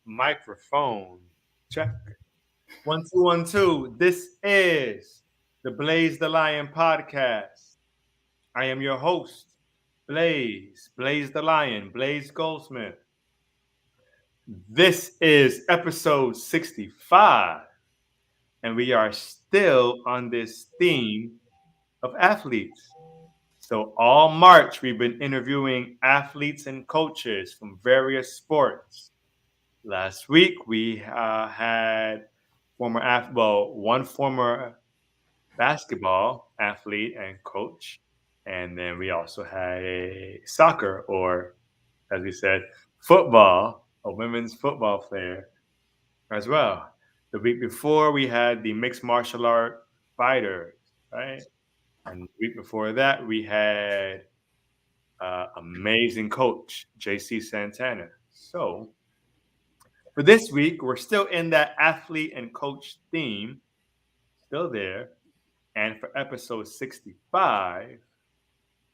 Microphone. Check. 1 2 1 2. This is the Blaze the Lion podcast. I am your host, Blaze the Lion, Blaze Goldsmith. This is episode 65, and we are still on this theme of athletes. So, all March, we've been interviewing athletes and coaches from various sports. Last week we had one former basketball athlete and coach, and then we also had a soccer, or as we said, football, a women's football player as well. The week before we had the mixed martial art fighters, right? And the week before that we had amazing coach JC Santana. So for this week, we're still in that athlete and coach theme, still there. And for episode 65,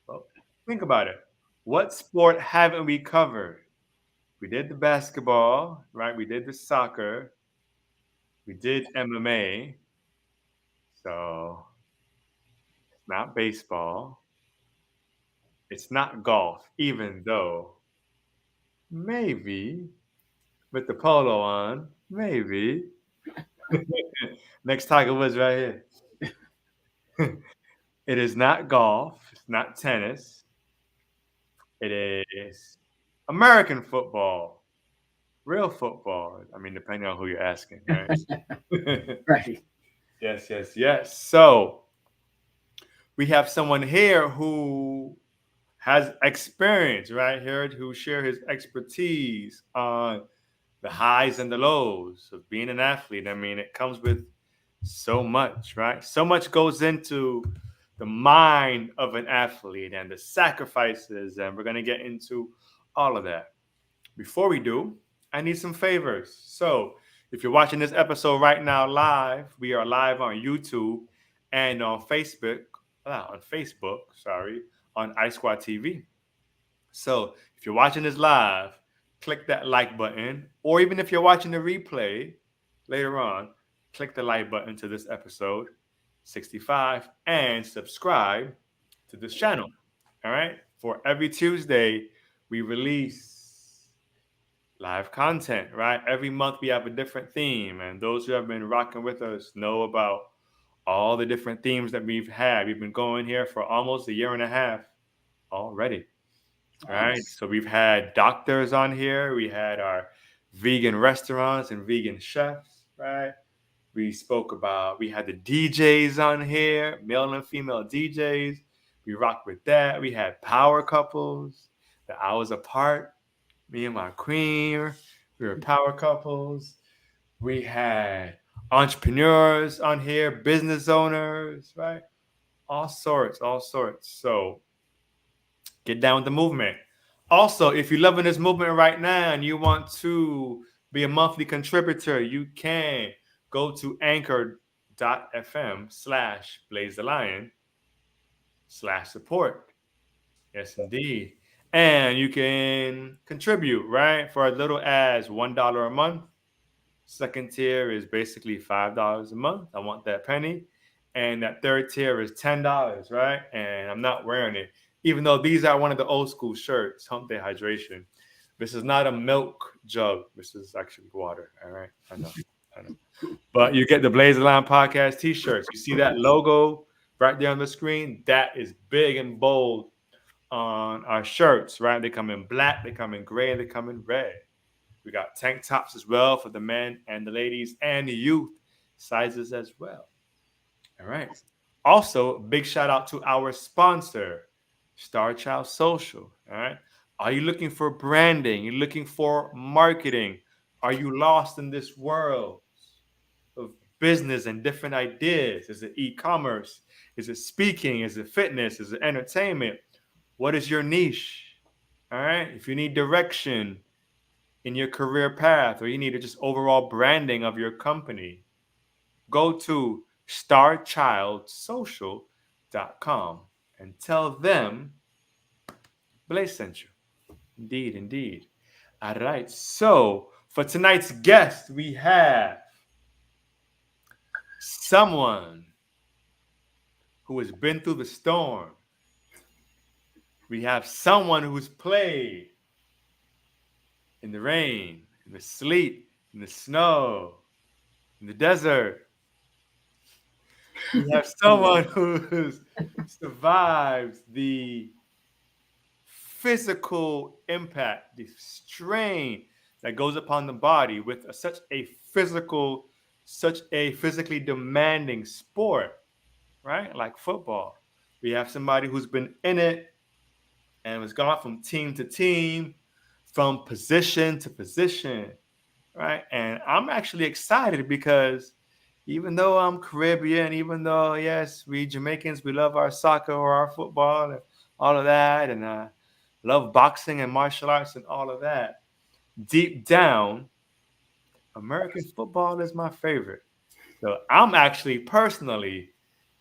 well, think about it. What sport haven't we covered? We did the basketball, right? We did the soccer. We did MMA. So it's not baseball. It's not golf, even though maybe with the polo on, maybe. Next Tiger Woods right here. It is not golf. It's not tennis. It is American football, real football. I mean, depending on who you're asking, right? Right. Yes, yes, yes. So we have someone here who has experience, right? Here who share his expertise on the highs and the lows of being an athlete. I mean, it comes with so much, right? So much goes into the mind of an athlete and the sacrifices, and we're going to get into all of that. Before we do, I need some favors. So, if you're watching this episode right now live, we are live on YouTube and on Facebook, on iSquad TV. So, if you're watching this live, click that like button, or even if you're watching the replay later on, click the like button to this episode 65 and subscribe to this channel. All right. For every Tuesday, we release live content, right? Every month we have a different theme. And those who have been rocking with us know about all the different themes that we've had. We've been going here for almost a year and a half already. All right. Nice. So we've had doctors on here. We had our vegan restaurants and vegan chefs, right? We had the DJs on here, male and female DJs. We rocked with that. We had power couples, the hours apart, me and my queen. We were power couples. We had entrepreneurs on here, business owners, right? All sorts, all sorts. So get down with the movement. Also, if you're loving this movement right now and you want to be a monthly contributor, you can go to anchor.fm/blaze the lion /support. Yes, indeed. And you can contribute, right? For as little as $1 a month. Second tier is basically $5 a month. I want that penny. And that third tier is $10, right? And I'm not wearing it. Even though these are one of the old school shirts, Hump Day Hydration. This is not a milk jug. This is actually water. All right. I know. I know. But you get the Blaze the Line podcast t-shirts. You see that logo right there on the screen? That is big and bold on our shirts, right? They come in black, they come in gray, and they come in red. We got tank tops as well for the men and the ladies and the youth sizes as well. All right. Also, big shout out to our sponsor, Star Child Social. All right. Are you looking for branding? You're looking for marketing? Are you lost in this world of business and different ideas? Is it e-commerce? Is it speaking? Is it fitness? Is it entertainment? What is your niche? All right. If you need direction in your career path or you need just overall branding of your company, go to starchildsocial.com and tell them Blaze sent you. Indeed, indeed. All right. So for tonight's guest, we have someone who has been through the storm. We have someone who's played in the rain, in the sleet, in the snow, in the desert. We have someone who survives the physical impact, the strain that goes upon the body with such a physically demanding sport, right? Like football. We have somebody who's been in it and has gone from team to team, from position to position, right? And I'm actually excited because even though I'm Caribbean, even though, yes, we Jamaicans, we love our soccer or our football and all of that, and love boxing and martial arts and all of that, deep down, American football is my favorite. So I'm actually personally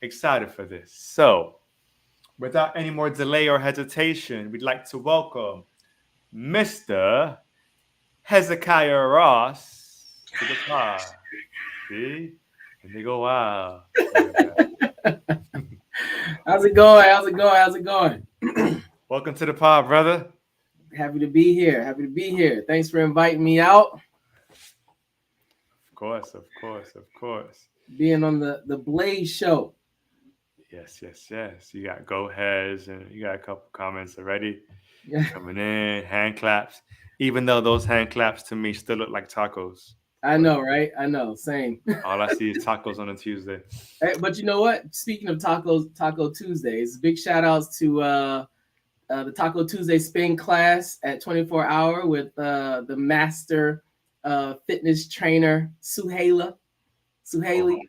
excited for this. So without any more delay or hesitation, we'd like to welcome Mr. Hezekiah Ross to the pod. See? And they go, wow. How's it going? How's it going? How's it going? Welcome to the pod, brother. Happy to be here. Happy to be here. Thanks for inviting me out. Of course, of course, of course. Being on the Blaze show. Yes, yes, yes. You got go heads and you got a couple comments already Yeah, coming in, hand claps. Even though those hand claps to me still look like tacos. I know, right? I know. Same. All I see is tacos on a Tuesday. But you know what? Speaking of tacos, Taco Tuesdays, big shout outs to the Taco Tuesday spin class at 24 Hour with the master fitness trainer, Suhaila. Suhaili.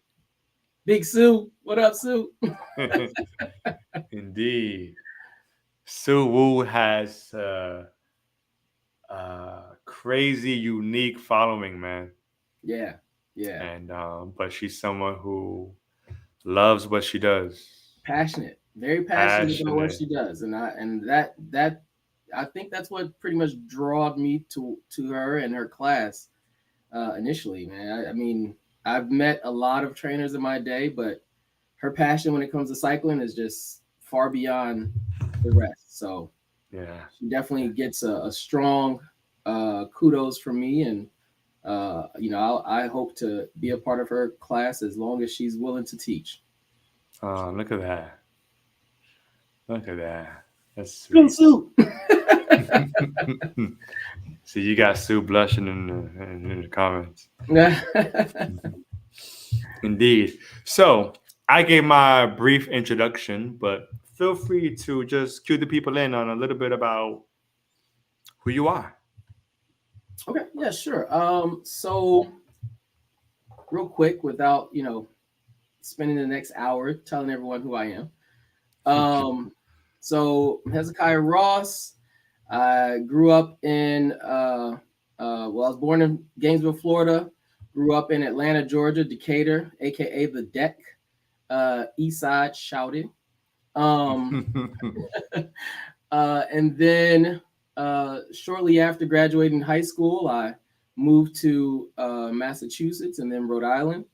Big Sue. What up, Sue? Indeed. Sue Wu has crazy, unique following, man. Yeah. Yeah. And but she's someone who loves what she does. Passionate, very passionate about what Passionate. she does, and that I think that's what pretty much drawed me to her and her class initially, man. I mean, I've met a lot of trainers in my day, but her passion when it comes to cycling is just far beyond the rest. So Yeah. she definitely gets a strong kudos from me, and I hope to be a part of her class as long as she's willing to teach. Oh, look at that. Look at that. That's Go sweet. Sue. See, you got Sue blushing in the comments. Indeed. So I gave my brief introduction, but feel free to just cue the people in on a little bit about who you are. Okay, yeah, sure. So real quick, without spending the next hour telling everyone who I am. So Hezekiah Ross. I grew up in I was born in Gainesville, Florida. Grew up in Atlanta, Georgia, Decatur, aka the Deck, East Side shouting. Um, and then shortly after graduating high school, I moved to Massachusetts and then Rhode Island,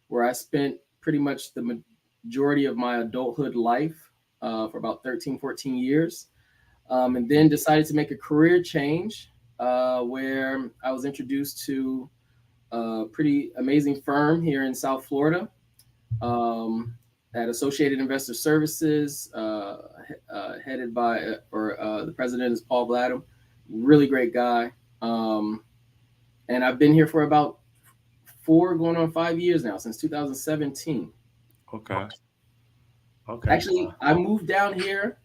where I spent pretty much the majority of my adulthood life for about 13, 14 years. And then decided to make a career change where I was introduced to a pretty amazing firm here in South Florida um, at Associated Investor Services, headed by, the president is Paul Bladham, really great guy. And I've been here for about 5 years now, since 2017. Okay. Okay. Actually, I moved down here.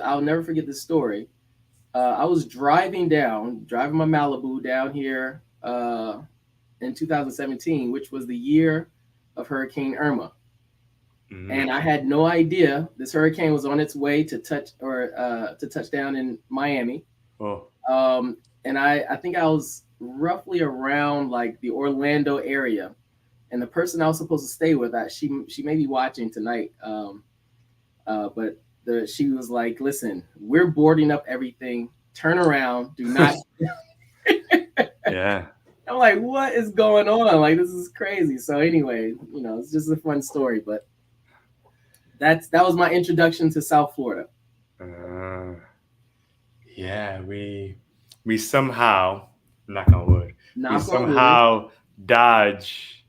I'll never forget this story. I was driving my Malibu down here in 2017, which was the year of Hurricane Irma. And I had no idea this hurricane was on its way to touch down in Miami. Oh. And I think I was roughly around like the Orlando area, and the person I was supposed to stay with, she may be watching tonight, but she was like, "Listen, we're boarding up everything. Turn around. Do not Yeah. I'm like, what is going on? Like, this is crazy. So anyway, it's just a fun story. But that was my introduction to South Florida. Uh, yeah, we somehow, knock on wood, we Knock on wood. somehow dodge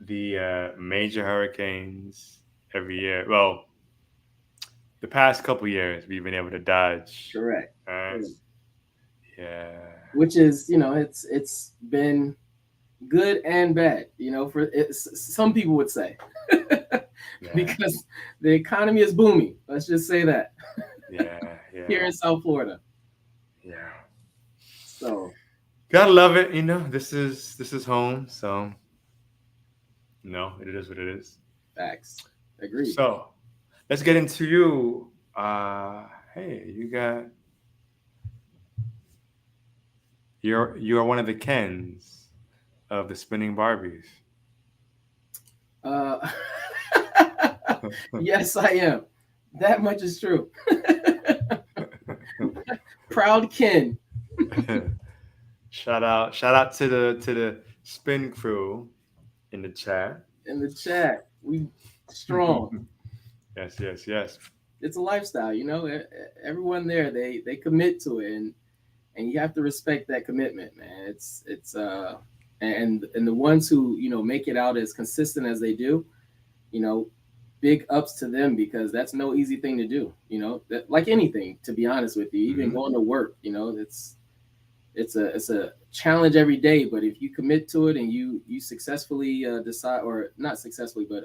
the major hurricanes every year. Well, the past couple years we've been able to dodge. Correct. Uh, Correct. yeah. Which is, it's been good and bad. For some people would say, Yeah. because the economy is booming. Let's just say that Yeah. here Yeah. in South Florida. Yeah. So Gotta love it. This is home. So no, it is what it is. facts. Agreed. So let's get into you. Hey, you are one of the Kens of the spinning Barbies. Uh, yes, I am. That much is true. Proud Ken Shout out to the spin crew in the chat. in the chat. We strong. Yes, yes, yes. It's a lifestyle. Everyone there, they commit to it, and you have to respect that commitment, man. And the ones who make it out as consistent as they do, you know, big ups to them, because that's no easy thing to do. Like anything, to be honest with you, even Hmm. going to work, it's a challenge every day. But if you commit to it and you successfully decide, or not successfully, but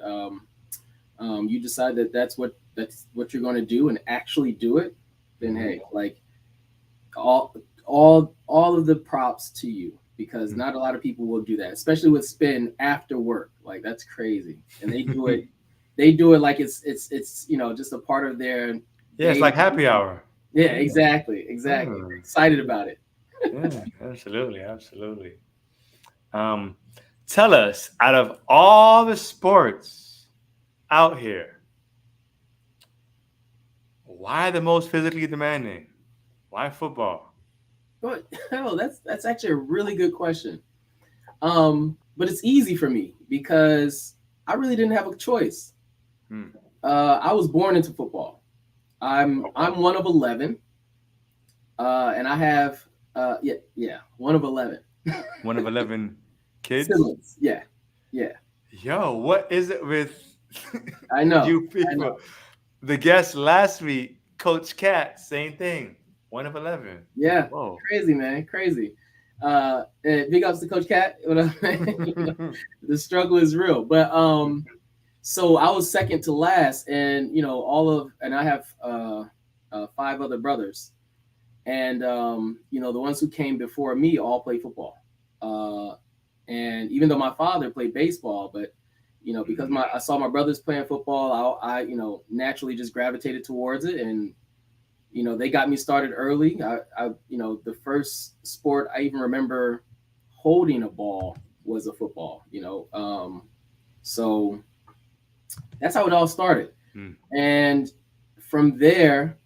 you decide that that's what you're going to do and actually do it, then Hmm. hey, like, all of the props to you, because not a lot of people will do that, especially with spin after work. Like, that's crazy, and they do it. They do it like it's just a part of their Yeah, it's day. like happy hour. Yeah, Yeah. exactly. Hmm. Excited about it. Yeah, absolutely, absolutely. Um, Tell us, out of all the sports out here, why the most physically demanding? Why football? But hell, that's actually a really good question. But it's easy for me because I really didn't have a choice. Hmm. I was born into football. I'm Okay. one of 11, and I have yeah, one of 11 One of 11 kids? siblings. Yeah, yeah. Yo, what is it with I know, you I know. people? The guest last week, Coach Cat, same thing. One of 11. Yeah, Whoa. crazy, man, crazy. Big ups to Coach Cat. The struggle is real, but so I was second to last, and and I have five other brothers, and the ones who came before me all play football. Uh, and even though my father played baseball, but because Mhm. I saw my brothers playing football, I naturally just gravitated towards it, and they got me started early. The first sport I even remember holding a ball was a football. So that's how it all started, Mm, and from there,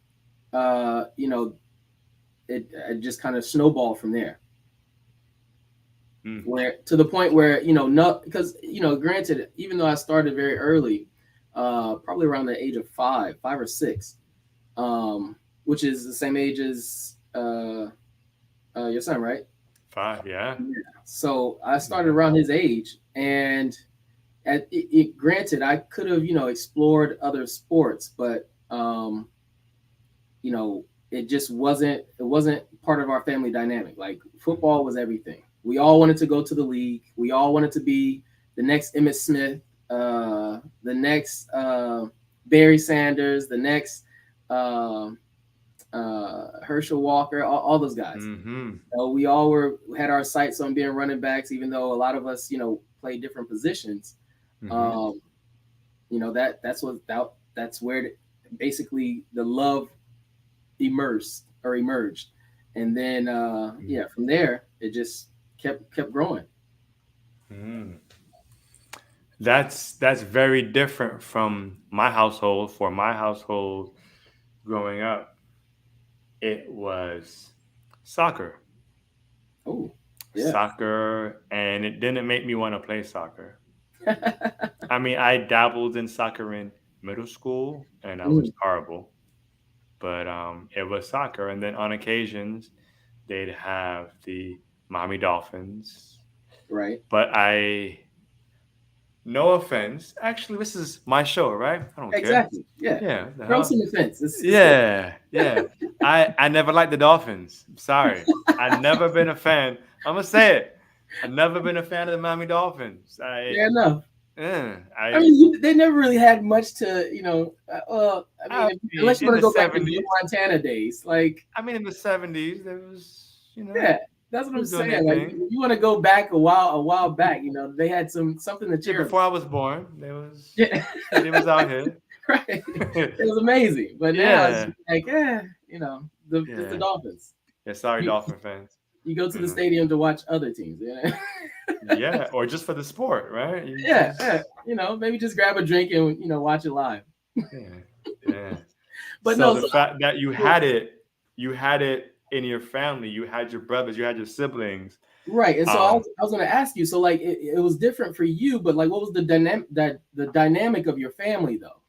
it just kind of snowballed from there, mm. where to the point where no, because granted, even though I started very early, probably around the age of five or six, um, which is the same age as your son, right? 5, yeah. Yeah. So I started Yeah. around his age, and granted, I could have explored other sports, but you know, it wasn't part of our family dynamic. Like, football was everything. We all wanted to go to the league. We all wanted to be the next Emmitt Smith, the next Barry Sanders, the next uh, Herschel Walker, all those guys. Mm-hmm. So we all had our sights on being running backs, even though a lot of us, played different positions. Mm-hmm. Um, that's where basically the love emerged, and then yeah, from there it just kept growing. Mm. That's very different from my household. For my household growing up, it was soccer. Oh, Yeah. soccer, and it didn't make me want to play soccer. I mean, I dabbled in soccer in middle school, and I was Mm, horrible. But it was soccer, and then on occasions they'd have the Miami Dolphins. right. But I, no offense, actually, this is my show, right? I don't care. Exactly. Yeah. Yeah, the Throw hell. some offense. It's good. Yeah, yeah. I never liked the Dolphins. I'm sorry, I never been a fan. I'm gonna say it. I've never been a fan of the Miami Dolphins. Fair enough. I I mean, they never really had much to, I mean, I mean unless you in want to the go back to Joe '70s. Montana days, like, I mean in the '70s there was, yeah, that's what they I'm was doing their saying. Like, thing. you want to go back a while back, they had something to Yeah, cheer about. before I was born, there was, Yeah, yeah, they was out here. right. It was amazing, but now it's Yeah, just like, it's the yeah, Dolphins. yeah. Sorry, You, Dolphin fans. you go to the Uh, stadium to watch other teams. yeah, or just for the sport, right? You Yeah, yeah. just, Maybe just grab a drink and watch it live. yeah, yeah. But So no, the so fact that you had it in your family, you had your brothers, you had your siblings. right, and so I Um, was, I was going to ask you. So like, it was different for you, but like, what was the dynamic of your family though?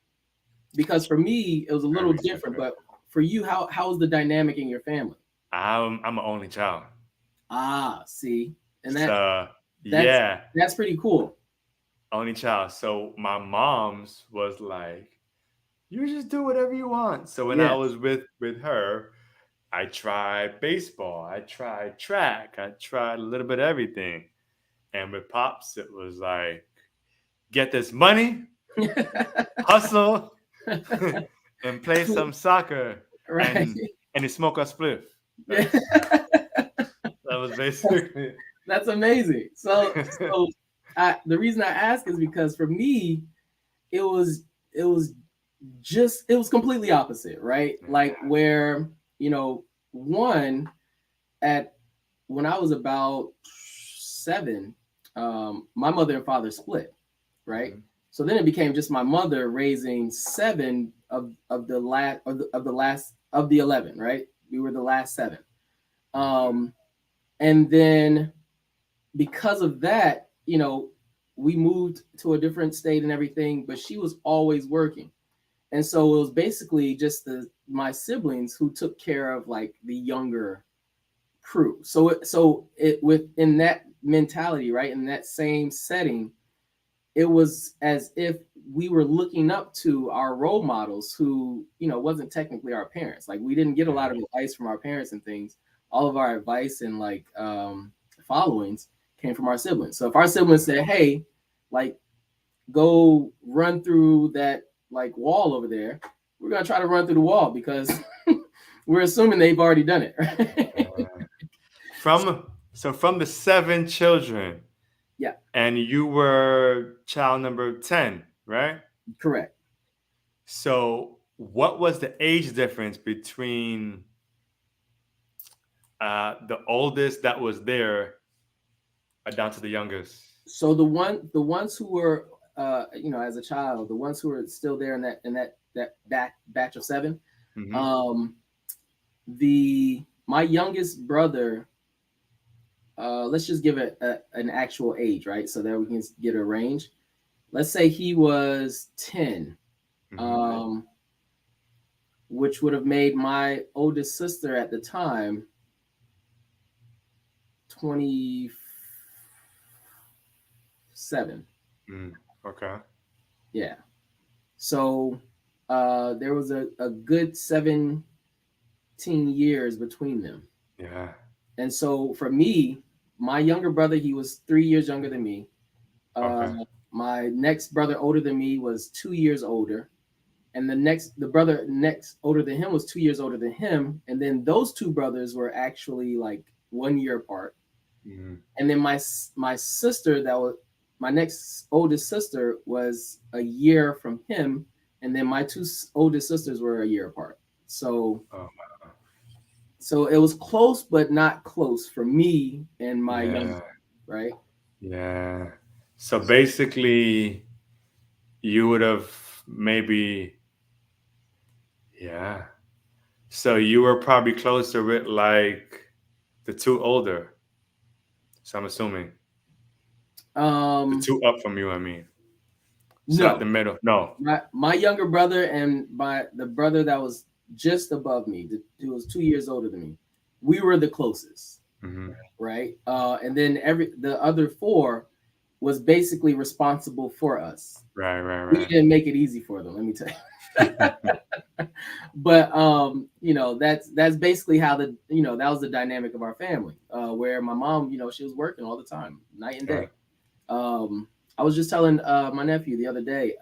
Because for me, it was a little very different. different. But for you, how was the dynamic in your family? I'm an only child, Ah, see, and so that's yeah, that's pretty cool. only child. So my mom's was like, you just do whatever you want. So when I Yeah. was with her, I tried baseball, I tried track, I tried a little bit of everything. And with pops, it was like, get this money, hustle, and play some soccer, Right. and you smoke a spliff. Yeah. That was That's, basically. that's amazing. So the reason I ask is because for me, it was it was it was completely opposite, right? Like where, one at when I was about 7, my mother and father split, right? Mhm. So then it became just my mother raising 7 of the 11, right? We were the last 7. Um, and then because of that, we moved to a different state and everything, but she was always working. And so it was basically just my siblings who took care of like the younger crew. So it within that mentality, right? In that same setting, it was as if we were looking up to our role models who, wasn't technically our parents. Like we didn't get a lot of advice from our parents and things. All of our advice and like followings came from our siblings. So if our siblings said, "Hey, like go run through that like wall over there," we're gonna try to run through the wall because we're assuming they've already done it, right? From the 7 children, Yeah, and you were child number 10, right? correct. So what was the age difference between the oldest that was there down to the youngest? So the ones who were, as a child, the ones who were still there in that batch of 7, Hmm. um, the my youngest brother, let's just give it an actual age, right? So that we can get a range. Let's say he was 10, Hmm. um, which would have made my oldest sister at the time 27. Mm, okay. Yeah. So there was a good 17 years between them. Yeah. And so for me, my younger brother, he was 3 years younger than me. Uh, Okay. my next brother older than me was 2 years older. And the brother next older than him was 2 years older than him. And then those two brothers were actually like 1 year apart. Hmm. And then my sister, that was my next oldest sister, was a year from him. And then my two oldest sisters were a year apart. So Oh, so it was close, but not close for me and my younger, yeah. right? Yeah. So basically, you would have maybe, yeah. So you were probably closer with like the two older So I'm assuming the Um, two up from you. I mean, so not no, the middle. No. my younger brother and the brother that was just above me, who was 2 years older than me, we were the closest, Mm-hmm. right? And then the other four was basically responsible for us. Right. We Right. didn't make it easy for them, let me tell you. Right. But that's basically how that was the dynamic of our family. Where my mom, she was working all the time, night and Yeah. day. Um, I was just telling my nephew the other day.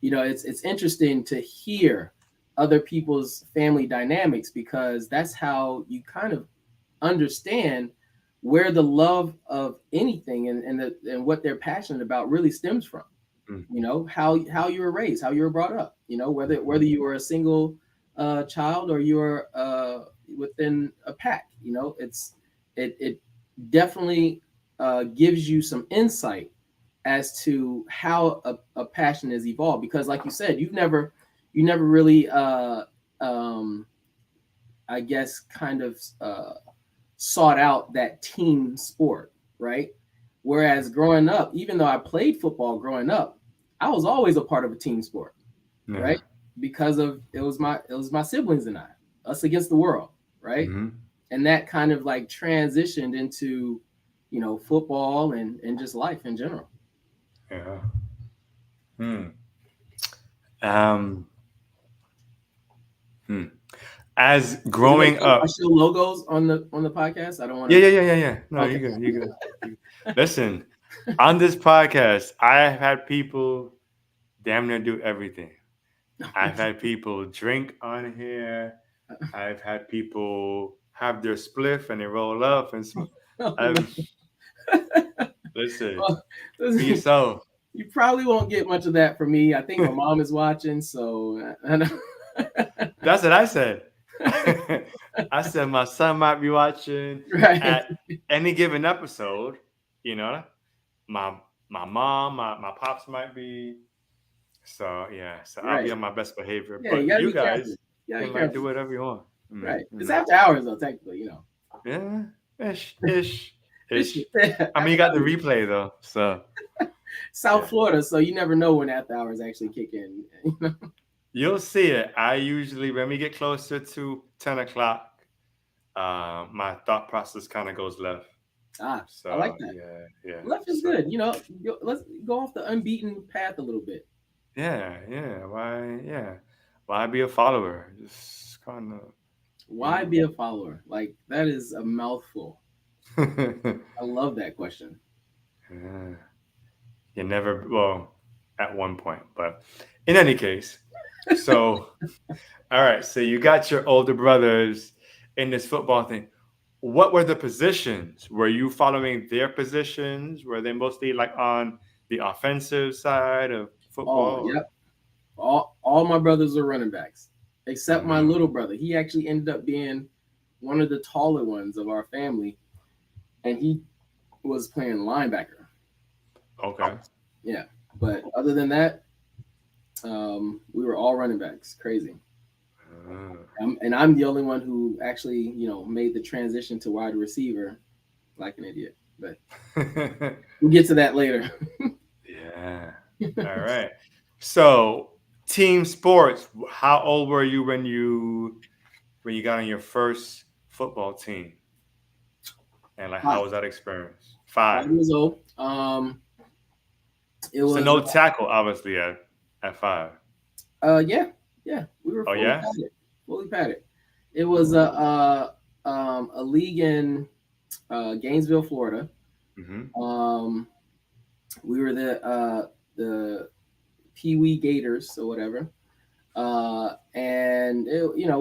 It's interesting to hear other people's family dynamics because that's how you kind of understand where the love of anything and what they're passionate about really stems from. Mm. How you were raised, how you were brought up, whether you were a single child or you're within a pack. It definitely gives you some insight as to how a passion has evolved, because like you said, you never really um I guess kind of sought out that team sport, right? Whereas growing up, even though I played football growing up, I was always a part of a team sport, Yeah. right? Because of it was my siblings and us against the world, right? Mm-hmm. And that kind of like transitioned into, football and just life in general. Yeah. Hmm. Um. Hmm. As Is it okay growing if I up. show logos on the podcast? I don't want Yeah. to. Yeah. Yeah. Yeah. Yeah. No, Okay. you good. You good. Listen, on this podcast, I have had people damn near do everything. I've had people drink on here. I've had people have their spliff and they roll up and smoke. Oh, no. I've listen, Well, be listen, yourself. you probably won't get much of that from me. I think my mom is watching, so I know. That's what I said. I said my son might be watching Right, at any given episode. You know, my my mom, my pops might be. So yeah, so I'll right. be on my best behavior. Yeah, you But gotta you be careful. guys You gotta be can like do careful. whatever you want. Right. You It's know. after hours though, technically. Yeah, ish. I mean, you After got the hours, replay though, so South yeah, Florida, so you never know when after hours actually kick in. you'll see it. I usually, when we get closer to 10 o'clock, my thought process kind of goes left. I like So that. yeah. Left is So good. Let's go off the unbeaten path a little bit. yeah. Why be a follower? Just kind of, you Why be a follower? Like that is a mouthful. know. I love that question. Yeah. You never, well, at one point, but in any case, so all right, so you got your older brothers in this football thing. What were the positions? Were you following their positions? Were they mostly like on the offensive side of Oh, football? yep. All my brothers are running backs, except my Mm, little brother. He actually ended up being one of the taller ones of our family, and he was playing linebacker. okay. Yeah, but other than that, we were all running backs. Crazy. Mm. And I'm the only one who actually, made the transition to wide receiver, like an idiot. But we'll get to that later. Yeah. All right. So, team sports. How old were you when you got on your first football team? And like, how five, was that experience? five Five. years old. It So was no tackle, obviously at five. yeah, yeah. We were Oh fully yeah. padded. Fully padded. It was Oh. a league in Gainesville, Florida. Mm-hmm. Um, we were the Pee Wee Gators or whatever. And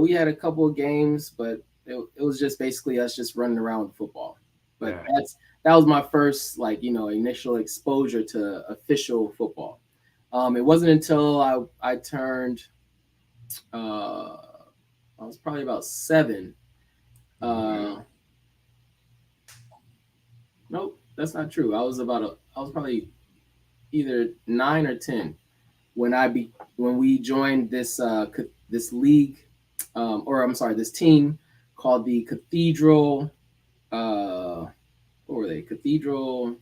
we had a couple of games, but it was just basically us just running around with football. But Yeah. that was my first initial exposure to official football. It wasn't until I turned I was probably about 7. Mm-hmm. Uh, nope, that's not true. I was probably either 9 or 10 when when we joined this league, or I'm sorry, this team called the Cathedral. Uh, what were they? Cathedral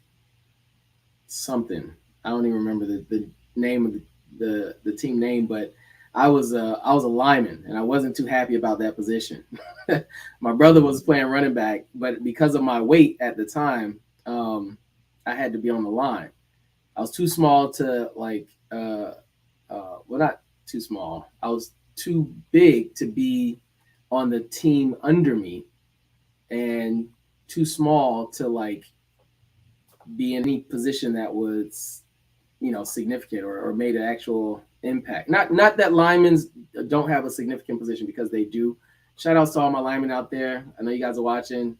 something. I don't even remember the name of the team name, but I was a lineman and I wasn't too happy about that position. My brother was playing running back, but because of my weight at the time, I had to be on the line. I was too small to like well, not too small. I was too big to be on the team under me, and too small to like be in any position that was, significant or made an actual impact. Not that linemen don't have a significant position, because they do. Shout outs to all my linemen out there. I know you guys are watching.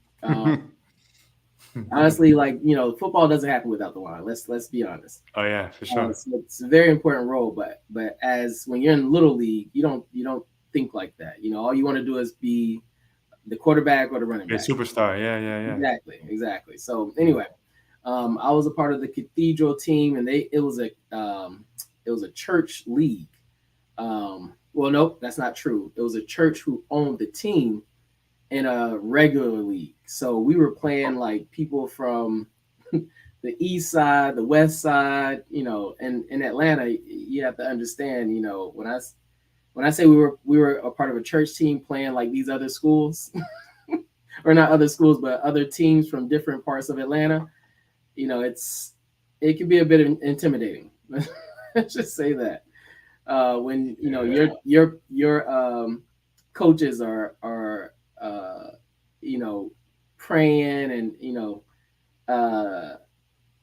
Honestly, like, football doesn't happen without the line. Let's be honest. Oh yeah, for sure. It's a very important role, but as when you're in little league, you don't think like that. All you want to do is be the quarterback or the running A back. superstar. Yeah, yeah, yeah. Exactly. So anyway, I was a part of the Cathedral team, and it was a church league. Well, nope, that's not true. It was a church who owned the team in a regular league. So we were playing like people from the east side, the west side, and in Atlanta, you have to understand, when I say we were a part of a church team playing like these other schools, or not other schools, but other teams from different parts of Atlanta, it can be a bit intimidating. Let's just say that when your coaches are praying and uh,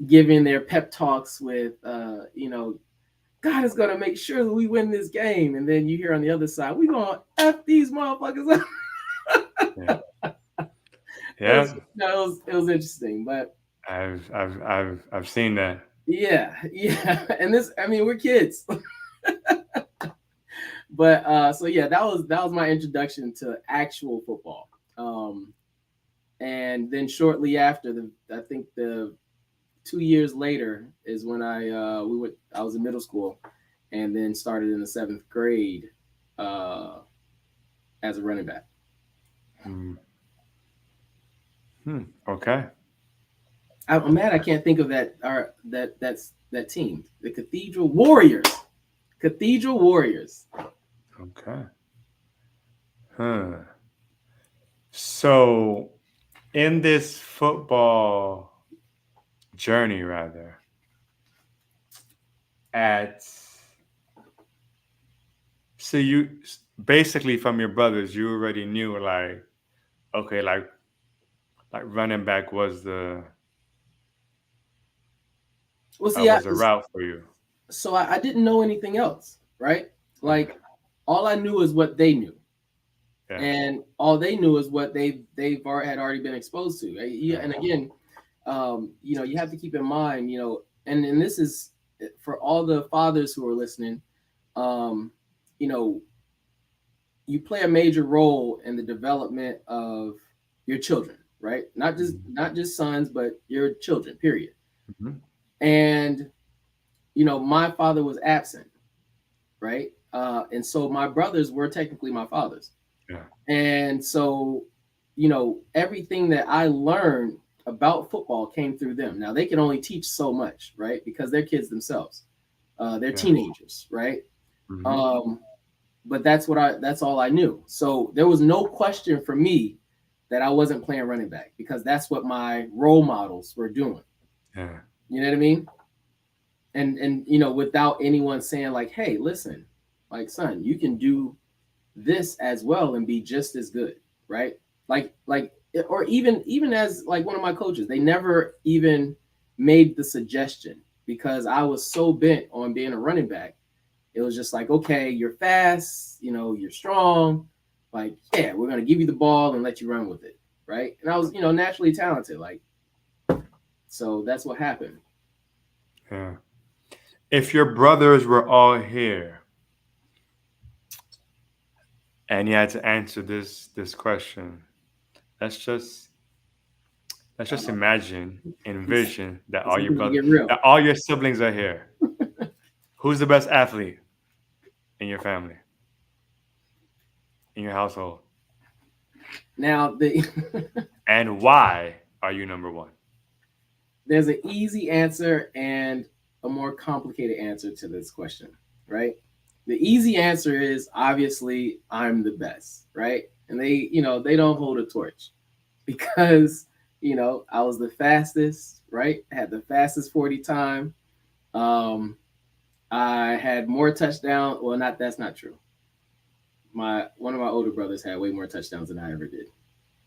giving their pep talks with God is gonna make sure that we win this game, and then you hear on the other side, we gonna f these motherfuckers up. Yeah. It Yeah. was, it was interesting, but I've seen that. yeah, and this, I mean, we're kids. But so yeah, that was my introduction to actual football. And then shortly after, I think the 2 years later is when I was in middle school, and then started in the seventh grade uh, as a running back. Mm. Okay. I'm mad I can't think of that team, the Cathedral Warriors. Cathedral Warriors. Okay. Huh. So, in this football journey, rather, at so you basically from your brothers, you already knew like okay, like running back Well, see, was a route for you. I didn't know anything else, right? Okay. Like, all I knew is what they knew, Yeah. and all they knew is what had already been exposed to. Yeah, and again, you have to keep in mind, and this is for all the fathers who are listening. Um, you know, you play a major role in the development of your children, right? Not just sons, but your children. Period. Mm-hmm. And my father was absent, right? And so my brothers were technically my fathers. Yeah. And so, everything that I learned about football came through them. Now they can only teach so much, right? Because they're kids themselves. They're Yeah. teenagers, right? Mm-hmm. Um, but that's all I knew. So there was no question for me that I wasn't playing running back, because that's what my role models were doing. Yeah. You know what I mean? And without anyone saying like, hey, listen, like, son, you can do this as well and be just as good, right? Like or even as like one of my coaches, they never even made the suggestion, because I was so bent on being a running back. It was just like, okay, you're fast, you're strong, like, yeah, we're gonna give you the ball and let you run with it, right? And I was, naturally talented, like, so that's what happened. Yeah. If your brothers were all here and you had to answer this question, let's just let's just imagine, It's, envision that it's all your gonna brothers, get real. that all your siblings are here. Who's the best athlete in your family, in your household, Now the and why are you number one? there's an easy answer and a more complicated answer to this question, right? The easy answer is obviously I'm the best, right? And they don't hold a torch because, I was the fastest, right? I had the fastest 40 time. Um, I had more touchdowns. Well, not that's not true. One of my older brothers had way more touchdowns than I ever did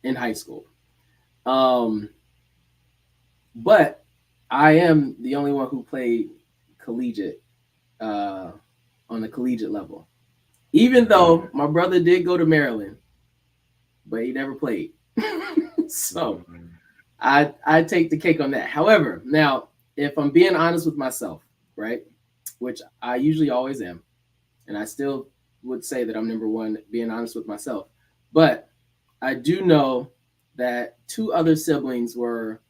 in high school. Um, but I am the only one who played collegiate uh, on the collegiate level. Even though my brother did go to Maryland, but he never played. So Mhm. I take the cake on that. However, now if I'm being honest with myself, right, which I usually always am, and I still would say that I'm number one, being honest with myself. But I do know that two other siblings were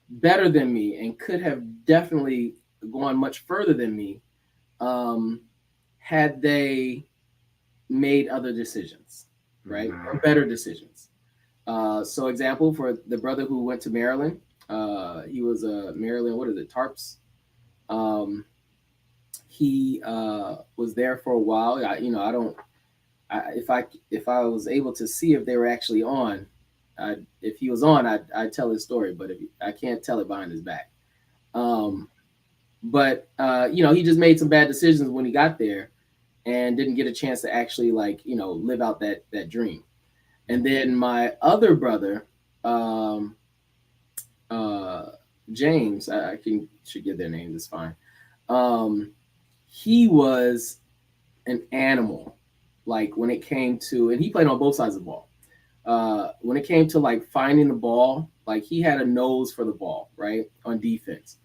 better than me and could have definitely gone much further than me um, had they made other decisions, right, or Mhm. better decisions. So, example for the brother who went to Maryland, he was a Maryland. What is it? Tarps. Um, he was there for a while. I don't. If I was able to see if they were actually on, if he was on, I'd tell his story. But if I can't tell it behind his back, um, but he just made some bad decisions when he got there and didn't get a chance to actually live out that dream. And then my other brother, um, uh, James, I can should give their names. It's fine. Um, he was an animal. Like when it came to, and he played on both sides of the ball. When it came to like finding the ball, like he had a nose for the ball, right, on defense.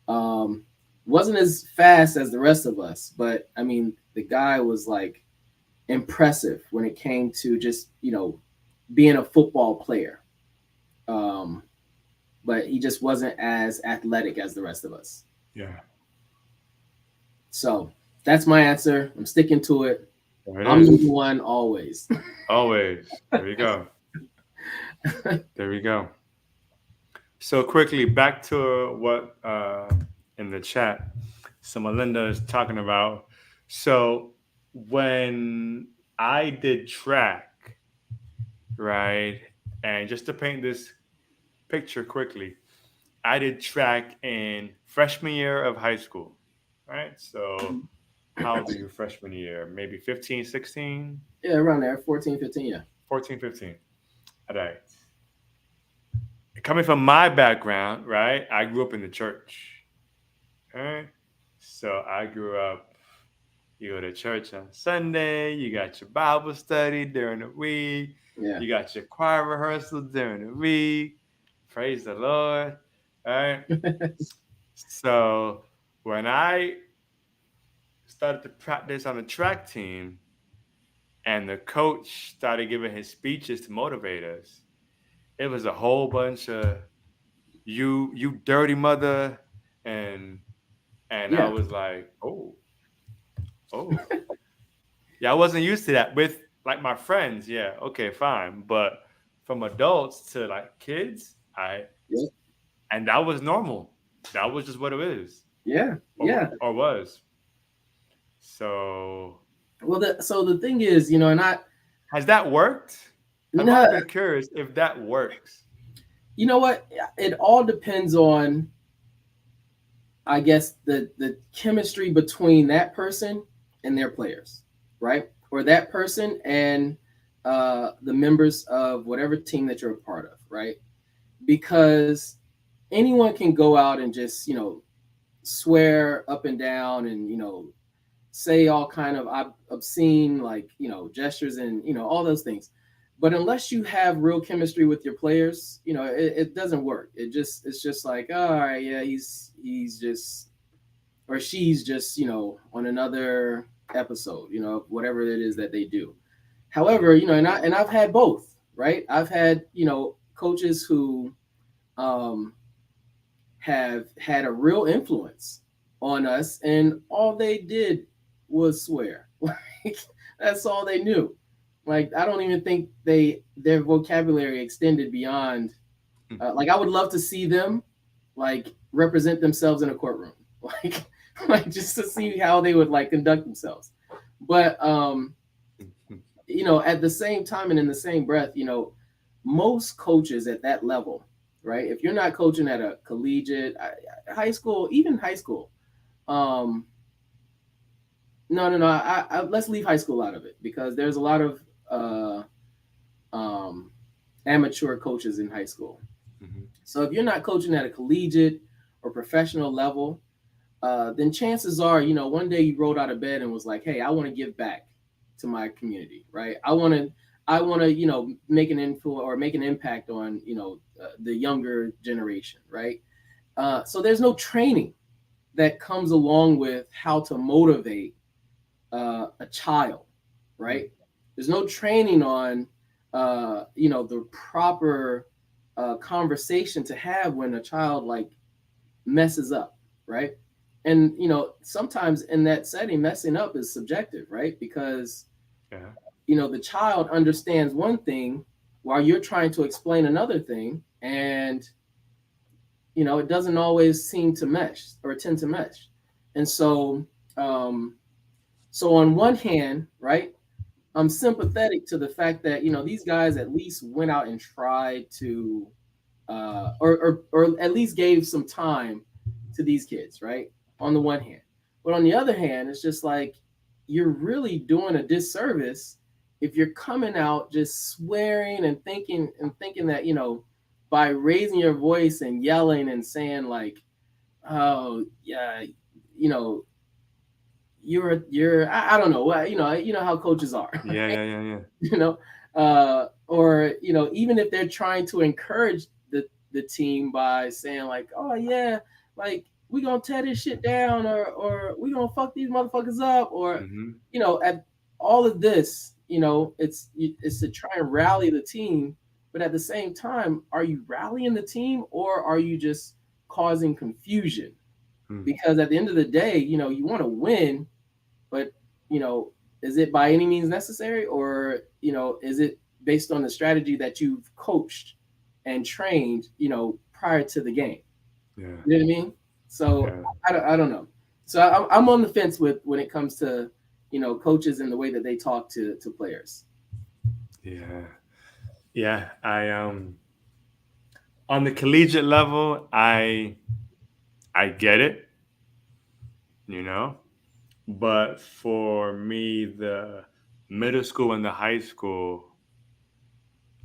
Um, wasn't as fast as the rest of us, but I mean, the guy was like impressive when it came to just being a football player. Um, but he just wasn't as athletic as the rest of us. Yeah, So that's my answer. I'm sticking to it. there it I'm number is. one always. Always. There we go. There we go. So quickly back to what in the chat, so Melinda is talking about. So when I did track, right, and just to paint this picture quickly, I did track in freshman year of high school, right? So how old are you freshman year? Maybe 15, 16, Yeah, around there, 14, 15. Yeah. 14, 15. All right. Coming from my background, right? I grew up in the church. All right. So I grew up, you go to church on Sunday, you got your Bible study during the week, Yeah. you got your choir rehearsal during the week. Praise the Lord. All right. So when I started to practice on the track team and the coach started giving his speeches to motivate us, it was a whole bunch of you dirty mother, and I Yeah. was like, oh, yeah, I wasn't used to that with like my friends. Yeah, okay, fine, but from adults to like kids, I Yeah. and that was normal. That was just what it is, Yeah. Yeah. or was. So Well, so the thing is, and I, has that worked? I've no, always been curious if that works. you know what? It all depends on, I guess, the chemistry between that person and their players, right? Or that person and the members of whatever team that you're a part of, right? Because anyone can go out and just swear up and down and say all kind of obscene gestures and all those things, but unless you have real chemistry with your players, it doesn't work. It's just like, oh, all right, yeah, he's just, or she's just on another episode, whatever it is that they do. However, and I've had both, right? I've had coaches who um have had a real influence on us, and all they did was swear. Like that's all they knew. Like I don't even think their vocabulary extended beyond. Like I would love to see them like represent themselves in a courtroom, like like just to see how they would like conduct themselves. But at the same time and in the same breath, most coaches at that level, right? If you're not coaching at a collegiate, high school, even high school, um, no, let's leave high school out of it because there's a lot of uh, um, amateur coaches in high school. Mhm. So if you're not coaching at a collegiate or professional level, then chances are, one day you rolled out of bed and was like, "Hey, I want to give back to my community, right? I want to, make an influence or make an impact on, the younger generation, right? So there's no training that comes along with how to motivate a child, Mm. right? There's no training on, the proper conversation to have when a child like messes up, right? And sometimes in that setting, messing up is subjective, right? Because Yeah. the child understands one thing while you're trying to explain another thing, and it doesn't always seem to mesh or tend to mesh. And um, so on one hand, right, I'm sympathetic to the fact that these guys at least went out and tried to, or at least gave some time to these kids, right? On the one hand, but on the other hand, it's just like you're really doing a disservice if you're coming out just swearing and thinking that by raising your voice and yelling and saying like, oh yeah, you know I don't know what you know how coaches are, Yeah, yeah, yeah, yeah. you know or even if they're trying to encourage the team by saying like, oh yeah, like we gonna tear this shit down, or we gonna fuck these motherfuckers up, or Mhm. at all of this, it's to try and rally the team. But at the same time, are you rallying the team or are you just causing confusion? Mm. Because at the end of the day, you want to win, but you know, is it by any means necessary, or is it based on the strategy that you've coached and trained, prior to the game? Yeah. You know what I mean? So Yeah. I don't know. So I'm on the fence with when it comes to coaches and the way that they talk to players. Yeah. Yeah. I on the collegiate level, I get it, you know. But for me, the middle school and the high school,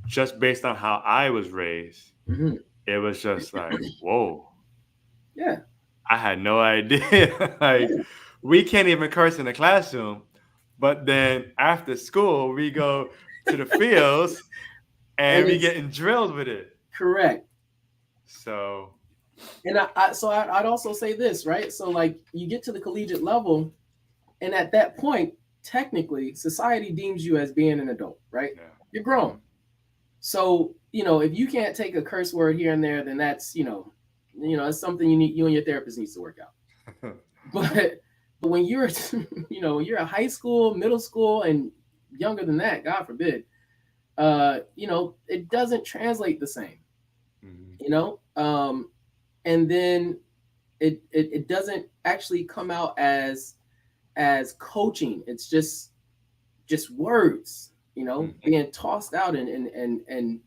just based on how I was raised, Hmm. it was just like, whoa, Yeah, I had no idea. Like, we can't even curse in the classroom, but then after school, we go to the fields and and we it's getting drilled with it. correct. So, And I'd also say this, right? So like you get to the collegiate level, and at that point, technically, society deems you as being an adult, right? yeah. You're Hmm. grown. So, if you can't take a curse word here and there, then that's, it's something you and your therapist needs to work out. But when you're, when you're a high school, middle school, and younger than that, God forbid, it doesn't translate the same, Hmm. you know? And then it doesn't actually come out as coaching. It's just words, Hmm. being tossed out, and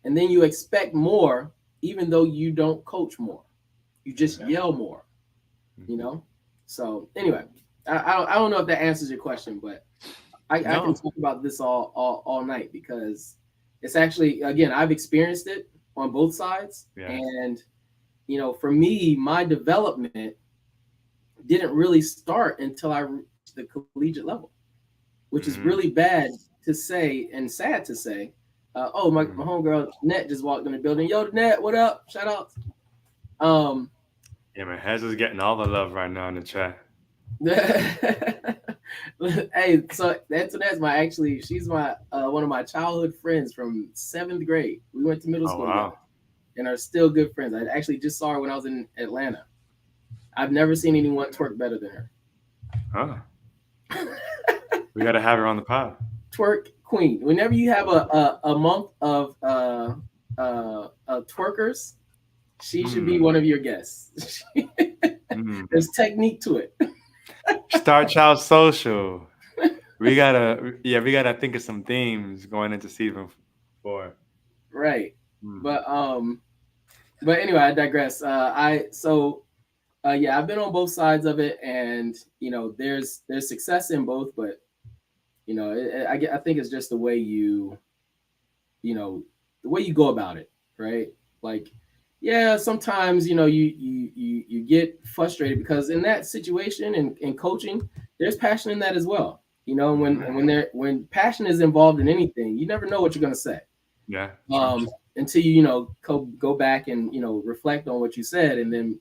then you expect more, even though you don't coach more. You just Yeah. yell more, you Hmm. know. So anyway, I don't know if that answers your question, but I can No. talk about this all night because it's actually, again, I've experienced it on both sides, Yes. and for me, my development didn't really start until I reached the collegiate level, which is Hmm. really bad to say and sad to say. Oh, my Hmm. homegirl Net just walked in the building. Yo, Net, what up? Shout out. Um, Yeah, man. Hez is getting all the love right now in the chat. hey, so that's my actually. She's my one of my childhood friends from seventh grade. We went to middle Oh school together wow. and are still good friends. I actually just saw her when I was in Atlanta. I've never seen anyone twerk better than Huh. We got to have her on the pod. twerk queen. Whenever you have a month of twerkers, She should be one Hmm. of your guests. Hmm. There's technique to it. Star Child Social. We gotta think of some themes going into season 4. Right. Hmm. But anyway, I digress. Yeah, I've been on both sides of it, and there's success in both, but I think it's just you know the way you go about it, right? Like, yeah, sometimes you get frustrated because in that situation in coaching, there's passion in that as well. Hmm. When passion is involved in anything, you never know what you're gonna say. Yeah, true. Until go back and reflect on what you said, and then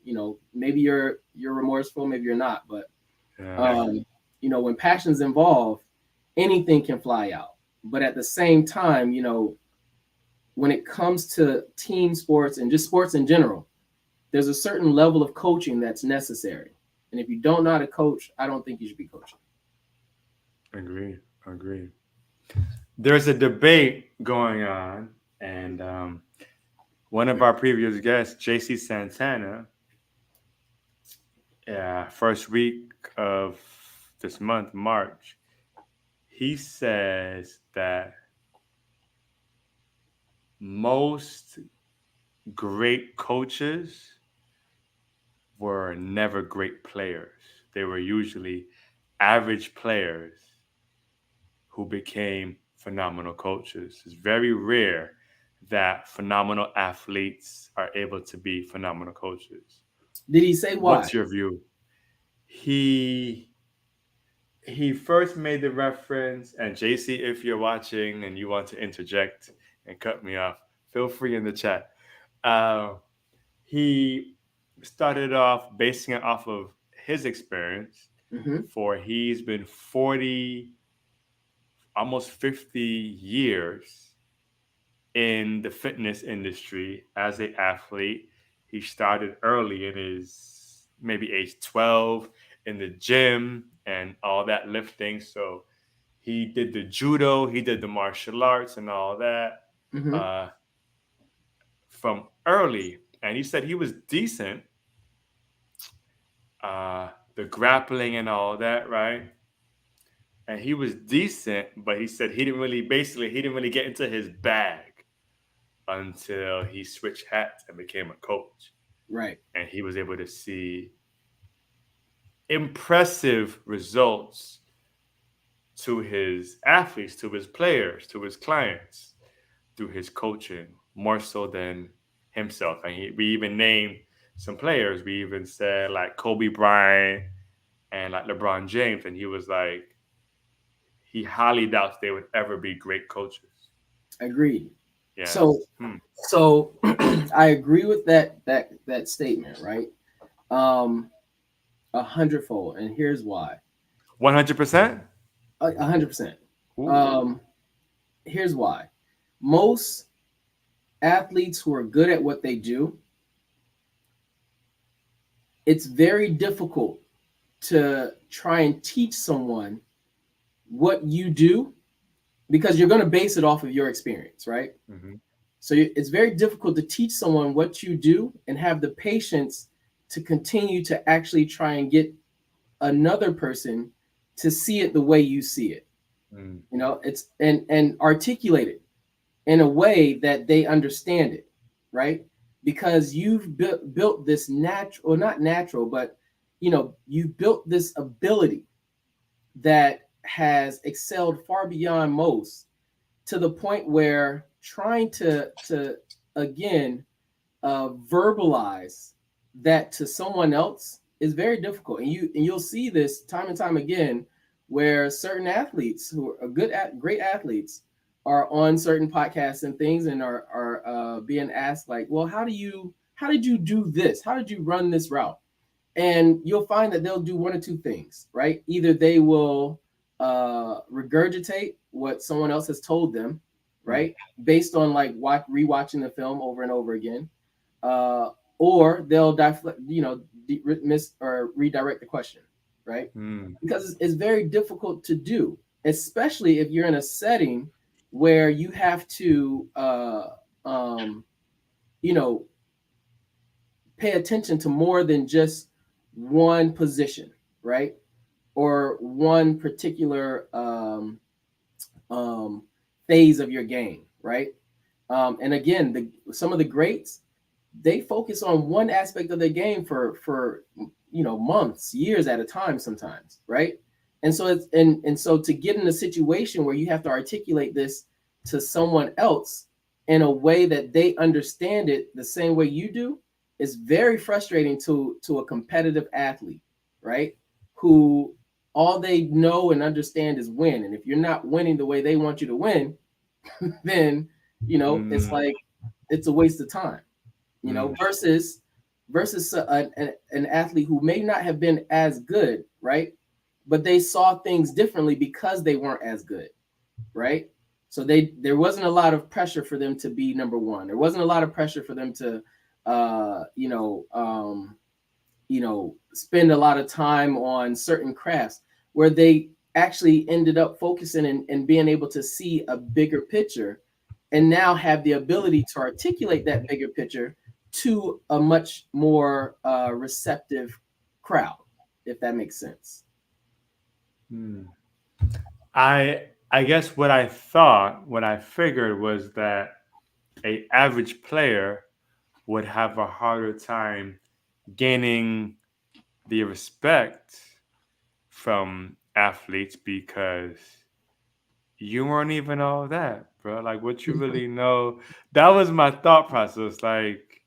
maybe you're remorseful, maybe you're not, but Yeah. um, when passion's involved, anything can fly out. But at the same time, when it comes to team sports and just sports in general, there's a certain level of coaching that's necessary. And if you don't know how to coach, I don't think you should be coaching. Agree. Agree. There's a debate going on, and one of our previous guests, JC Santana, first week of this month, March, he says that most great coaches were never great players. They were usually average players who became phenomenal coaches. It's very rare that phenomenal athletes are able to be phenomenal coaches. Did he say why? What's your view? He he first made the reference, and JC, if you're watching and you want to interject and cut me off, feel free in the chat. Uh, he started off basing it off of his experience, Mm-hmm. for he's been 40, almost 50 years in the fitness industry as an athlete. He started early in his maybe age 12 in the gym and all that lifting. So he did the judo, he did the martial arts and all that Mm-hmm. uh, from early. And he said he was decent, the grappling and all that, right? And he was decent, but he said he didn't really get into his bag until he switched hats and became a coach. Right. And he was able to see impressive results to his athletes, to his players, to his clients through his coaching, more so than himself. And we even named some players. We even said like Kobe Bryant and like LeBron James. And he was like, he highly doubts they would ever be great coaches. Agreed. So Yes. Hmm. so I agree with that statement, right? Um, 100-fold, and here's why. 100%? 100%. Ooh. Um, Here's why. Most athletes who are good at what they do, it's very difficult to try and teach someone what you do because you're going to base it off of your experience, right? Mm-hmm. So it's very difficult to teach someone what you do and have the patience to continue to actually try and get another person to see it the way you see it. Mm. It's and articulate it in a way that they understand it, right? Because you've built this natural, or not natural, but you've built this ability that has excelled far beyond most, to the point where trying to again verbalize that to someone else is very difficult, and you'll see this time and time again, where certain athletes who are great athletes are on certain podcasts and things, and are being asked like, well, how did you do this? How did you run this route? And you'll find that they'll do one or two things, right? Either they will regurgitate what someone else has told them, Mm. right, based on like rewatching the film over and over again, uh, or they'll miss or redirect the question, right? Mm. Because it's very difficult to do, especially if you're in a setting where you have to, um, you know, pay attention to more than just one position, right? Or one particular um, phase of your game, right? And again, some of the greats, they focus on one aspect of their game for months, years at a time, sometimes, right? And so so to get in a situation where you have to articulate this to someone else in a way that they understand it the same way you do is very frustrating to a competitive athlete, right? Who all they know and understand is win. And if you're not winning the way they want you to win, then it's Mm, like it's a waste of time, mm, versus an athlete who may not have been as good, right? But they saw things differently because they weren't as good, right? So there wasn't a lot of pressure for them to be number one. There wasn't a lot of pressure for them to, uh, you know, um, spend a lot of time on certain crafts where they actually ended up focusing and being able to see a bigger picture and now have the ability to articulate that bigger picture to a much more receptive crowd, if that makes sense. mm. I guess what I figured was that a average player would have a harder time gaining the respect from athletes because you weren't even all that, bro. Like what you really know. That was my thought process. Like,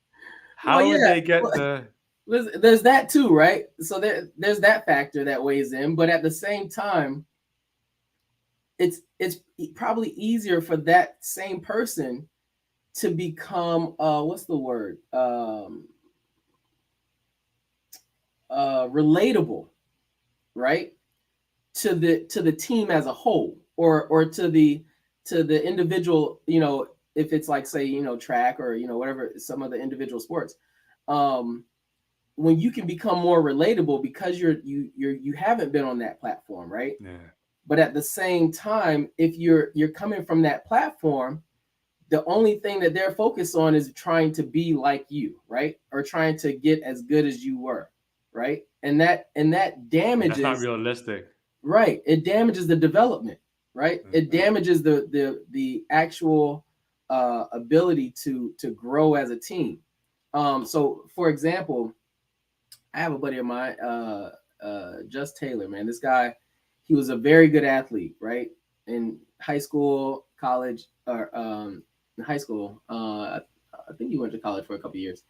Well, how would yeah, they get well, the there's that too, right? So there's that factor that weighs in, but at the same time, it's probably easier for that same person to become what's the word relatable, right, to the team as a whole, or to the individual, if it's like, say, track, or whatever, some of the individual sports. um when you can become more relatable because you haven't been on that platform, right? yeah. But at the same time, if you're coming from that platform, the only thing that they're focused on is trying to be like you, right? Or trying to get as good as you were, right? And that That's not damages, realistic. right? It damages the development, right? It Mm-mm. damages the actual ability to grow as a team. So for example, I have a buddy of mine, Just Taylor, man. This guy, he was a very good athlete, right? In high school, college, or in high school. I think he went to college for a couple years.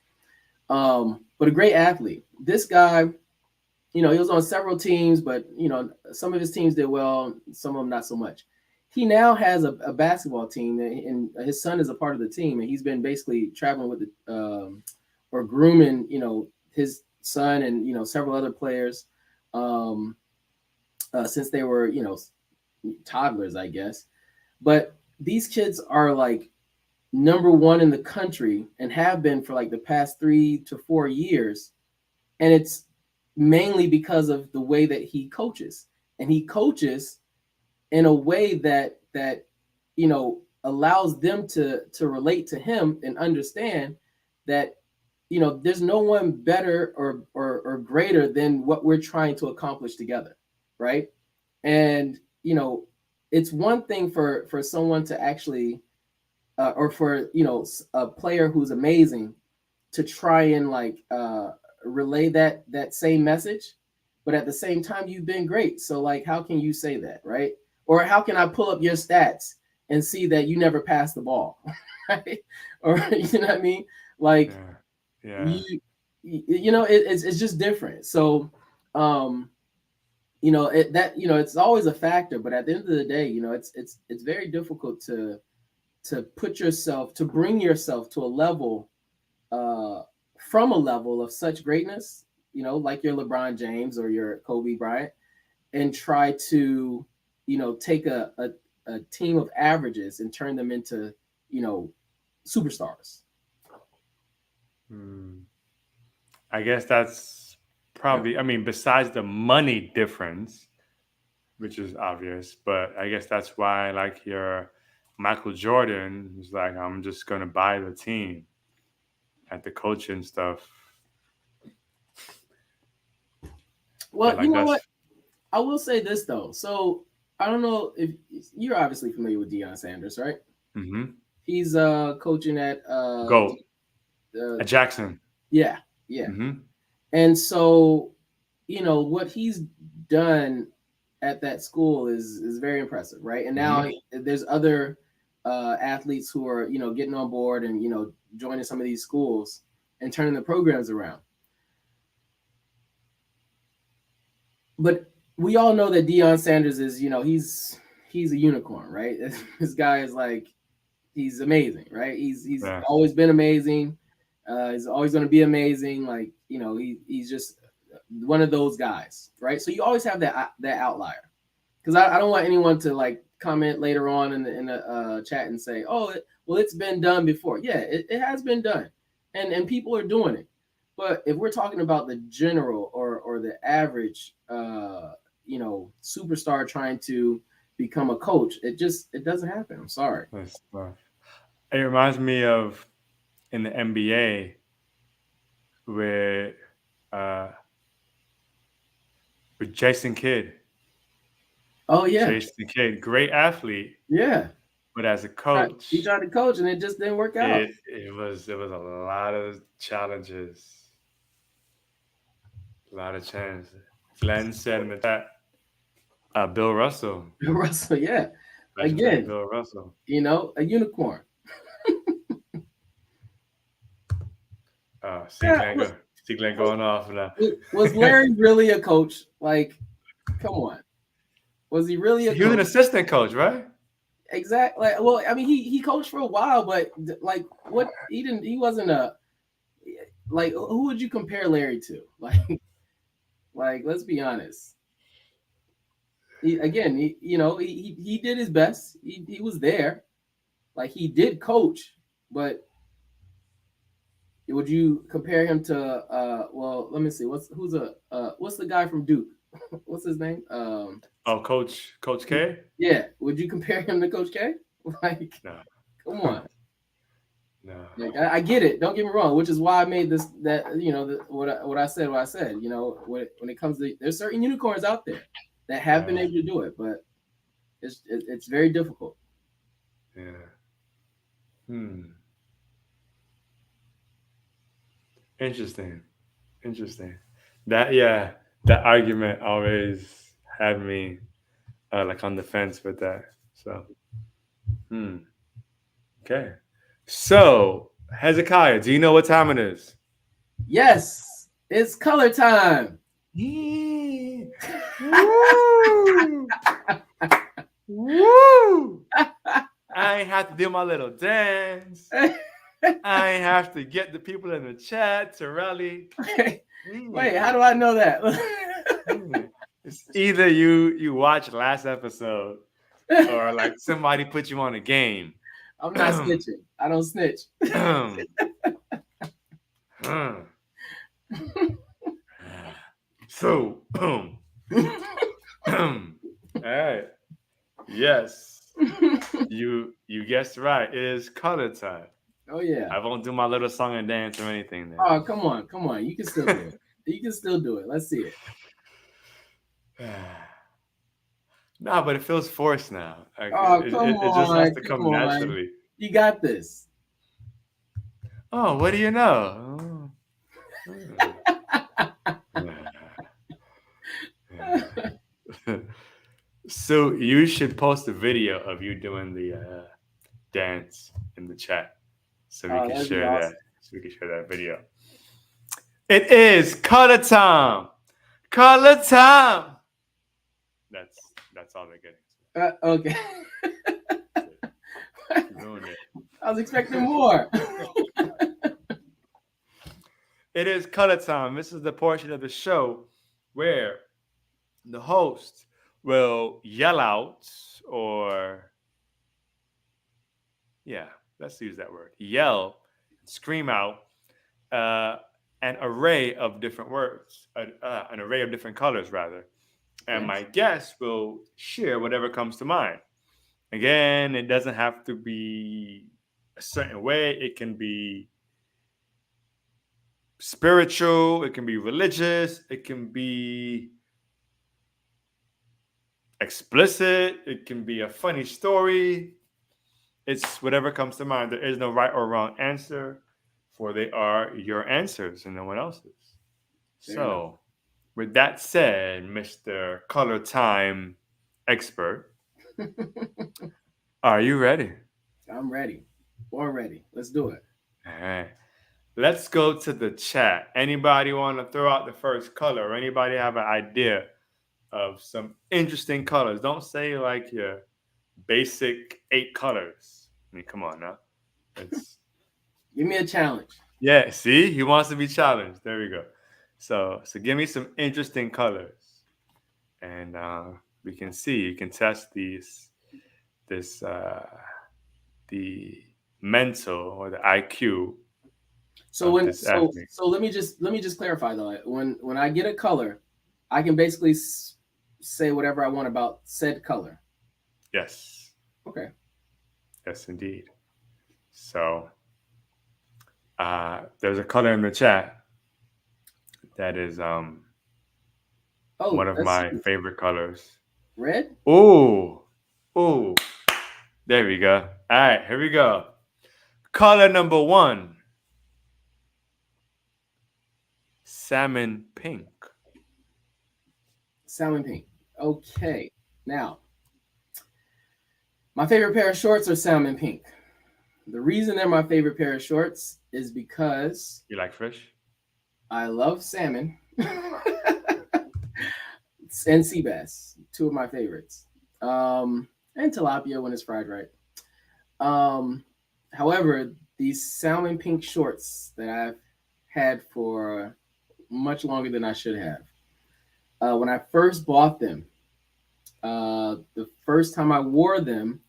But a great athlete. This guy, he was on several teams, but some of his teams did well, some of them not so much. He now has a basketball team, and his son is a part of the team, and he's been basically traveling with the or grooming, his son and several other players, um, since they were toddlers, I guess. But these kids are like number one in the country and have been for like the past 3 to 4 years, and it's mainly because of the way that he coaches, and he coaches in a way that allows them to relate to him and understand that there's no one better or greater than what we're trying to accomplish together, right? And it's one thing for someone to actually or for a player who's amazing to try and like relay that same message, but at the same time you've been great, so like how can you say that, right? Or how can I pull up your stats and see that you never passed the ball? Right? Or you know what I mean, like Yeah. Yeah. it's just different. So um it's always a factor, but at the end of the day, it's very difficult to put yourself, to bring yourself to a level, uh, from a level of such greatness, like your LeBron James or your Kobe Bryant, and try to, take a team of averages and turn them into, you know, superstars. Hmm. I guess that's probably, I mean, besides the money difference, which is obvious, but I guess that's why, like, your Michael Jordan is like, I'm just going to buy the team at the coaching stuff. Well, you like know what? that's I will say this though. So I don't know if you're obviously familiar with Deion Sanders, right? mm-hmm. He's coaching at Go uh at Jackson. yeah, yeah. Mm-hmm. And so, what he's done at that school is very impressive, right? And now Mm-hmm. there's other athletes who are, getting on board and, joining some of these schools and turning the programs around. But we all know that Deion Sanders is, he's a unicorn, right? This guy is like he's amazing, right? He's Yeah. always been amazing. He's always going to be amazing. Like he's just one of those guys, right? So you always have that outlier because I don't want anyone to like comment later on in the chat and say, oh, well, it's been done before. Yeah, it has been done, and people are doing it. But if we're talking about the general or the average, superstar trying to become a coach, it doesn't happen. I'm sorry. That's rough. It reminds me of in the NBA with uh with Jason Kidd. Oh yeah, Jason Kidd, great athlete, yeah. but as a He coach, tried to coach and it just didn't work out. it was a lot of challenges, a lot of challenges. Glenn said in the chat, Bill Russell, Russell, yeah. legendary Again, Bill Russell. a unicorn. See Yeah, Glenn go, see Glenn going off now. was Larry really a coach? Like, come on, was he really a He was an coach? assistant coach, right? Exactly. Like, well, I mean, he coached for a while, but like, what he didn't, he wasn't a like. Who would you compare Larry to? Like, let's be honest. Again, he did his best. He was there. Like, he did coach, but would you compare him to well, let me see. What's the guy from Duke? What's his name? Oh, Coach K? Yeah. Would you compare him to Coach K? Like, No, come on. no. Like, I get it. Don't get me wrong. Which is why I made this that what I said. What I said. When it comes to there's certain unicorns out there that have been Yeah, able to do it, but it's very difficult. yeah. Hmm. Interesting. Interesting. That argument always had me like on the fence with that. So, hmm. Okay. So, Hezekiah, do you know what time it is? Yes, it's color time. Yeah. Woo! Woo! I ain't have to do my little dance. I ain't have to get the people in the chat to rally. Wait, how do I know that? It's either you watch last episode or like somebody put you on a game. I'm not snitching. I don't snitch. So, boom. All right. Yes. You guessed right. It is color time. Oh yeah. I won't do my little song and dance or anything there. Oh, come on, come on. You can still do it. You can still do it. Let's see it. No, but it feels forced now. Like, Oh, come it just has on, to come come on. naturally. You got this. Oh, what do you know? So you should post a video of you doing the dance in the chat, so we Oh, can that'd be share that. awesome. So we can share that video. It is color time. Color time. That's all they're getting. Okay. You ruined it. I was expecting more. It is color time. This is the portion of the show where the host will yell out or yeah, let's use that word. Yell, scream out uh, an array of different words, an array of different colors, rather. And my Yes. guest will share whatever comes to mind. Again, it doesn't have to be a certain way, it can be spiritual, it can be religious, it can be explicit. It can be a funny story. It's whatever comes to mind. There is no right or wrong answer, for they are your answers and no one else's. Fair enough. So, with that said, Mr. Color Time expert, are you ready? I'm ready. Born ready. Let's do it. All right. Let's go to the chat. Anybody want to throw out the first color? Or anybody have an idea of some interesting colors? Don't say like your basic 8 colors. I mean, come on now. It's Give me a challenge. yeah. See, he wants to be challenged. There we go. So give me some interesting colors, and we can see. You can test this the mental or the IQ So of when this athlete. so let me just clarify though. When I get a color, I can basically say whatever I want about said color. Yes, Okay. yes, indeed. So there's a color in the chat that is Oh, one of let's my see. favorite colors. Red. Ooh, ooh. There we go. All right, here we go. Color number 1, salmon pink. Salmon pink. Okay. Now, my favorite pair of shorts are salmon pink. The reason they're my favorite pair of shorts is because You like fish? I love salmon and sea bass, two of my favorites. And tilapia when it's fried right. Um, However, these salmon pink shorts that I've had for much longer than I should have. When I first bought them, the first time I wore them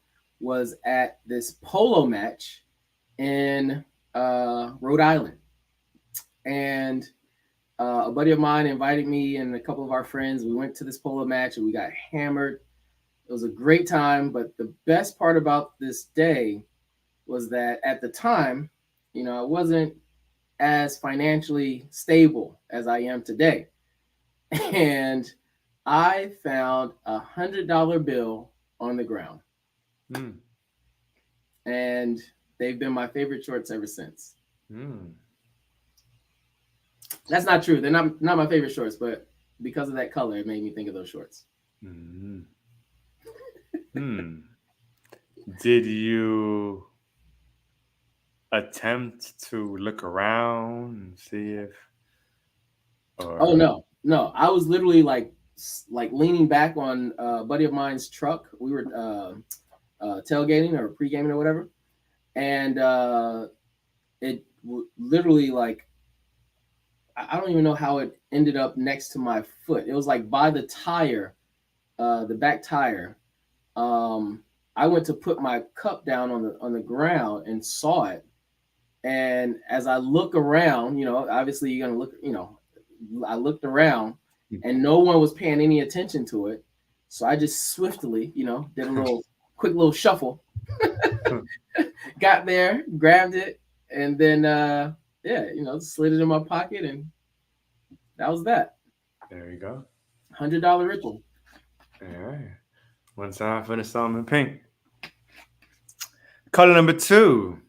was at this polo match in Rhode Island, and a buddy of mine invited me and a couple of our friends. We went to this polo match and we got hammered. It was a great time, but the best part about this day was that at the time, I wasn't as financially stable as I am today. And I found $100 bill on the ground, Mm, and they've been my favorite shorts ever since. mm, That's not true. They're not my favorite shorts, but because of that color, it made me think of those shorts. mm, hmm. Did you attempt to look around and see if, Oh or no, I was literally like leaning back on a buddy of mine's truck. We were tailgating or pre-gaming or whatever, and literally like I don't even know how it ended up next to my foot. It was like by the tire, the back tire. Um, I went to put my cup down on the ground and saw it. And as I look around, obviously you're gonna look. I looked around, and no one was paying any attention to it. So I just swiftly, did a quick little shuffle, got there, grabbed it, and then yeah, slid it in my pocket, and that was that. there you go. $100 ritual. All right. One time for the salmon pink. Color number 2.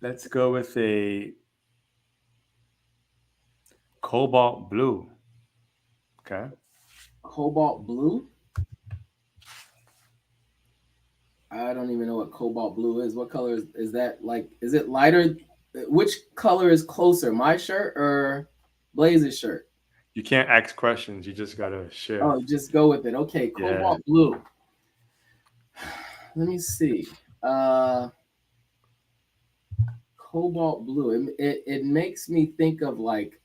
Let's go with a cobalt blue. Okay. Cobalt blue. I don't even know what cobalt blue is. What color is that? Like, is it lighter? Which color is closer, my shirt or Blaze's shirt? You can't ask questions. You just gotta share. Oh, just go with it. Okay, Yeah. cobalt blue. Let me see. Uh, Cobalt blue. It makes me think of like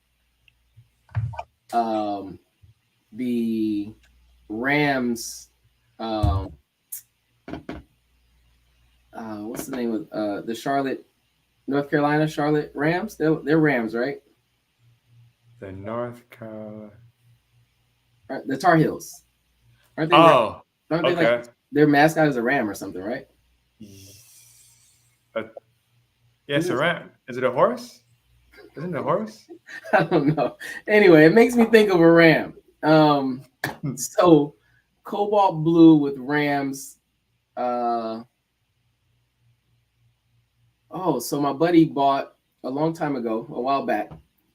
um the Rams. Um, what's the name of the Charlotte, North Carolina Charlotte Rams? They're Rams, right? The North Carolina. Right, the Tar Heels, aren't they? Oh, Aren't they like okay. their mascot is a ram or something, right? Uh, Yeah, it's a ram. Is it a horse? Isn't it a horse? I don't know. Anyway, it makes me think of a ram. Um, so cobalt blue with rams. Uh, so my buddy bought a long time ago, a while back.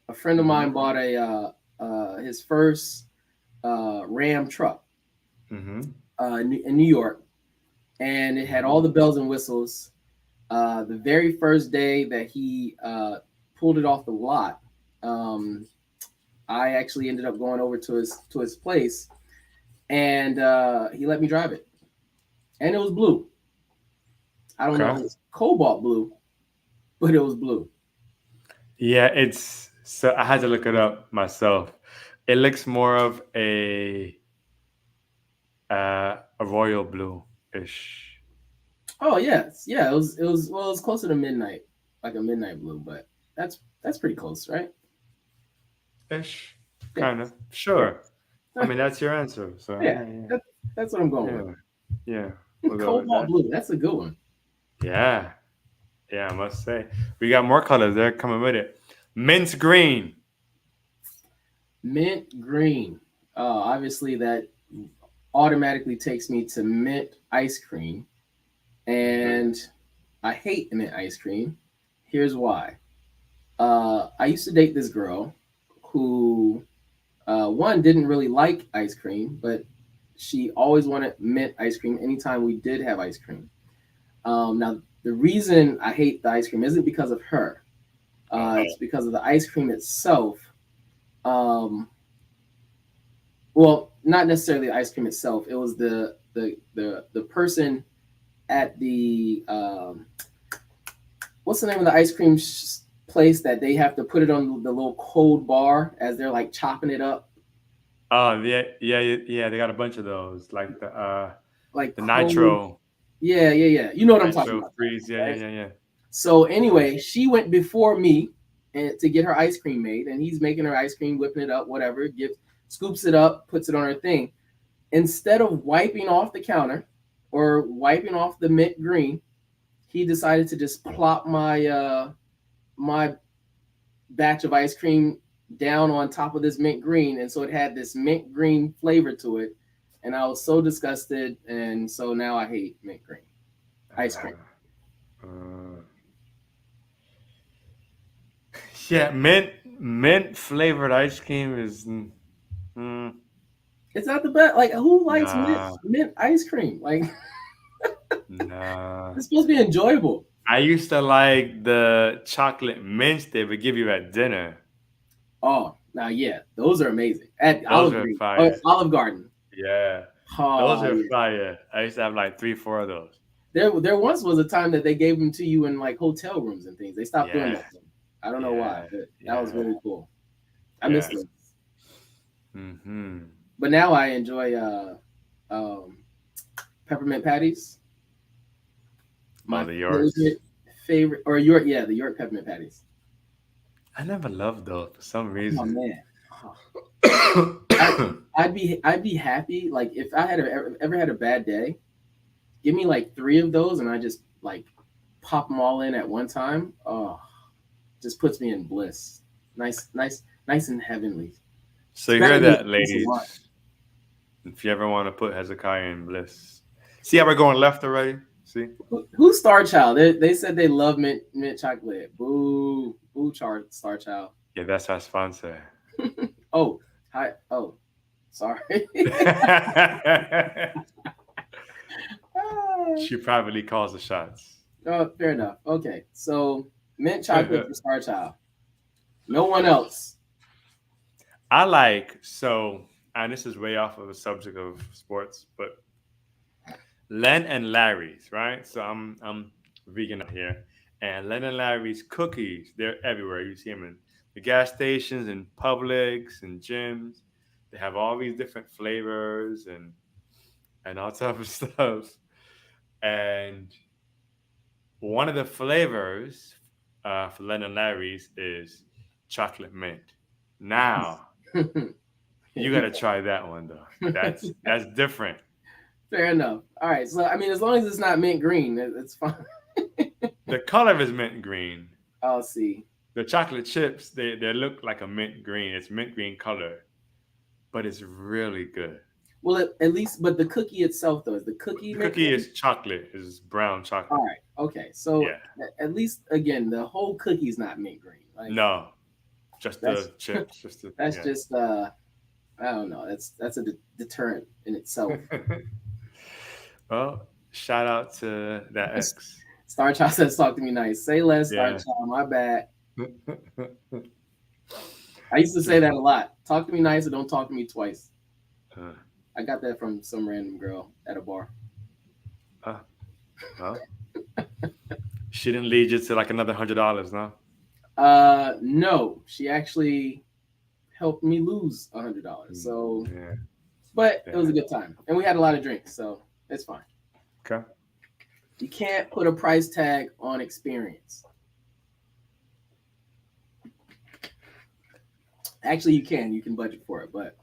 A friend of mine Mm-hmm. bought his first Ram truck Mm-hmm. in New York, and it had all Mm-hmm. the bells and whistles. The very first day that he pulled it off the lot, um, I actually ended up going over to his place, and he let me drive it, and it was blue. I don't know if Okay. it was cobalt blue, but it was blue. Yeah, it's so I had to look it up myself. It looks more of a royal blue ish. Oh yes, yeah. It was closer to midnight, like a midnight blue, but that's pretty close, right? Ish. Yeah, Kind of. yeah, Sure. I mean that's your answer. So yeah. yeah, yeah. That, that's what I'm going with. Yeah. Yeah. We'll go with Cobalt that. blue. That's a good one. Yeah. Yeah, I must say. We got more colors. They're coming with it. Mint green. Mint green. Obviously that automatically takes me to mint ice cream, Mm-hmm. and I hate mint ice cream. Here's why. I used to date this girl who one didn't really like ice cream, but she always wanted mint ice cream anytime we did have ice cream. Now, the reason I hate the ice cream isn't because of her. Oh. It's because of the ice cream itself. Um, well, not necessarily the ice cream itself. It was the person at the what's the name of the ice cream place that they have to put it on the little cold bar as they're like chopping it up, Oh yeah, yeah, yeah, yeah. They got a bunch of those, like like the cold. nitro, Yeah, yeah, yeah. You know what I'm talking nitro about, freeze. Yeah, yeah, right? yeah, yeah. So Uh-huh. anyway, she went before me and to get her ice cream made, and he's making her ice cream, whipping it up, whatever. Gives scoops it up, puts it on her thing. Instead of wiping off the counter or wiping off the mint green, he decided to just plop my batch of ice cream down on top of this mint green, and so it had this mint green flavor to it. And I was so disgusted, and so now I hate mint green ice cream. Uh, yeah, mint flavored ice cream is It's not the best. Like, who likes nah, mint ice cream? Like, nah. it's supposed to be enjoyable. I used to like the chocolate mints they would give you at dinner. Oh, now yeah, those are amazing at Those Olive are Green or fire. Olive Garden. Yeah, those Oh are yeah, fire. I used to have like three, four of those. there once was a time that they gave them to you in like hotel rooms and things. They stopped doing Yeah, that. I don't know why, yeah, but that was yeah, really cool. I miss yeah. those. Mm-hmm. But now I enjoy um, peppermint patties. Oh, My the Yorks. favorite, or York, yeah, the York peppermint patties. I never loved those for some Oh reason. man, oh, I, I'd be happy like if I had ever had a bad day. Give me like three of those, and I just like pop them all in at one time. Oh, just puts me in bliss. Nice, nice, nice and heavenly. So It's you better heard than that, a glass of wine. ladies. If you ever want to put Hezekiah in bliss. See how we're going left already? See? Who's Star Child? They said they love mint chocolate. Boo, boo, Star Child. Yeah, that's our sponsor. Oh, hi. Oh, sorry. She privately calls the shots. Oh, fair enough. Okay, so mint chocolate for Star Child. No one else. I like, so, and this is way off of the subject of sports, but Len and Larry's, right? So I'm vegan out here, and Len and Larry's cookies, they're everywhere. You see them in the gas stations, in Publix, and gyms. They have all these different flavors and all type of stuff. And one of the flavors for Len and Larry's is chocolate mint. Now you got to try that one though. That's different. Fair enough. All right. So I mean, as long as it's not mint green, it's fine. The color is mint green. I'll see. The chocolate chips, they look like a mint green. It's mint green color, but it's really good. Well, at least, but the cookie itself, though, is the cookie The mint cookie green? is chocolate, is brown All chocolate. right. Okay. So Yeah. at least again, the whole cookie's not mint green. Like No, just that's the chips, just the that's yeah. just I don't know. That's a deterrent in itself. Well, shout out to that ex. Star Child says, "Talk to me nice." Say less, Star Yeah. Child. My bad. I used to say that a lot. Talk to me nice or don't talk to me twice. Uh, I got that from some random girl at a bar. uh, well, she didn't lead you to like another $100, no? No, she actually helped me lose $100. So, Yeah, but it was yeah. a good time, and we had a lot of drinks, so it's fine. Okay. You can't put a price tag on experience. Actually, you can. You can budget for it, but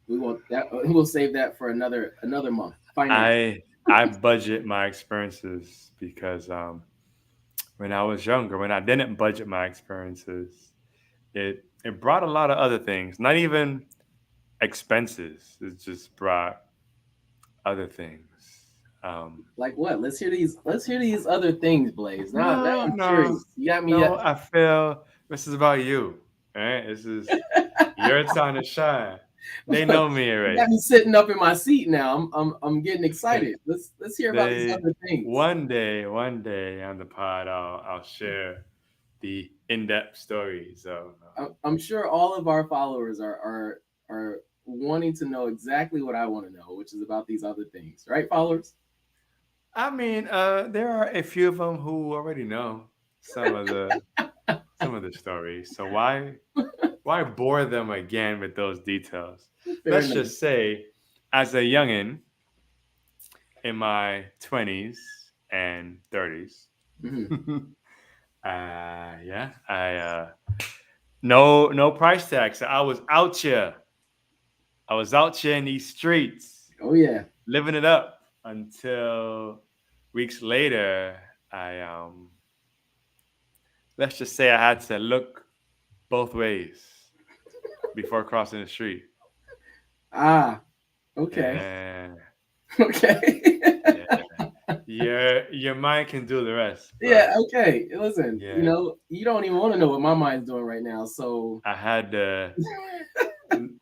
we won't. That we'll save that for another month. Finance. I budget my experiences because when I was younger, when I didn't budget my experiences, it brought a lot of other things. Not even expenses. It just brought other things. Um, Like what? Let's hear these. Let's hear these other things, Blaze. Now no, I'm no, curious. You got me. no. I feel this is about you. All right, this is your time to shine. They know me You got already. me sitting up in my seat now. I'm getting excited. Let's hear about these They other things. one day on the pod, I'll share the in-depth stories. So I'm sure all of our followers are wanting to know exactly what I want to know, which is about these other things, right, followers? I mean, there are a few of them who already know some of the some of the stories. So why bore them again with those details? Fair Let's enough. just say, as a youngin in my 20s and 30s, Hmm. yeah, I no price tag. So I was out here. I was out here in these streets, Oh yeah. living it up until weeks later. I let's just say I had to look both ways before crossing the street. Ah. Okay. Yeah, Okay. yeah. Your mind can do the rest, Yeah. but Okay. Listen. yeah, You don't even want to know what my mind's doing right now. So. I had to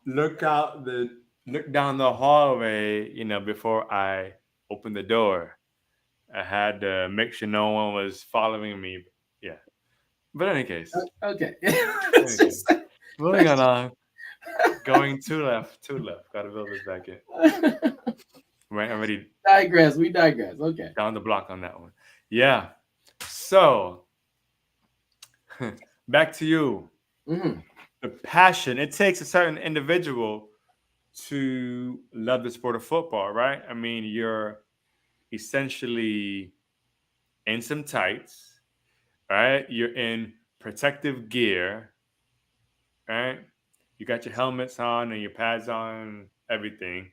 look out the look down the hallway, before I opened the door. I had to make sure no one was following me. Yeah, but in any case, Okay. in any Let's case, just. moving Let's on. Going two left, two left. Got to build this back in. Right, already digress. We digress. Okay. down the block on that one. Yeah. So back to you. Hmm. The passion. It takes a certain individual to love the sport of football, right? I mean, you're essentially in some tights, right? You're in protective gear, right? You got your helmets on and your pads on, everything.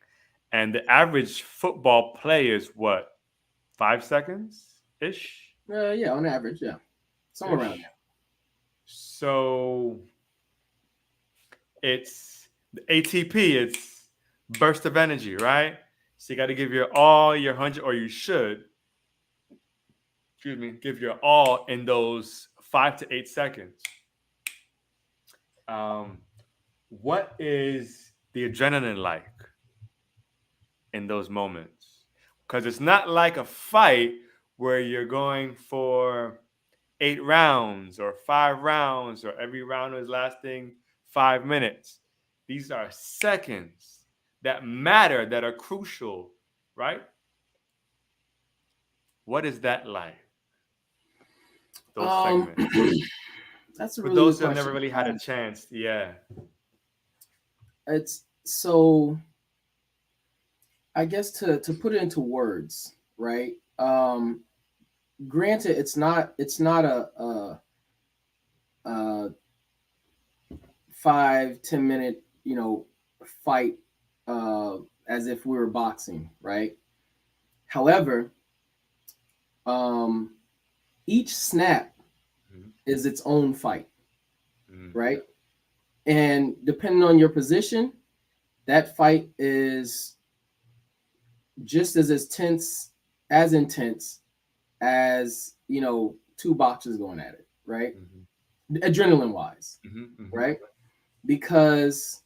And the average football play is what, 5 seconds ish? Yeah. On average, yeah. Somewhere around Ish. So it's the ATP, it's burst of energy, right? So you got to give your all, your 100, or you should, excuse me, give your all in those 5 to 8 seconds. Um, what is the adrenaline like in those moments? Because it's not like a fight where you're going for 8 rounds or 5 rounds, or every round is lasting 5 minutes. These are seconds that matter, that are crucial, right? What is that like? there. Those segments. That's a For really good those who have never question. really had a chance, yeah. It's so I guess to put it into words, right? Granted, it's not a 5-10 minute fight as if we were boxing, right? However, um, Each snap Mhm. is its own fight, Mhm. right? And depending on your position, that fight is just as tense, as intense as, two boxers going at it, right? Mhm. Adrenaline wise, Mhm. Mhm. right? Because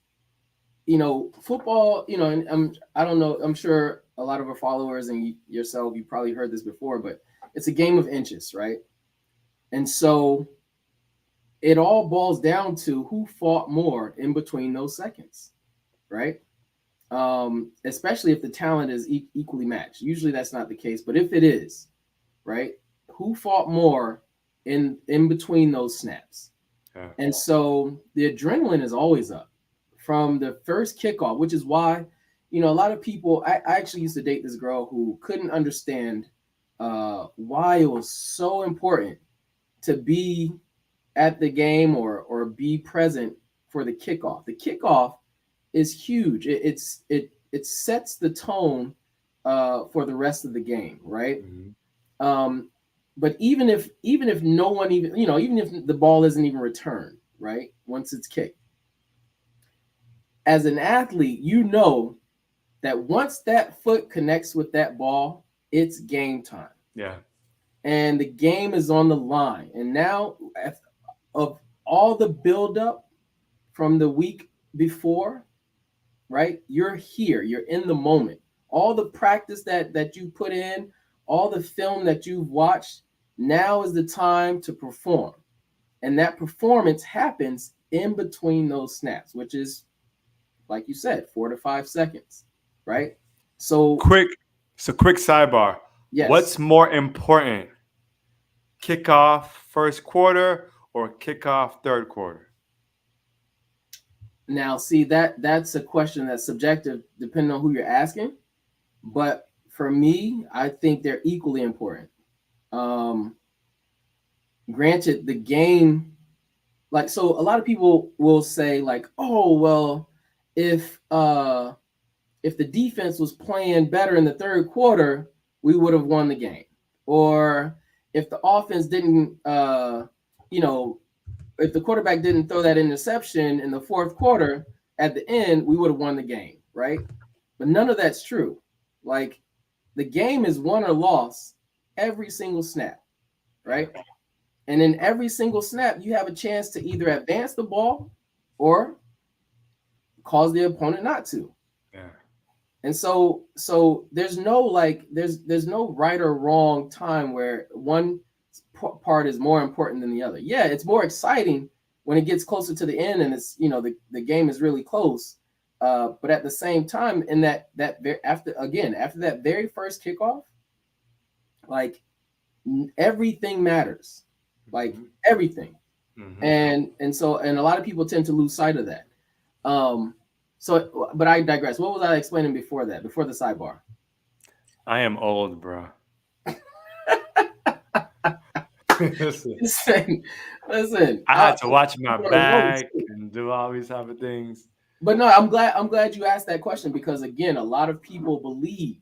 football, and I don't know, I'm sure a lot of our followers and yourself, you probably heard this before, but it's a game of inches, right? And so it all boils down to who fought more in between those seconds, right? Especially if the talent is equally matched. Usually that's not the case, but if it is, right, who fought more in between those snaps? Yeah. And so the adrenaline is always up from the first kickoff, which is why, a lot of people. I actually used to date this girl who couldn't understand why it was so important to be at the game or be present for the kickoff. The kickoff is huge. It sets the tone for the rest of the game, right? Mhm. Um, but even if no one even if the ball isn't even returned, right? Once it's kicked, as an athlete, that once that foot connects with that ball, it's game time, Yeah. and the game is on the line. And now, of all the buildup from the week before, right? You're here, you're in the moment. All the practice that you put in, all the film that you've watched, now is the time to perform. And that performance happens in between those snaps, which is, like you said, 4 to 5 seconds, right? So, Quick. So quick sidebar. yes. What's more important, kickoff first quarter or kickoff third quarter? Now, see, that's a question that's subjective depending on who you're asking. But for me, I think they're equally important. Um, Granted, the game, like, so a lot of people will say like, oh well, if uh if the defense was playing better in the third quarter, we would have won the game. Or if the offense didn't you know if the quarterback didn't throw that interception in the fourth quarter at the end, we would have won the game, right? But none of that's true. Like, the game is won or lost every single snap, Yeah. right? And in every single snap, you have a chance to either advance the ball or cause the opponent not to. Yeah. And so there's no right or wrong time where one part is more important than the other. Yeah, it's more exciting when it gets closer to the end and it's the game is really close. But at the same time, in after that very first kickoff, like, everything matters, like Mhm. everything. Mhm. And a lot of people tend to lose sight of that. Um, but I digress. What was I explaining before that? Before the sidebar? I am old, bro. Listen, Listen, listen. I had to watch my People are wrong back too. and do all these type of things. But no, I'm glad you asked that question, because again, a lot of people believe,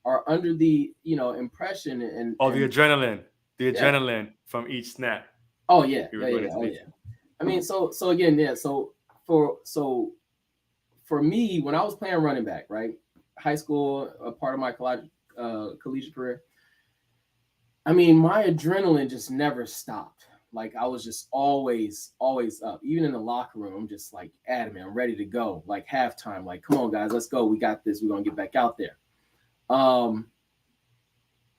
are under the impression, Oh, and the yeah. adrenaline from each snap. Oh yeah, We were yeah, yeah, going yeah. into Oh detail. yeah. I mean, so again, yeah. For me, when I was playing running back, right, high school, a part of my collegiate career, I mean, my adrenaline just never stopped. Like, I was just always up. Even in the locker room, I'm just like adamant. I'm ready to go. Like halftime, like, come on, guys, let's go. We got this. We're gonna get back out there. Um,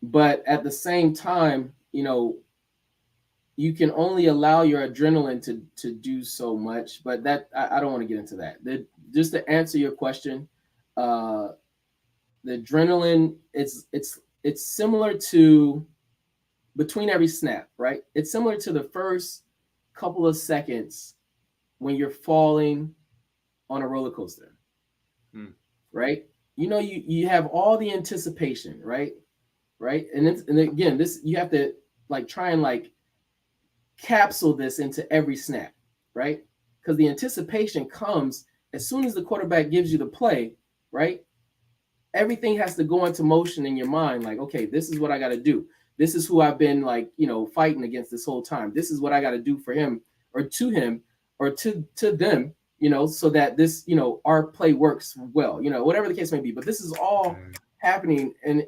but at the same time, you can only allow your adrenaline to do so much. But I don't want to get into that. Just to answer your question, uh, the adrenaline, it's similar to, between every snap, right? It's similar to the first couple of seconds when you're falling on a roller coaster, Mm. right? You have all the anticipation, right? Right? And again, this, you have to like try and like capsule this into every snap, right? Because the anticipation comes as soon as the quarterback gives you the play, right? Everything has to go into motion in your mind, like, okay, this is what I got to do. This is who I've been like, fighting against this whole time. This is what I got to do for him or to him or to them, so that this, our play works well, whatever the case may be. But this is all happening in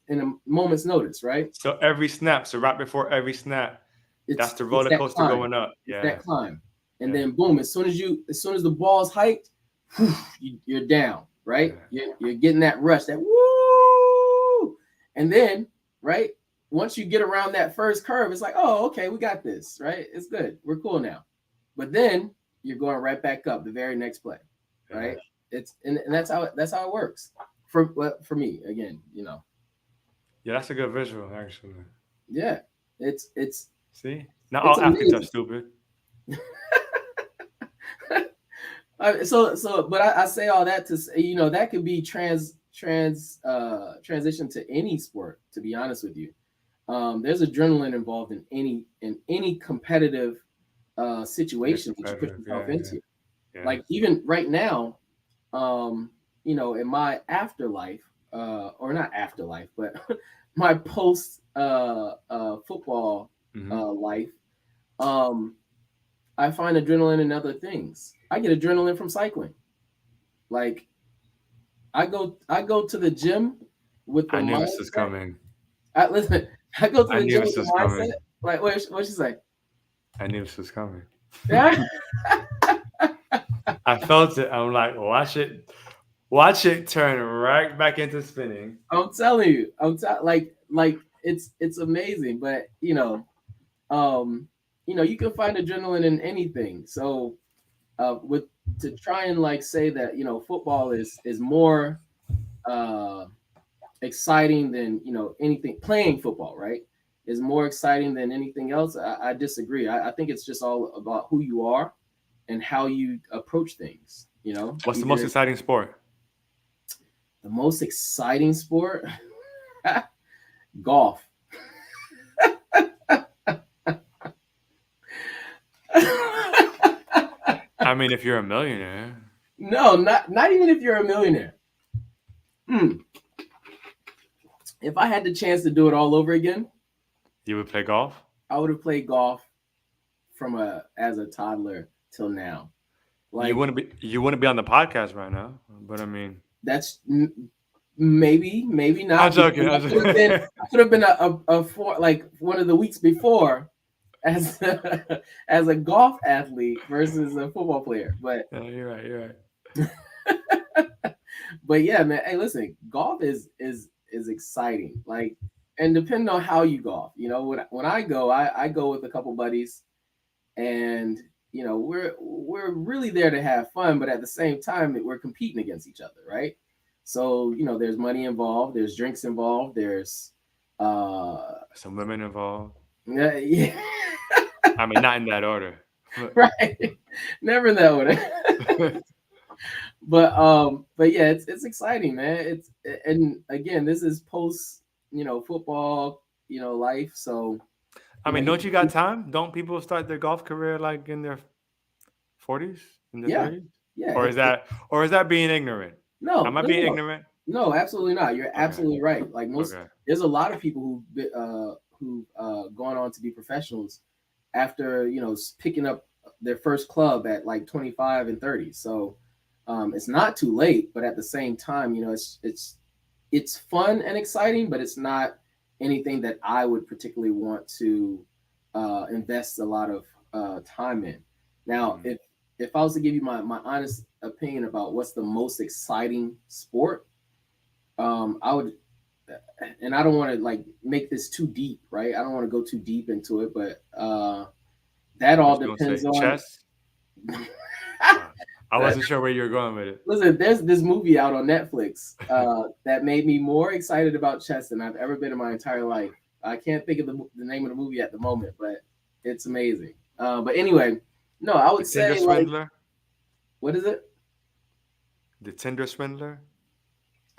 a moment's notice, right? So every snap, so right before every snap, that's the It's roller that coaster climb. going up. It's Yeah. that climb, and Yeah. then boom! As soon as the ball's hiked, you're down, right? You're getting that rush, that woo, and then right once you get around that first curve, it's like, oh, okay, we got this, right? It's good, we're cool now. But then you're going right back up the very next play, right? It's and that's how it works for me again, Yeah, that's a good visual, actually. yeah, it's See? Not it's all athletes are amazing. stupid. But I say all that to say, that could be transition to any sport. To be honest with you, there's adrenaline involved in any competitive It's situation that you put competitive. yourself Yeah, into. yeah. Like even right now, in my afterlife, or not afterlife, but my post football Hmm. life, um, I find adrenaline in other things. I get adrenaline from cycling. Like I go to the gym with the I knew this was mindset. coming. Listen, I go to I the knew gym with this the was mindset. coming. Like what she say? I knew this was coming. Yeah, I felt it. I'm like, watch it turn right back into spinning. I'm telling you, like it's amazing. But you can find adrenaline in anything. So with to try and like say that football is more uh exciting than anything, playing football, right, is more exciting than anything else. I disagree. I think it's just all about who you are and how you approach things. What's the most Either exciting sport? the most exciting sport, golf. I mean, if you're a millionaire, No, not even if you're a millionaire. Hmm. If I had the chance to do it all over again, you would play golf. I would have played golf from as a toddler till now. Like You wouldn't be on the podcast right now. But I mean, that's maybe I'm not, joking. because I'm I could have been joking. I could have been a for like one of the weeks before as as a golf athlete versus a football player. But No, you're right. You're right. but yeah, man. Hey, listen, golf is exciting. Like, and depending on how you golf, when I go, I go with a couple buddies, and we're really there to have fun, but at the same time we're competing against each other, right? So there's money involved, there's drinks involved, there's uh Some women involved. yeah, I mean, not in that order. right, never in that order. But yeah, it's exciting, man. And again, this is post football life, so I mean, you don't you got time? Don't people start their golf career like in their 40s, in their yeah, 30s? yeah, Or is that being ignorant? no, Am I no, no, being no. ignorant? No, absolutely not. You're Okay. absolutely right. Like Okay. there's a lot of people who gone on to be professionals after picking up their first club at like 25 and 30. So it's not too late, but at the same time, it's fun and exciting, but it's not anything that I would particularly want to invest a lot of time in. Now, Mm. if I was to give you my honest opinion about what's the most exciting sport, I would, and I don't want to like make this too deep, right? I don't want to go too deep into it, but that What all you gonna say? depends on. Chess? Uh, I wasn't sure where you were going with it. Listen, there's this movie out on Netflix that made me more excited about chess than I've ever been in my entire life. I can't think of the name of the movie at the moment, but it's amazing. But anyway, no, I The would Tinder say like, swindler? what is it? The Tinder swindler?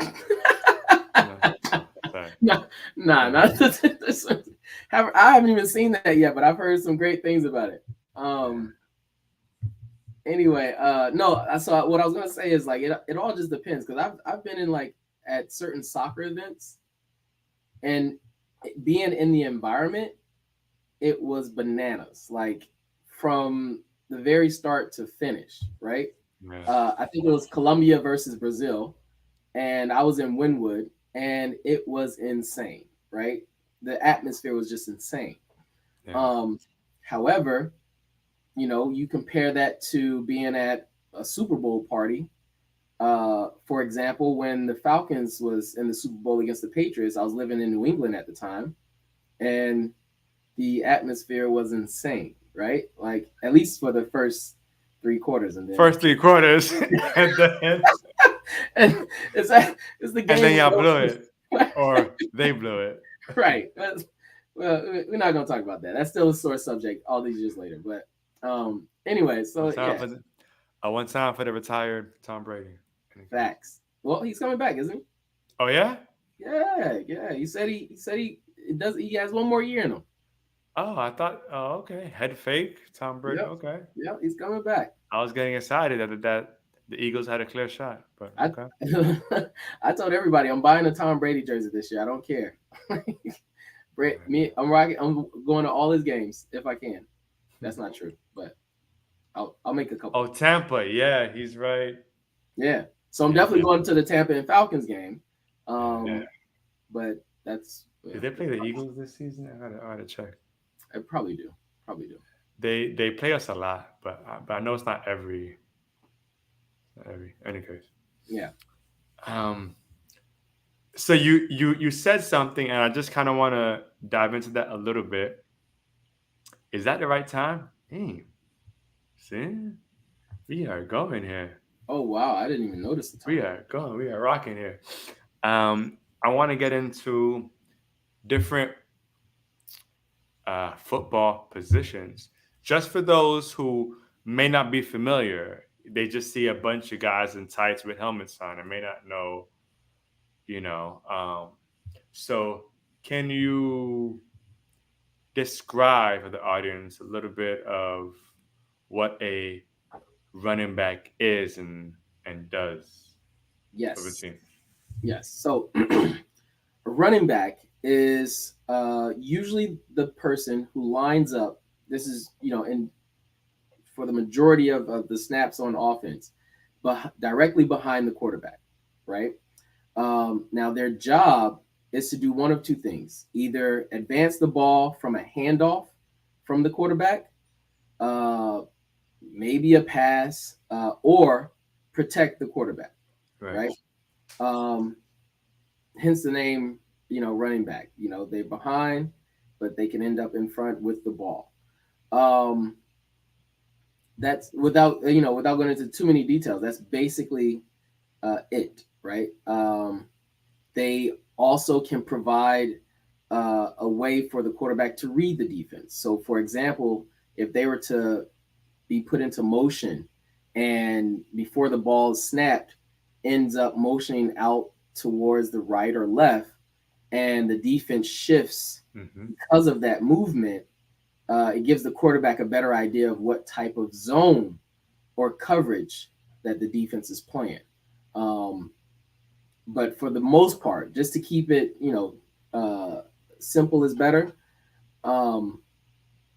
No. Oh, sorry. No, nah, Yeah. not this. I haven't even seen that yet, but I've heard some great things about it. Yeah. Anyway, no. So what I was gonna say is like it all just depends, because I've been in like at certain soccer events, and being in the environment, it was bananas. Like from the very start to finish, right? Yeah. I think it was Colombia versus Brazil, and I was in Wynwood, and it was insane, right? The atmosphere was just insane. Yeah. Um, However, you compare that to being at a Super Bowl party. For example, when the Falcons was in the Super Bowl against the Patriots, I was living in New England at the time, and the atmosphere was insane, right? Like at least for the first 3 quarters, and then First 3 quarters, and then and it's it's the and game then was y'all blew over. it, or they blew it. Right. Well, we're not gonna talk about that. That's still a sore subject all these years later. But anyway, One so time yeah, for one time for the retired Tom Brady. Any case. facts. Well, he's coming back, isn't Oh yeah. he? Yeah, yeah. He said he does. He has one more year in him. Oh, I thought. Oh, okay. Head fake Tom Brady. Yep, Okay. yep. He's coming back. I was getting excited that the Eagles had a clear shot, but I okay. I told everybody I'm buying a Tom Brady jersey this year. I don't care. All right. I'm rocking. I'm going to all his games if I can. That's not true, but I'll make a couple. Oh, Tampa. Yeah, he's right. Yeah. So I'm Yeah, definitely Tampa. going to the Tampa and Falcons game. Yeah. But that's Did they play the Eagles this season? I gotta check. I probably do. Probably do. They play us a lot, but I know it's not every any case. Yeah. Um. So you said something, and I just kind of want to dive into that a little bit. Is that the right time? Damn. See, we are going here. Oh wow, I didn't even notice the We time. are going. We are rocking here. I want to get into different football positions. Just for those who may not be familiar, they just see a bunch of guys in tights with helmets on and may not know, you know. So, can you describe for the audience a little bit of what a running back is and does for the Yes. team? Yes. So a running back is usually the person who lines up. This is in for the majority of the snaps on offense, but directly behind the quarterback, right? Now their job is to do one of two things: either advance the ball from a handoff from the quarterback, uh, maybe a pass, or protect the quarterback, Right. right? Um, Hence the name, running back. They're behind, but they can end up in front with the ball. Um, that's without going into too many details. That's basically it, right? They also can provide a way for the quarterback to read the defense. So, for example, if they were to be put into motion and before the ball is snapped, ends up motioning out towards the right or left, and the defense shifts Mm-hmm. because of that movement, it gives the quarterback a better idea of what type of zone or coverage that the defense is playing. Um, but for the most part, just to keep it, simple is better. Um,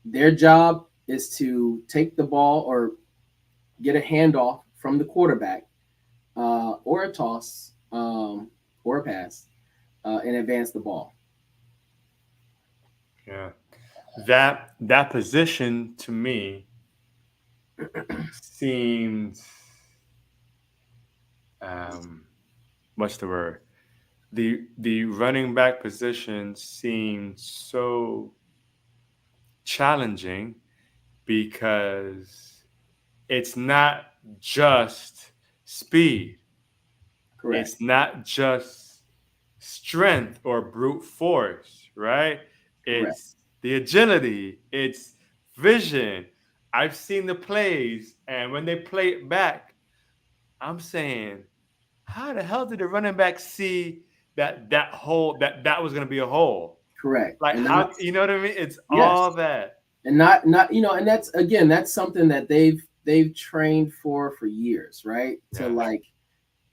their job is to take the ball or get a handoff from the quarterback, or a toss, or a pass, and advance the ball. Yeah. That position to me seemed um what's the word? The running back position seemed so challenging because it's not just speed. Correct. It's not just strength or brute force, right? Correct. It's the agility, it's vision. I've seen the plays, and when they play it back, I'm saying, how the hell did the running back see that hole that was going to be a hole? Correct. Like And how that's, you know what I mean? It's yes, all that. and not and that's again that's something that they've trained for years, right? To Yeah. like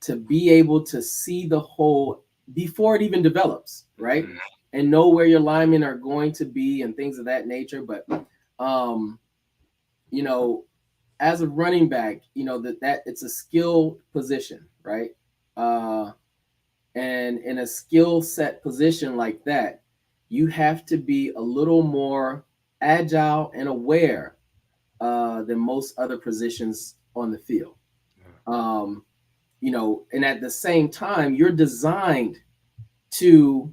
to be able to see the hole before it even develops, right? Mhm. and know where your linemen are going to be and things of that nature. But um, you know, as a running back, that it's a skill position, right? Uh, and in a skill set position like that, you have to be a little more agile and aware than most other positions on the field. Um, and at the same time, you're designed to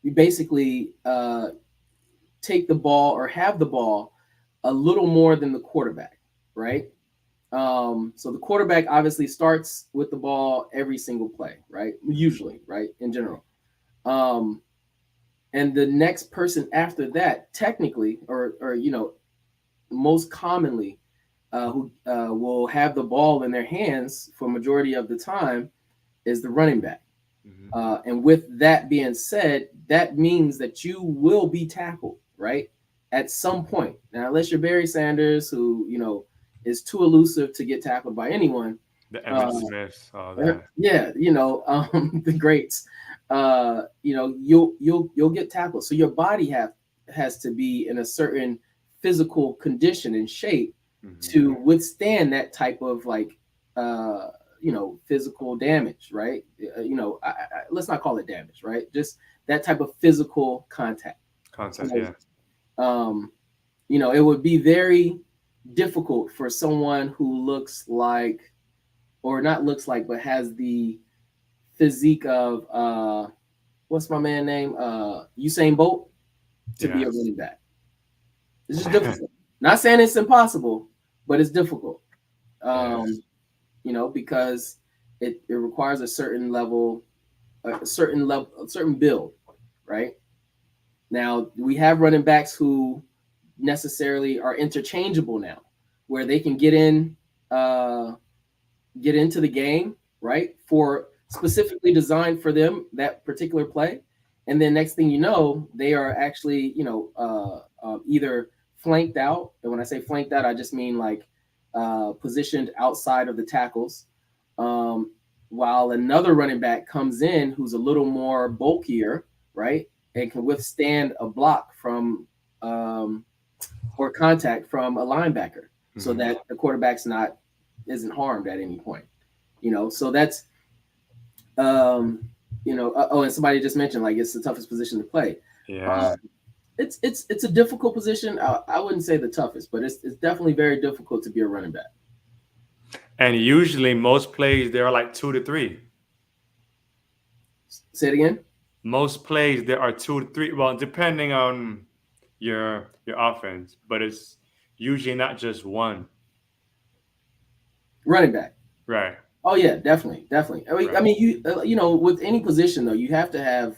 you basically take the ball or have the ball a little more than the quarterback, right? So the quarterback obviously starts with the ball every single play, right? Usually, right? In general. Um, and the next person after that, technically, or most commonly, who will have the ball in their hands for majority of the time is the running back. Mhm. And with that being said, that means that you will be tackled, right? At some point. Now, unless you're Barry Sanders, who, is too elusive to get tackled by anyone. The Emmett Uh, Smiths, all that. yeah, the greats. You'll get tackled. So your body has to be in a certain physical condition and shape Hmm. to withstand that type of like uh physical damage, right? Let's not call it damage, right? Just that type of physical contact. Contact, So, yeah. um, it would be very difficult for someone who looks like, or not looks like, but has the physique of what's my man name? Usain Bolt, to be a Yes. running back. It's just difficult. Not saying it's impossible, but it's difficult. Yes. Um, because it requires a certain build, right? Now we have running backs who necessarily are interchangeable now, where they can uh, get into the game, right? For specifically designed for them that particular play, and then next thing you know, they are actually either flanked out. And when I say flanked out, I just mean like positioned outside of the tackles, um, while another running back comes in who's a little more bulkier, right, and can withstand a block from um, or contact from a linebacker, so Hmm. that the quarterback's not isn't harmed at any point. So that's um, oh, and somebody just mentioned like it's the toughest position to play. Uh, Yeah. it's a difficult position. I wouldn't say the toughest, but it's definitely very difficult to be a running back. And usually most plays there are like 2 to 3. Say it again. Most plays there are 2 to 3. Well, depending on your offense, but it's usually not just one. Running back. Right. Oh yeah, definitely, definitely. I Right. mean, with any position though, you have to have,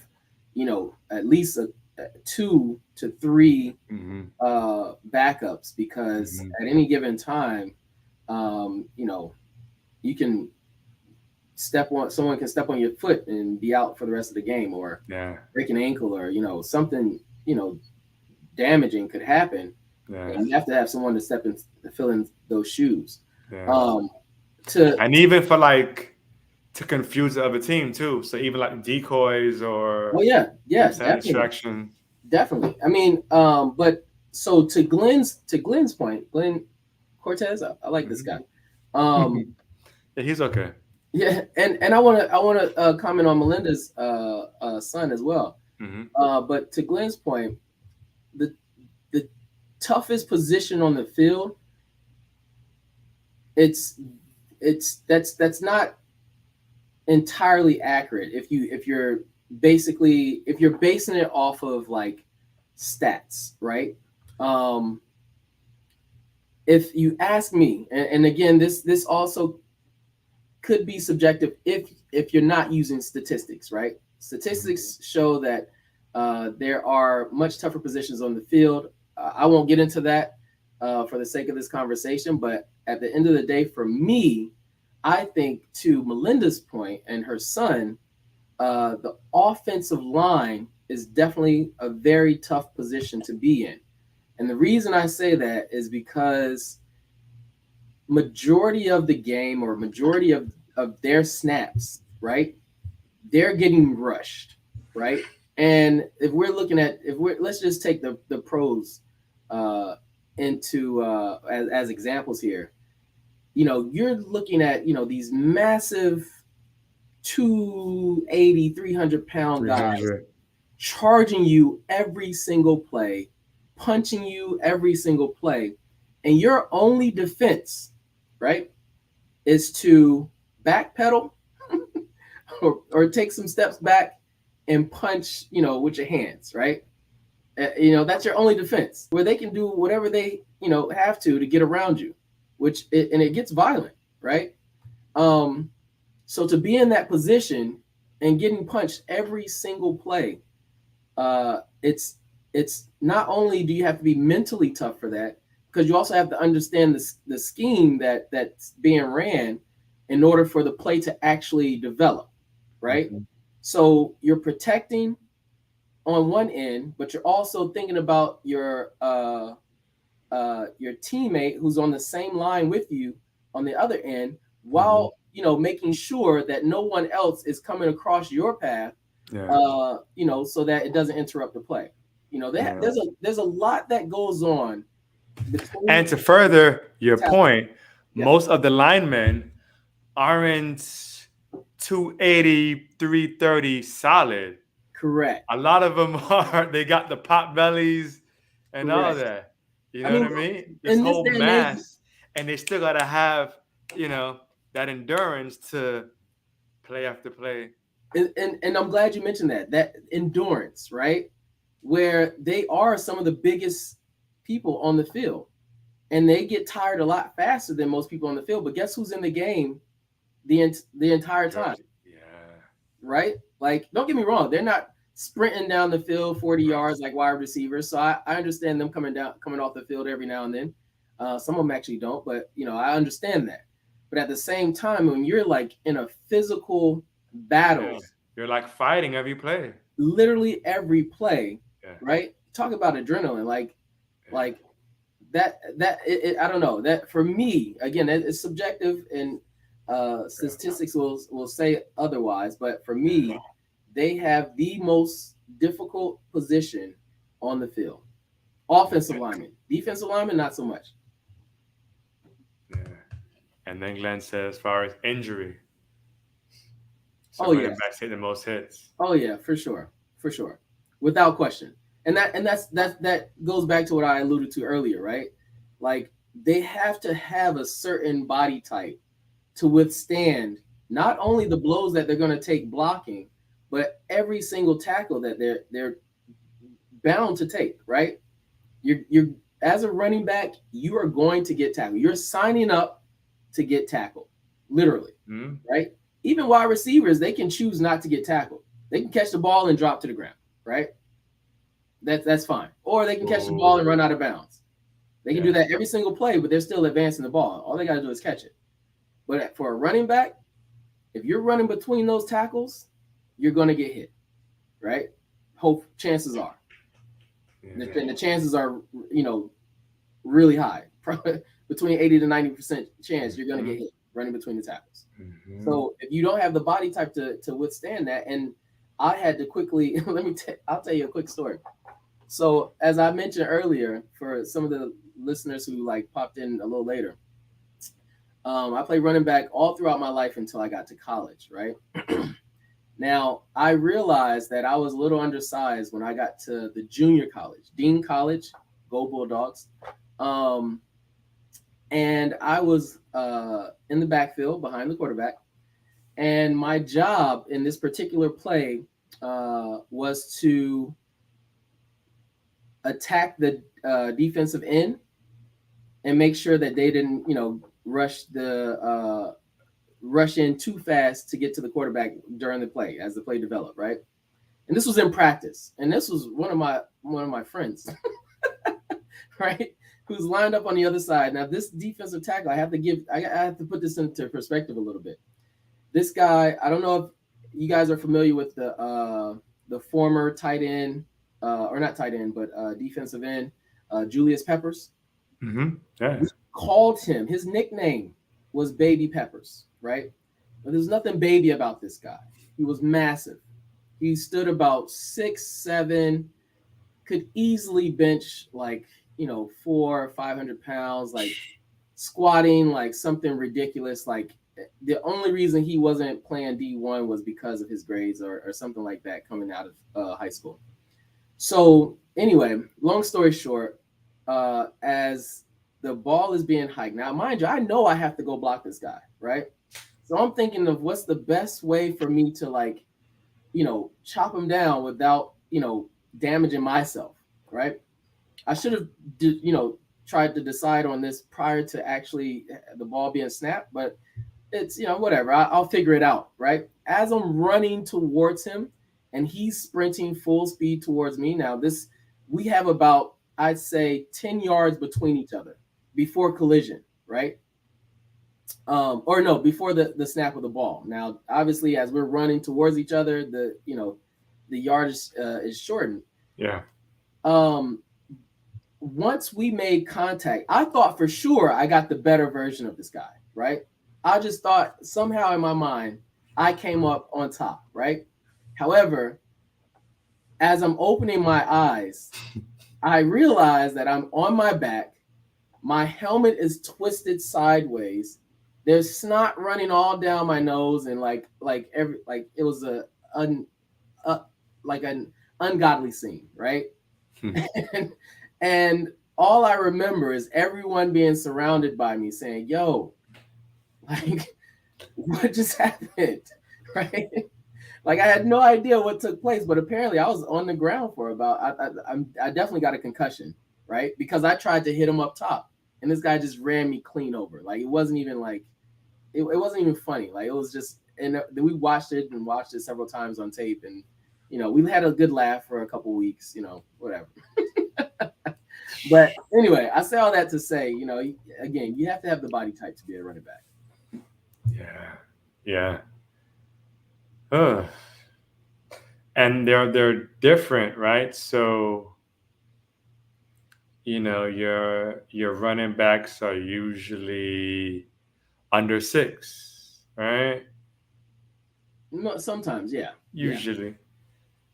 at least a 2 to 3 Hmm. backups, because Hmm. at any given time, you can someone can step on your foot and be out for the rest of the game, or Yeah. break an ankle, or something damaging could happen, Yeah. and you have to have someone to step in to fill in those shoes. Yeah. Um, to And even for like to confuse the other team too. So even like decoys Oh or yeah, you know yeah, what I'm saying, definitely, distraction. definitely. I mean, but so to Glenn's point, Glenn Cortez, I like this guy. Um, Yeah, he's okay. yeah, and I want to comment on Melinda's son as well. Hmm. But to Glenn's point, the the toughest position on the field, it's that's not entirely accurate if you're basing it off of like stats, right? Um, if you ask me, and again, this also could be subjective if you're not using statistics, right? Statistics show that there are much tougher positions on the field. I won't get into that for the sake of this conversation, but at the end of the day, for me, I think, to Melinda's point and her son, the offensive line is definitely a very tough position to be in. And the reason I say that is because majority of the game, or majority of their snaps, right? They're getting rushed, right? And if we're looking at, if we're, let's just take the pros uh, into as examples here. You're looking at, these massive 280, 300 pound guys 300. charging you every single play, punching you every single play, and your only defense, right, is to backpedal or take some steps back and punch, with your hands, right? That's your only defense, where they can do whatever they, have to get around you, and it gets violent, right? Um, so to be in that position and getting punched every single play, it's not only do you have to be mentally tough for that, because you also have to understand the scheme that's being ran in order for the play to actually develop, right? Mhm. So you're protecting on one end, but you're also thinking about your teammate who's on the same line with you on the other end, Mhm. while making sure that no one else is coming across your path, Yeah. so that it doesn't interrupt the play. Yeah. There's a lot that goes on And between to further your tackles. point, Yeah, most of the linemen aren't 280, 330 solid. correct, A lot of them are, they got the pot bellies and all correct. that. You I know what mean, I mean? This in this whole day and age, mass, and they still got to have, that endurance to play after play. and I'm glad you mentioned that endurance, right? Where they are some of the biggest people on the field, and they get tired a lot faster than most people on the field. But guess who's in the game the entire time, Just, yeah. right? Like, don't get me wrong, they're not sprinting down the field 40 Right. yards like wide receivers. So I understand them coming off the field every now and then. Some of them actually don't, but I understand that. But at the same time, when you're like in a physical Yeah. battle, You're like fighting every play. literally every play, Yeah. right? Talk about adrenaline, Yeah. like I don't know, that for me, again, it's subjective, and Yeah. statistics will say otherwise, but for Yeah. me, they have the most difficult position on the field. Offensive lineman, defensive lineman, not so much. Yeah. And then Glenn said, as far as injury, so Oh yeah, running backs hit the most hits. oh yeah, for sure, without question. And that goes back to what I alluded to earlier, right? Like, they have to have a certain body type to withstand not only the blows that they're going to take blocking, but every single tackle that they're bound to take. Right? You're As a running back, you are going to get tackled. You're signing up to get tackled, literally. Hmm? Right? Even wide receivers, they can choose not to get tackled. They can catch the ball and drop to the ground. Right? That's fine. Or they can catch the ball and Oh, run out of bounds. They can do yeah. that every single play, but they're still advancing the ball. All they got to do is catch it. But for a running back, if you're running between those tackles, you're going to get hit, right? Hope chances are, Yeah. and the chances are, really high. Between 80 to 90% chance you're going to Hmm. get hit running between the tackles. Hmm. So if you don't have the body type to withstand that, and I had to quickly I'll tell you a quick story. So as I mentioned earlier, for some of the listeners who like popped in a little later, I played running back all throughout my life until I got to college, right? Now, I realized that I was a little undersized when I got to the junior college, Dean College, go Bulldogs. Um, and I was in the backfield behind the quarterback. And my job in this particular play was to attack the defensive end and make sure that they didn't, rush in too fast to get to the quarterback during the play as the play developed, right? And this was in practice, and this was one of my friends, right, who's lined up on the other side. Now, this defensive tackle, I have to put this into perspective a little bit. This guy, I don't know if you guys are familiar with the former tight end, or not tight end, but defensive end, Julius Peppers. Hmm. Yeah. We called him. His nickname was Baby Peppers, right? But there's nothing baby about this guy. He was massive. He stood about 6'7", could easily bench like 400 or 500 pounds, like squatting like something ridiculous. Like the only reason he wasn't playing D1 was because of his grades or something like that coming out of high school. So anyway, long story short, as the ball is being hiked, now mind you, I know I have to go block this guy, right? So I'm thinking of what's the best way for me to like, chop him down without, damaging myself, right? I should have, tried to decide on this prior to actually the ball being snapped, but it's whatever. I'll figure it out, right? As I'm running towards him, and he's sprinting full speed towards me. Now this we have about, I'd say, 10 yards between each other before collision, right? Or no, before the snap of the ball. Now, obviously, as we're running towards each other, the yardage is shortened. Yeah. Um, Once we made contact, I thought for sure I got the better version of this guy, right? I just thought somehow in my mind I came up on top, right? However, as I'm opening my eyes, I realize that I'm on my back. My helmet is twisted sideways. There's snot running all down my nose, and like it was un, uh, like an ungodly scene, right? and, and all I remember is everyone being surrounded by me saying, "Yo, like what just happened?" Right? Like I had no idea what took place, but apparently I was on the ground for about. I definitely got a concussion, right? Because I tried to hit him up top, and this guy just ran me clean over. Like it wasn't even like it wasn't even funny. Like it was just, and we watched it and watched it several times on tape, and we had a good laugh for a couple weeks. Whatever. But anyway, I say all that to say, again, you have to have the body type to be a running back. Yeah. Yeah. Ugh. And they're different, right? So your running backs are usually under 6, right? No, sometimes, yeah, yeah. Usually.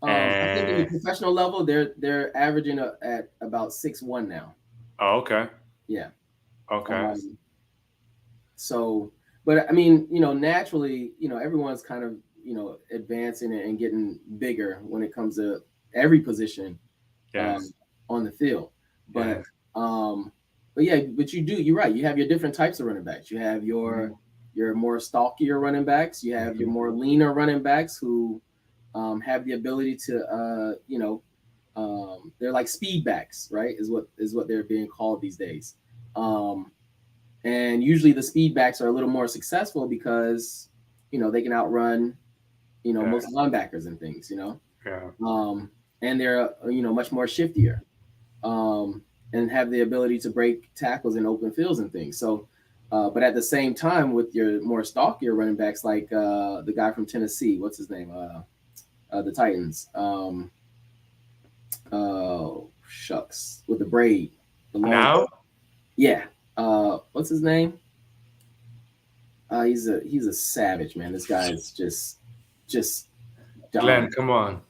I think in the And professional level, they're averaging at about 6'1" now. oh, okay. Yeah. Okay. Um. So, but I mean, naturally, everyone's kind of advancing and getting bigger when it comes to every position um, Yes. on the field. But Yes. um, but yeah, but you're right. You have your different types of running backs. You have Mhm. your more stalkier running backs. You have your Mhm. more leaner running backs who have the ability to they're like speed backs, right? Is what they're being called these days. Um, and usually the speed backs are a little more successful because they can outrun Yeah. most linebackers and things. Yeah. Um, and they're much more shiftier, um, and have the ability to break tackles in open fields and things. So, but at the same time, with your more stalkier running backs, like the guy from Tennessee, what's his name? The Titans. Oh shucks, with the braid, the long. Now, Yeah. What's his name? He's a savage, man. This guy is just Glenn, dominant. come on.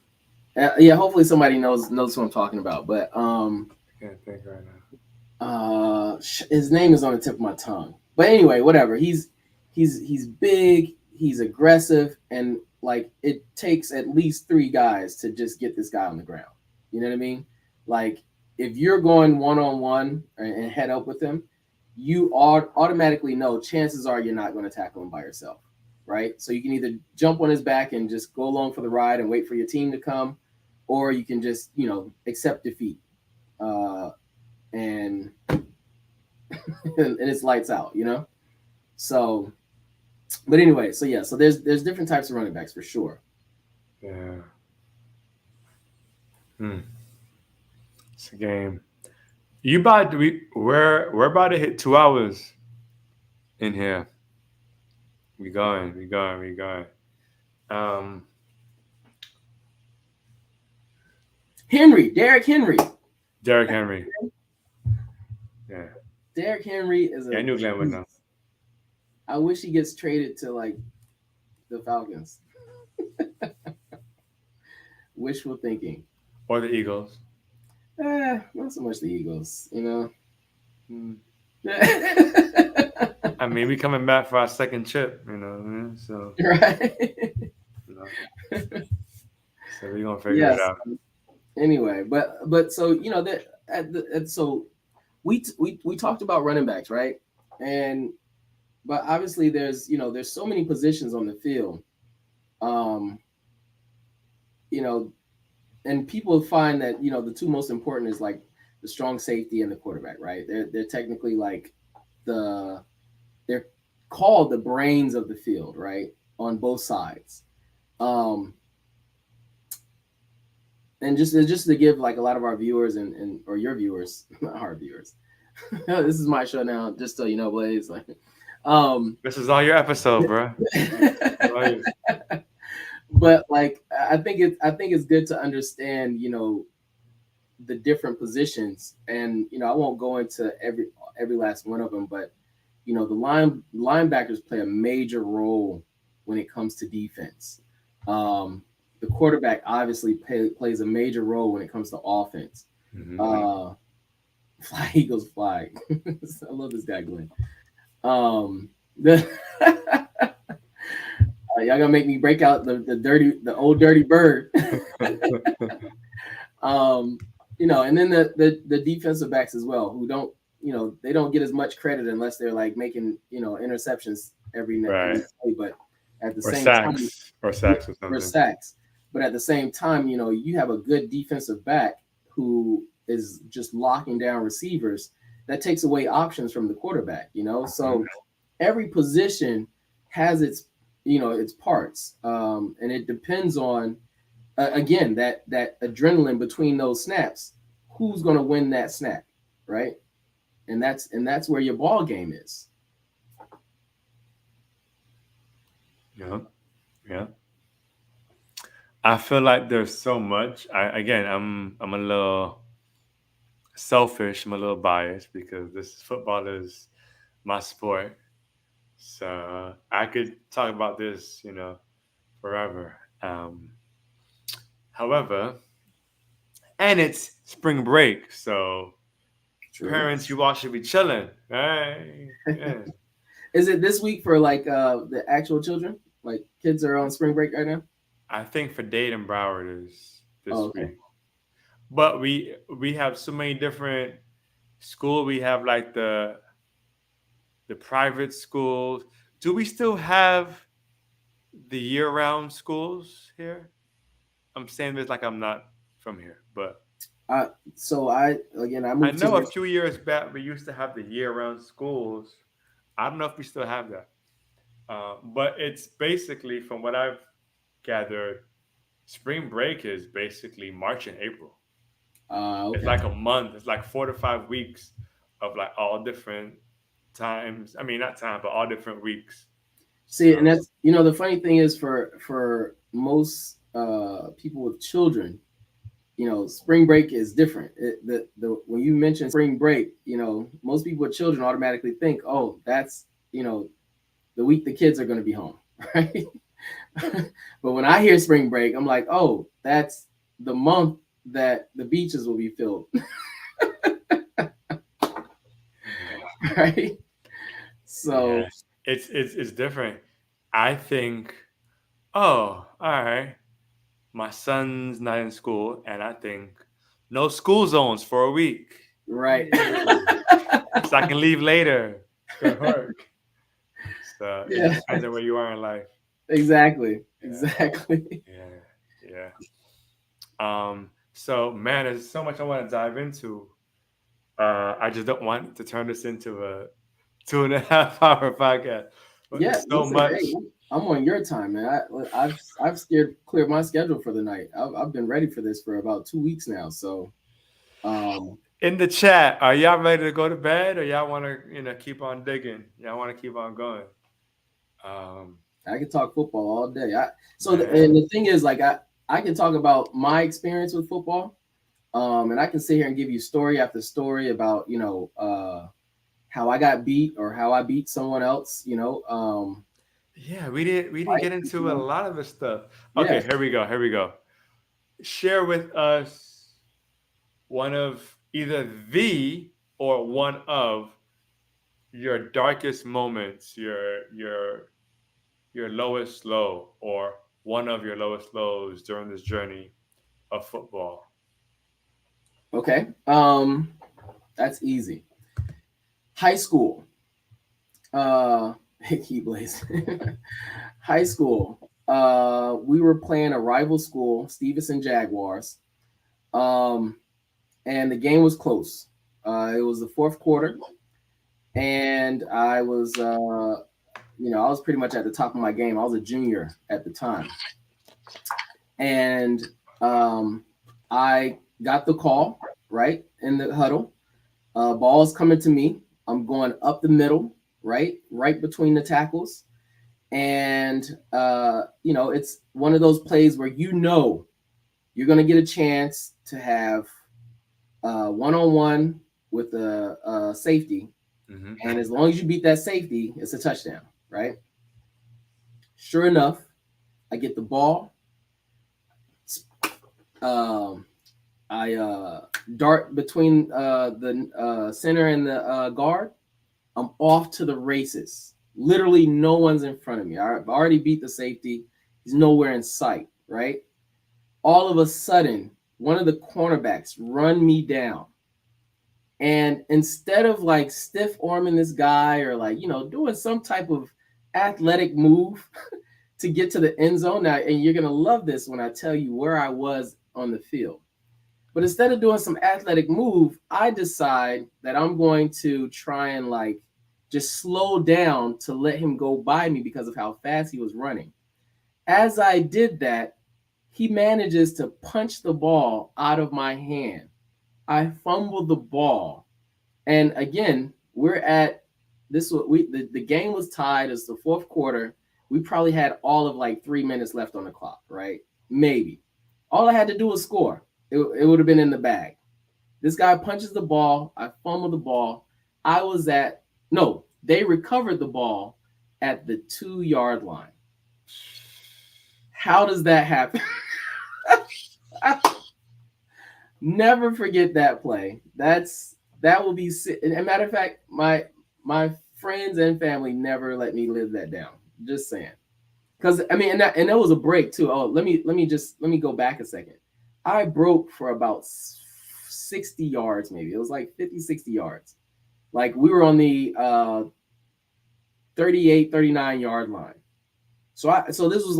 Yeah. Hopefully somebody knows who I'm talking about. But I can't think right now. his name is on the tip of my tongue. But anyway, whatever. He's big. He's aggressive, and like it takes at least three guys to just get this guy on the ground. You know what I mean? Like if you're going one on one and head up with him, you automatically know chances are you're not going to tackle him by yourself, right? So you can either jump on his back and just go along for the ride and wait for your team to come, or you can just accept defeat. And and it's lights out. So, but anyway, so yeah, so there's different types of running backs for sure. Yeah. Hmm. It's a game. We're about to hit 2 hours in here. We going. Um, Derrick Henry. Derrick Henry. Yeah. Derrick Henry is Yeah, I a knew Glenn would know. I wish he gets traded to like the Falcons. wishful thinking. or the Eagles. Not so much the Eagles, you know. Hmm. Right. I mean, we coming back for our second chip, you know what I mean? So, you know, so we gonna figure it Yes. out. Anyway, but so that so we talked about running backs, right? And but obviously there's so many positions on the field. Um, you know, and people find that the two most important is like the strong safety and the quarterback, right? They're technically like the they're called the brains of the field, right? On both sides. Um, and just to give like a lot of our viewers and or your viewers, not our viewers. This is my show now, just so you know, Blaze. Like, um, This is all your episode, bro. All you. but like I think it's good to understand, the different positions, and I won't go into every last one of them, but the linebackers play a major role when it comes to defense. Um, the quarterback obviously plays a major role when it comes to offense. Hmm. Uh, Fly Eagles fly. I love this guy Glenn. The y'all gonna make me break out the old dirty bird. um, and then the defensive backs as well, who don't they don't get as much credit unless they're like making interceptions every Right. play, but at the Or same time, sacks. Or sacks or for something. sacks. But at the same time, you have a good defensive back who is just locking down receivers. That takes away options from the quarterback. So every position has its parts, and it depends on again that adrenaline between those snaps. Who's going to win that snap, right? And that's where your ball game is. Yeah. Yeah. I feel like there's so much. I'm a little selfish. I'm a little biased because this football is my sport. So I could talk about this, forever. However, and it's spring break, so True. parents, you all should be chilling, right? Yeah. Is it this week for like the actual children? Like kids are on spring break right now? I think for Dade and Broward is Oh, this okay. week, but we have so many different school. We have like the private schools. Do we still have the year-round schools here? I'm saying this like I'm not from here, but I so I I moved know a here. few years back we used to have the year-round schools. I don't know if we still have that, but it's basically, from what I've gathered, spring break is basically March and April. It's Okay. like a month. It's like 4 to 5 weeks of like all different times. I mean, not time, but all different weeks. See, So and that's the funny thing is for most people with children, spring break is different. The when you mention spring break, most people with children automatically think, oh, that's the week the kids are going to be home, right? But when I hear spring break, I'm like, oh, that's the month that the beaches will be filled, right? yeah, So it's different. I think, oh, all right, my son's not in school, and I think no school zones for a week. right. Yay. So I can leave later to work. So it Yeah, just depends on where you are in life. exactly, Yeah, exactly. yeah, yeah. So man, there's so much I want to dive into. I just don't want to turn this into a 2.5 hour podcast. But Yeah, there's so listen, much hey, I'm on your time, man. I've cleared my schedule for the night. I've been ready for this for about 2 weeks now. So um, in the chat. Are y'all ready to go to bed, or y'all want to, keep on digging? Y'all want to keep on going? Um, I can talk football all day. And man, the thing is, like, I can talk about my experience with football, and I can sit here and give you story after story about how I got beat or how I beat someone else. yeah, we didn't get Right? into a lot of this stuff. Yeah. Okay, here we go. Here we go. share with us one of either the or one of your darkest moments, your lowest low, or one of your lowest lows during this journey of football. Okay. That's easy. High school. Uh, Keyblades. High school. We were playing a rival school, Stevenson Jaguars. Um, and the game was close. It was the fourth quarter, and I was pretty much at the top of my game. I was a junior at the time, and um, I got the call right in the huddle. Ball's coming to me. I'm going up the middle, right between the tackles, and it's one of those plays where you're going to get a chance to have one-on-one with a safety, Mm-hmm. and as long as you beat that safety, it's a touchdown, right? Sure enough, I get the ball. Um, I dart between the center and the guard. I'm off to the races. Literally, no one's in front of me. I've already beat the safety. He's nowhere in sight, right? All of a sudden, one of the cornerbacks run me down. And instead of like stiff arming this guy or doing some type of athletic move to get to the end zone, now, and you're going to love this when I tell you where I was on the field. But instead of doing some athletic move, I decide that I'm going to try and just slow down to let him go by me because of how fast he was running. As I did that, he manages to punch the ball out of my hand. I fumbled the ball. And again, we're at this the game was tied. It's the fourth quarter. We probably had all of 3 minutes left on the clock, right? Maybe. All I had to do was score. It would have been in the bag. This guy punches the ball. I fumble the ball. I was at no, they recovered the ball at the 2-yard line. How does that happen? Never forget that play. That will be. And a matter of fact, my friends and family never let me live that down. Just saying. Because I mean, and that was a break too. Oh, let me go back a second. I broke for about 60 yards, maybe. It was like 50, 60 yards. Like we were on the 38, 39-yard line. So this was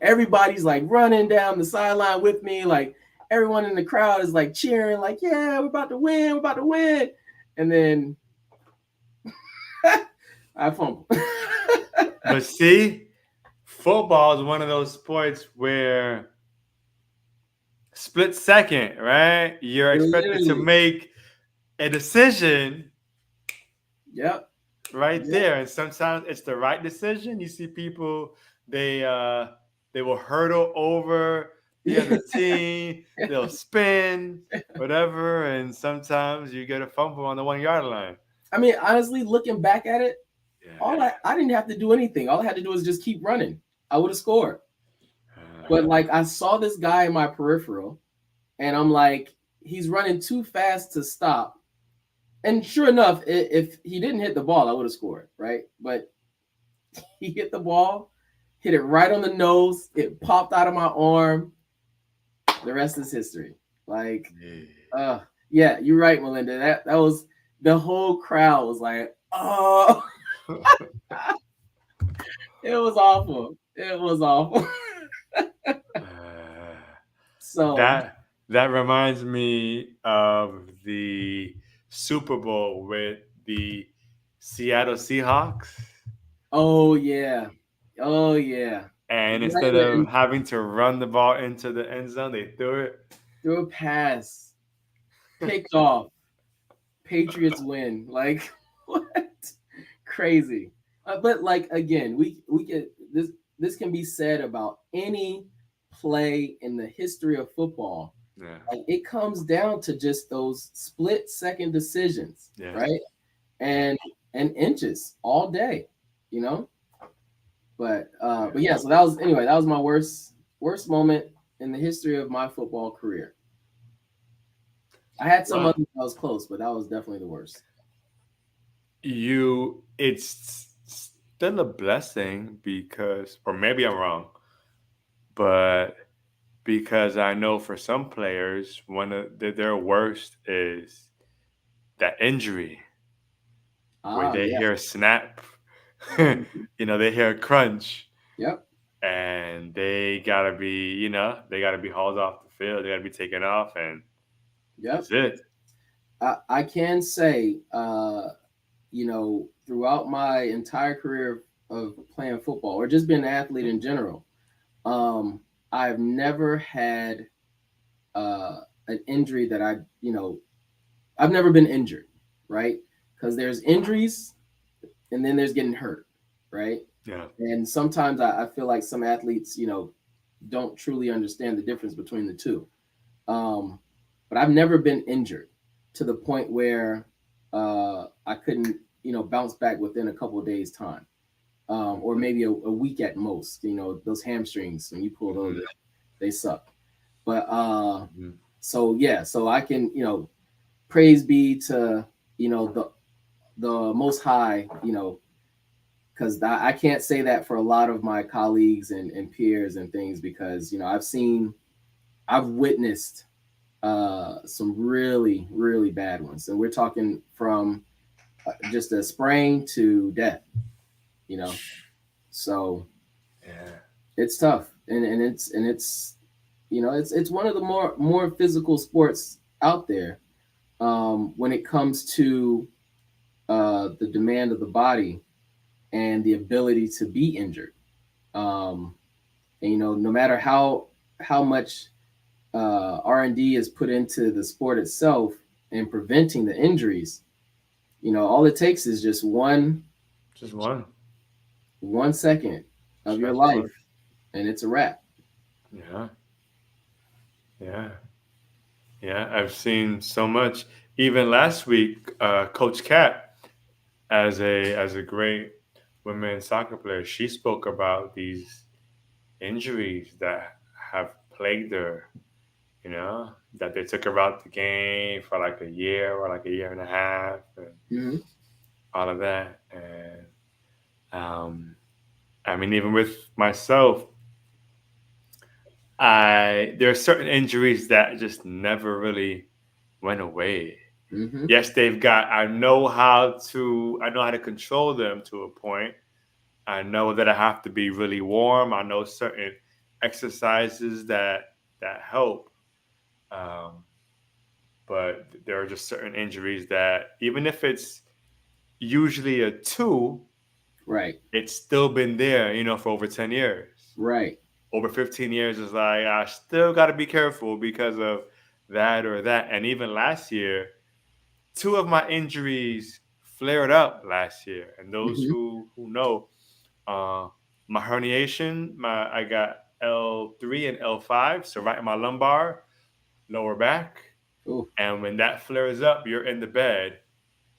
everybody's running down the sideline with me. Like everyone in the crowd is cheering, yeah, we're about to win, we're about to win. And then I fumble. But see, football is one of those sports where split second, right? You're expected to Literally. make a decision Yep. right Yep. there, and sometimes it's the right decision. You see people they uh they will hurdle over the other team, they'll spin, whatever, and sometimes you get a fumble on the 1 yard line. I mean, honestly, looking back at it, Yeah. I didn't have to do anything. All I had to do was just keep running. I would have scored. But I saw this guy in my peripheral, and I'm like, he's running too fast to stop. And sure enough, if he didn't hit the ball, I would have scored, right? But he hit the ball, hit it right on the nose. It popped out of my arm. The rest is history. Like, Yeah. yeah, you're right, Melinda. That was the whole crowd was like, oh, it was awful. It was awful. So, That reminds me of the Super Bowl with the Seattle Seahawks. oh yeah, oh yeah. And Right instead in of the having to run the ball into the end zone, they threw it. through a pass, picked off. Patriots win. Like what? Crazy. But again, we get this can be said about any play in the history of football. Yeah. Like it comes down to just those split second decisions, Yeah. right? And inches all day, you know. But yeah, so that was my worst moment. in the history of my football career. I had some Well, others that was close, but that was definitely the worst. it's still a blessing because, or maybe I'm wrong, but because I know for some players, one of their worst is that injury where Ah, they yeah. hear a snap, Mhm. they hear a crunch, Yep. and they gotta be hauled off the field, they gotta be taken off, and Yep. that's it. I can say, throughout my entire career of playing football or just being an athlete in general, um, I've never had an injury that I've never been injured, right? Because there's injuries and then there's getting hurt, right? Yeah. And sometimes I feel like some athletes, don't truly understand the difference between the two. Um, but I've never been injured to the point where I couldn't, bounce back within a couple of days' time, or maybe a week at most. Those hamstrings when you pull those, Hmm. they suck. But Hmm. so yeah, so I can, praise be to the Most High, because I can't say that for a lot of my colleagues and peers and things because I've witnessed some really really bad ones, and we're talking from just a sprain to death, you know. So Yeah. it's tough, and it's it's one of the more physical sports out there when it comes to the demand of the body and the ability to be injured. Um, and no matter how much R&D is put into the sport itself and preventing the injuries, all it takes is just Just one. 1 second of your Just life, one. and it's a wrap. Yeah. Yeah. Yeah. I've seen so much. Even last week, Coach Cat, as a great women's soccer player, she spoke about these injuries that have plagued her. That they took her out the game for like a year or like a year and a half, and Hmm. all of that. And I mean, even with myself, I there are certain injuries that just never really went away. Hmm. Yes, they've got. I know how to control them to a point. I know that I have to be really warm. I know certain exercises that help. Um, but there are just certain injuries that even if it's usually a two, Right, it's still been there, for over 10 years. right. Over 15 years is like, I still got to be careful because of that or that. And even last year, two of my injuries flared up last year. And those Hmm. who know, uh, my herniation, I got L3 and L5, so right in my lumbar, lower back. Ooh, And when that flares up, you're in the bed.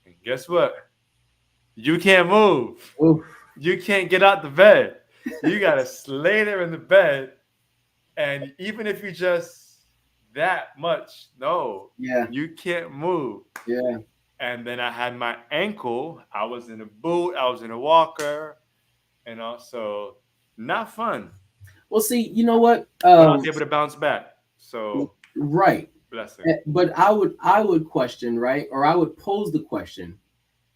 And guess what? You can't move. ooh, You can't get out the bed. You gotta lay there in the bed, and even if you just that much, no, yeah, you can't move. yeah. And then I had my ankle. I was in a boot. I was in a walker, and also not fun. Well, see, you know what? But I was able to bounce back. So Right. blessing. But I would question, right, or I would pose the question,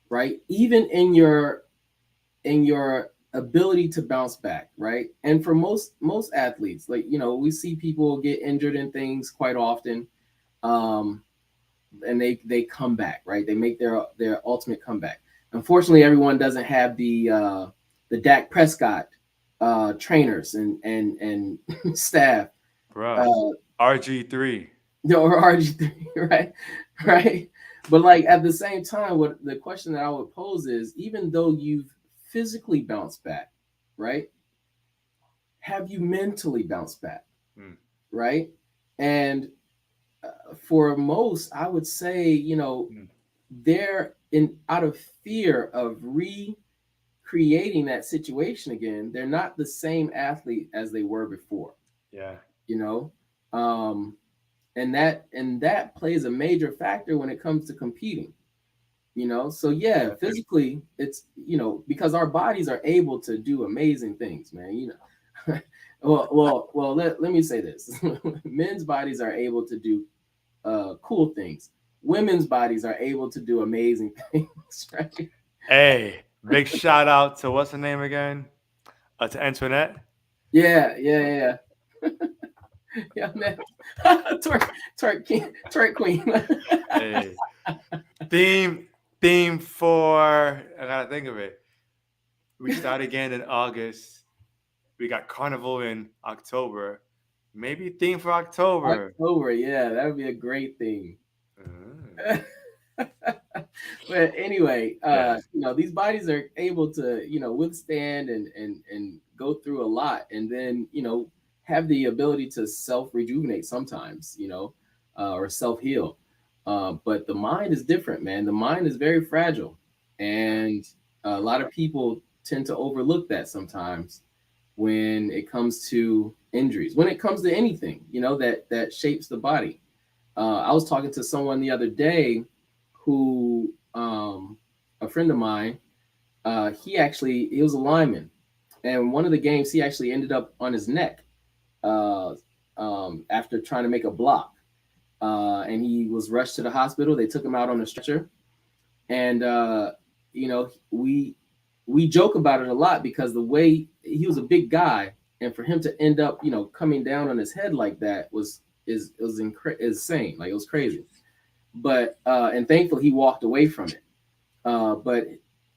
right, even in your ability to bounce back, right? And for most athletes, like we see people get injured in things quite often, um, and they come back, right? They make their ultimate comeback. Unfortunately, everyone doesn't have the Dak Prescott trainers and staff, Bruh. uh, RG3. or RG3, right? Right. But like at the same time, what the question that I would pose is, even though you've physically bounced back, right? Have you mentally bounced back, Mm, right? And for most, I would say, mm. they're in out of fear of recreating that situation again. They're not the same athlete as they were before. Yeah. you know. Um, and that plays a major factor when it comes to competing, you know. So yeah, Yeah. physically it's, you know, because our bodies are able to do amazing things, man, you know. Well, let me say this. Men's bodies are able to do cool things. Women's bodies are able to do amazing things, right? Hey, big shout out to what's her name again? To Antoinette. Yeah, yeah, yeah, yeah. Yeah, man. Twerk queen. Hey, theme theme for I gotta think of it. We start again in August. We got Carnival in October. Maybe theme for October. October, yeah, that would be a great thing. Mm. But anyway, Yeah. you know, these bodies are able to, you know, withstand and go through a lot, and then, you know, have the ability to self rejuvenate sometimes, you know, or self heal. But the mind is different, man. The mind is very fragile, and a lot of people tend to overlook that sometimes when it comes to injuries, when it comes to anything, you know, that shapes the body. I was talking to someone the other day who, a friend of mine, he was a lineman, and one of the games he actually ended up on his neck uh, after trying to make a block, and he was rushed to the hospital. They took him out on a stretcher, and you know, we joke about it a lot because the way he was a big guy, and for him to end up, you know, coming down on his head like that was is it was insane. Like, it was crazy. But and thankfully he walked away from it. But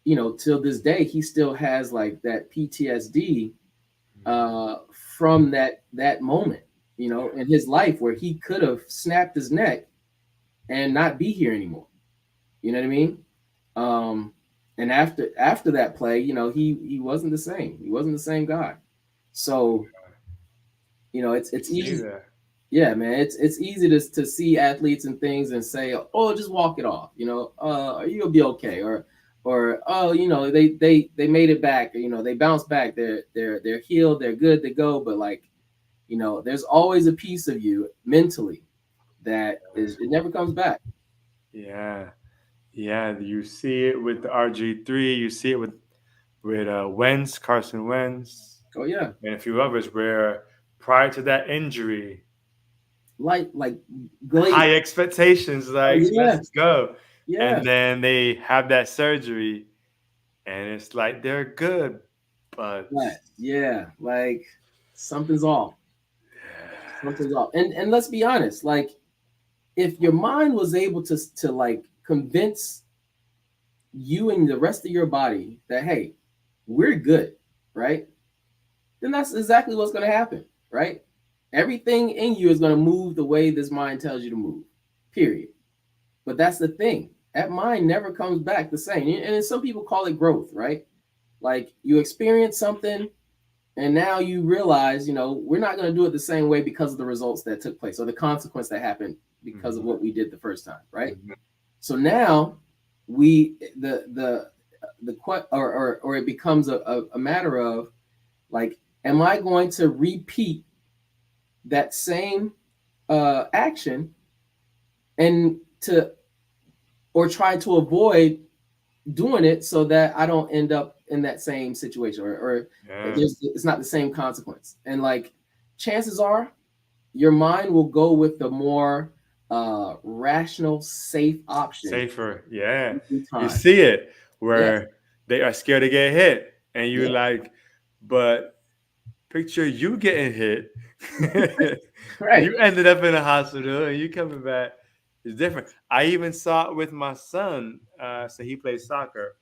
you know, till this day he still has like that PTSD uh, from that moment, you know, in his life where he could have snapped his neck and not be here anymore. You know what I mean? Um, and after that play, you know, he wasn't the same. He wasn't the same guy. So you know, You it's see easy. that? Yeah, man, it's easy to see athletes and things and say, oh, just walk it off, you know, you'll be okay, or oh, you know, they made it back, you know, they bounced back, they're healed, they're good to go. But like, you know, there's always a piece of you mentally that is, it never comes back. Yeah. Yeah. You see it with the RG3. You see it with Wentz, Carson Wentz, Oh yeah, and a few others where prior to that injury, like great. high expectations, Oh like yeah, let's go, yeah, and then they have that surgery, and it's like they're good, but right, yeah, like something's off, something's off. And let's be honest, like, if your mind was able to like convince you and the rest of your body that, hey, we're good, right, then that's exactly what's going to happen, right? Everything in you is going to move the way this mind tells you to move, period. But that's the thing, that mind never comes back the same. And some people call it growth, right? Like, you experience something and now you realize, you know, we're not going to do it the same way because of the results that took place or the consequence that happened because of Mhm, what we did the first time, right? mhm. So now we or it becomes a matter of, like, am I going to repeat that same action, and to or try to avoid doing it so that I don't end up in that same situation, or Yeah, it's not the same consequence. And like, chances are your mind will go with the more rational, safe option safer. Yeah, every you time. see it Yes. where they are scared to get hit, and you Yeah. like, but picture you getting hit. Right. You ended up in a hospital, and you coming back. It's different. I even saw it with my son. So he plays soccer,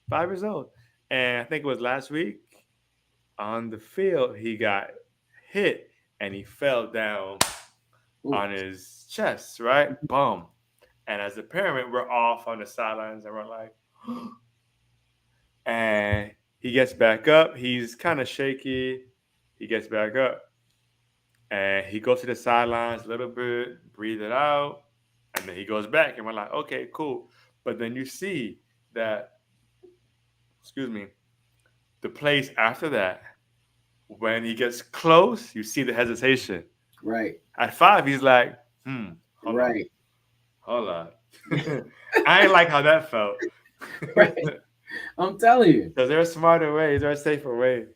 5 years old, and I think it was last week on the field he got hit and he fell down Ooh. on his chest, right? Boom. And as a parent, we're off on the sidelines and we're like, and he gets back up. He's kind of shaky. He gets back up and he goes to the sidelines a little bit, breathe it out, and then he goes back. And we're like, okay, cool. But then you see that, excuse me, the place after that, When he gets close, you see the hesitation. Right. At 5, he's like, hold on, Right. hold on. I ain't like how that felt. Right. I'm telling you. Because there are smarter ways, there are safer ways.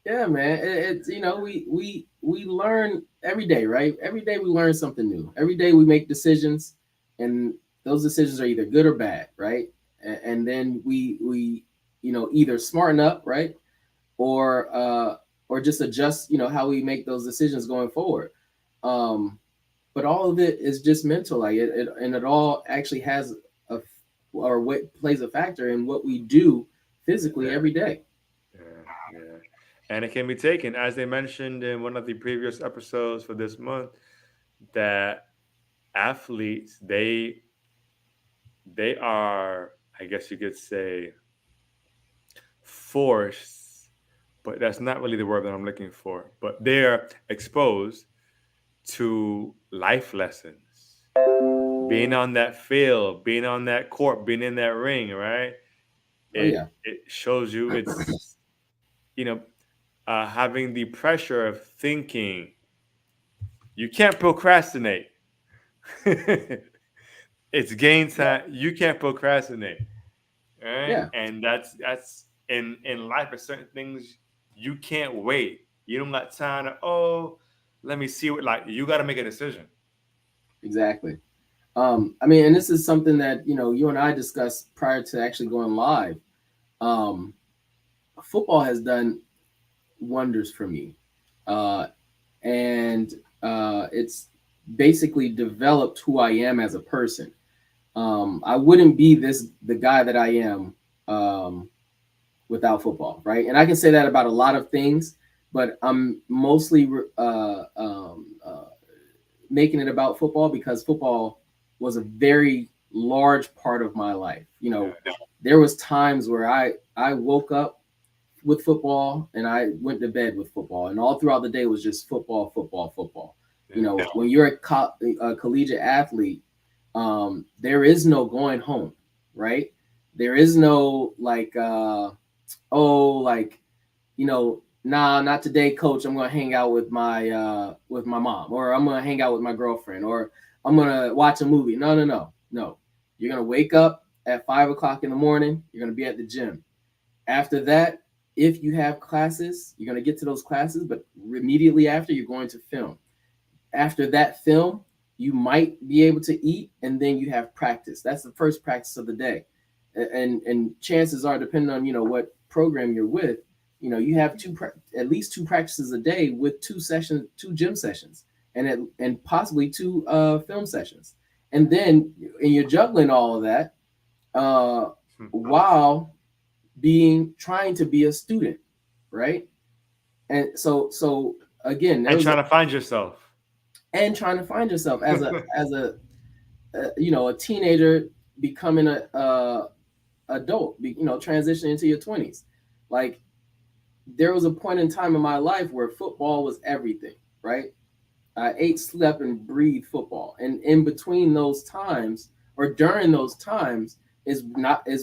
Yeah, man. It's we learn every day, right? Every day we learn something new. Every day we make decisions, and those decisions are either good or bad, right? And then we either smarten up, right, or or just adjust, how we make those decisions going forward. Um, but all of it is just mental, like and it all actually has a or what plays a factor in what we do physically Yeah, every day. yeah, yeah. And it can be taken, as they mentioned in one of the previous episodes for this month, that athletes they are, I guess you could say, forced, but that's not really the word that I'm looking for. But they're exposed to life lessons. Being on that field, being on that court, being in that ring, right? Oh yeah. It shows you it's you know having the pressure of thinking. You can't procrastinate. It's game Yeah. time. You can't procrastinate, right? Yeah. And that's in life. For certain things, you can't wait. You don't got time to let me see what, like, you got to make a decision. Exactly. I mean, and this is something that you and I discussed prior to actually going live. Um, Football has done wonders for me, uh, and it's basically developed who I am as a person. I wouldn't be the guy that I am um, without football, right? And I can say that about a lot of things, but I'm mostly making it about football because football was a very large part of my life. There was times where I woke up with football and I went to bed with football, and all throughout the day was just football, football, football. Yeah, When you're a collegiate athlete, there is no going home, right? There is no like, like, nah, not today, coach. I'm gonna hang out with my mom, or I'm gonna hang out with my girlfriend, or I'm gonna watch a movie. No, no, no, no. You're gonna wake up at 5 o'clock in the morning. You're gonna be at the gym. After that, if you have classes, you're gonna get to those classes, but immediately after, you're going to film. After that film, you might be able to eat, and then you have practice. That's the first practice of the day, and chances are, depending on what program you're with, you have at least two practices a day with two gym sessions, and possibly two film sessions, and you're juggling all of that uh, while being trying to be a student, right? And so again, there and was trying to find yourself. and trying to find yourself as a teenager becoming a adult, transitioning into your 20s. Like, there was a point in time in my life where football was everything, right? I ate, slept, and breathed football. And in between those times, or during those times, is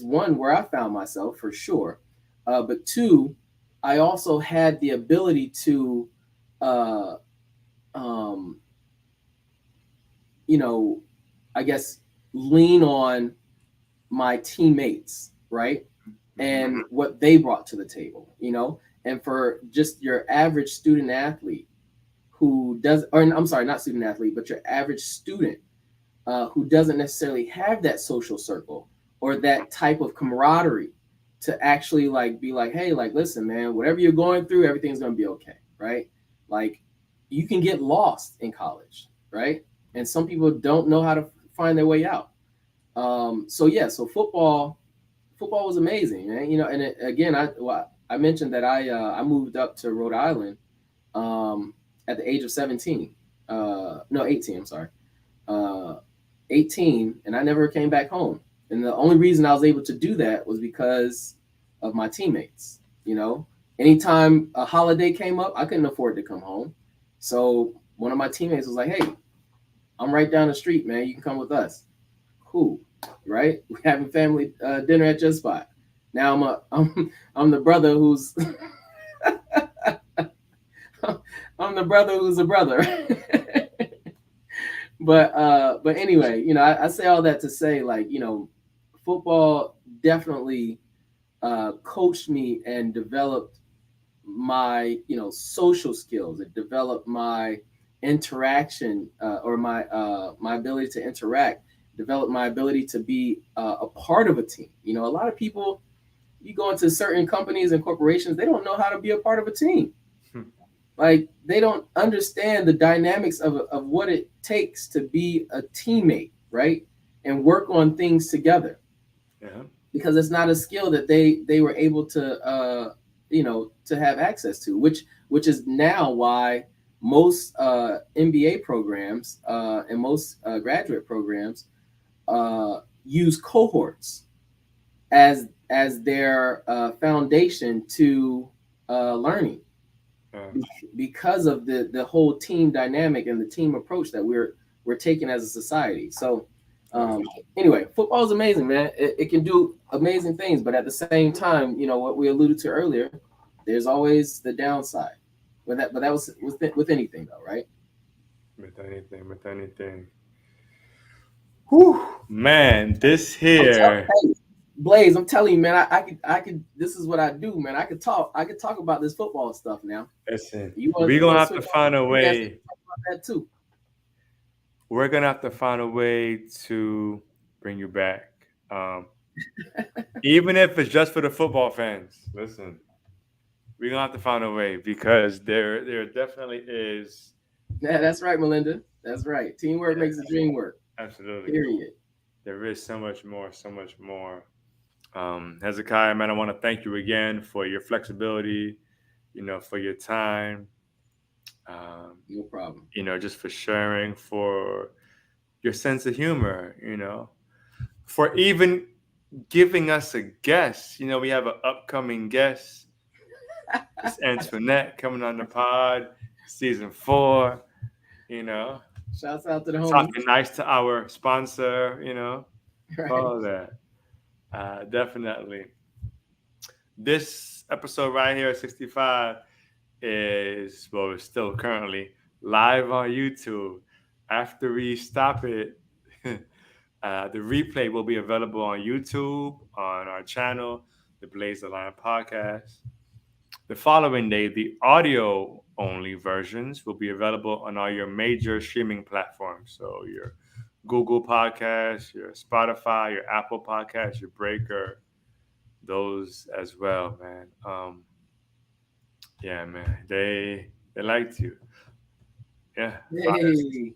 one where I found myself for sure. But two, I also had the ability to, uh, um, you know, I guess, lean on my teammates, right? Mhm. And what they brought to the table, and for just your average student athlete who does, or I'm sorry, not student athlete, but your average student who doesn't necessarily have that social circle or that type of camaraderie to actually like be like, hey, like, listen, man, whatever you're going through, everything's gonna be okay, right? Like, you can get lost in college, right? And some people don't know how to find their way out. So yeah, so football was amazing, man. And again, I mentioned that I moved up to Rhode Island at the age of 17. No, 18. I'm sorry, uh, 18, and I never came back home. And the only reason I was able to do that was because of my teammates. Anytime a holiday came up, I couldn't afford to come home, so one of my teammates was like, "Hey, I'm right down the street, man. You can come with us." Cool, right? We're having family dinner at your spot. Now I'm I'm the brother who's I'm the brother who's a brother. But anyway, I say all that to say, like, football definitely coached me and developed my social skills. It developed my interaction, or my ability to interact, developed my ability to be a part of a team. A lot of people, you go into certain companies and corporations, they don't know how to be a part of a team. Like, they don't understand the dynamics of what it takes to be a teammate, right? And work on things together. Yeah. Because it's not a skill that they were able to have access to, which is now why most MBA programs and most graduate programs use cohorts as their foundation to learning, Yeah. because of the whole team dynamic and the team approach that we're taking as a society. So um, anyway, football is amazing, man. It can do amazing things, but at the same time, what we alluded to earlier, there's always the downside. But that was with anything though, right? With anything, with anything. Whew, man, this here. Hey, Blaze, I'm telling you, man, I could. This is what I do, man. I could talk about this football stuff now. Listen, You want we're you gonna want to have to switch find a on to way. talk about that too? We're gonna have to find a way to bring you back. Um, Even if it's just for the football fans. Listen, we're gonna have to find a way because there definitely is. Yeah, that's right, Melinda. That's right. Teamwork Yeah, makes the dream work. absolutely. Period. There is so much more, so much more. Hezekiah, man, I want to thank you again for your flexibility, for your time, um, No problem. just for sharing, for your sense of humor, for even giving us a guest. We have an upcoming guest. It's Antoinette coming on the pod, season 4, you know, Shouts out to the homie. talking nice to our sponsor, Right. all that. Definitely. This episode right here, 65, it's still currently live on YouTube. After we stop it, the replay will be available on YouTube, on our channel, the Blaze the Lion podcast. The following day, the audio only versions will be available on all your major streaming platforms. So your Google Podcasts, your Spotify, your Apple Podcasts, your Breaker, those as well, man. Yeah, man, they liked you. Yeah, Hey,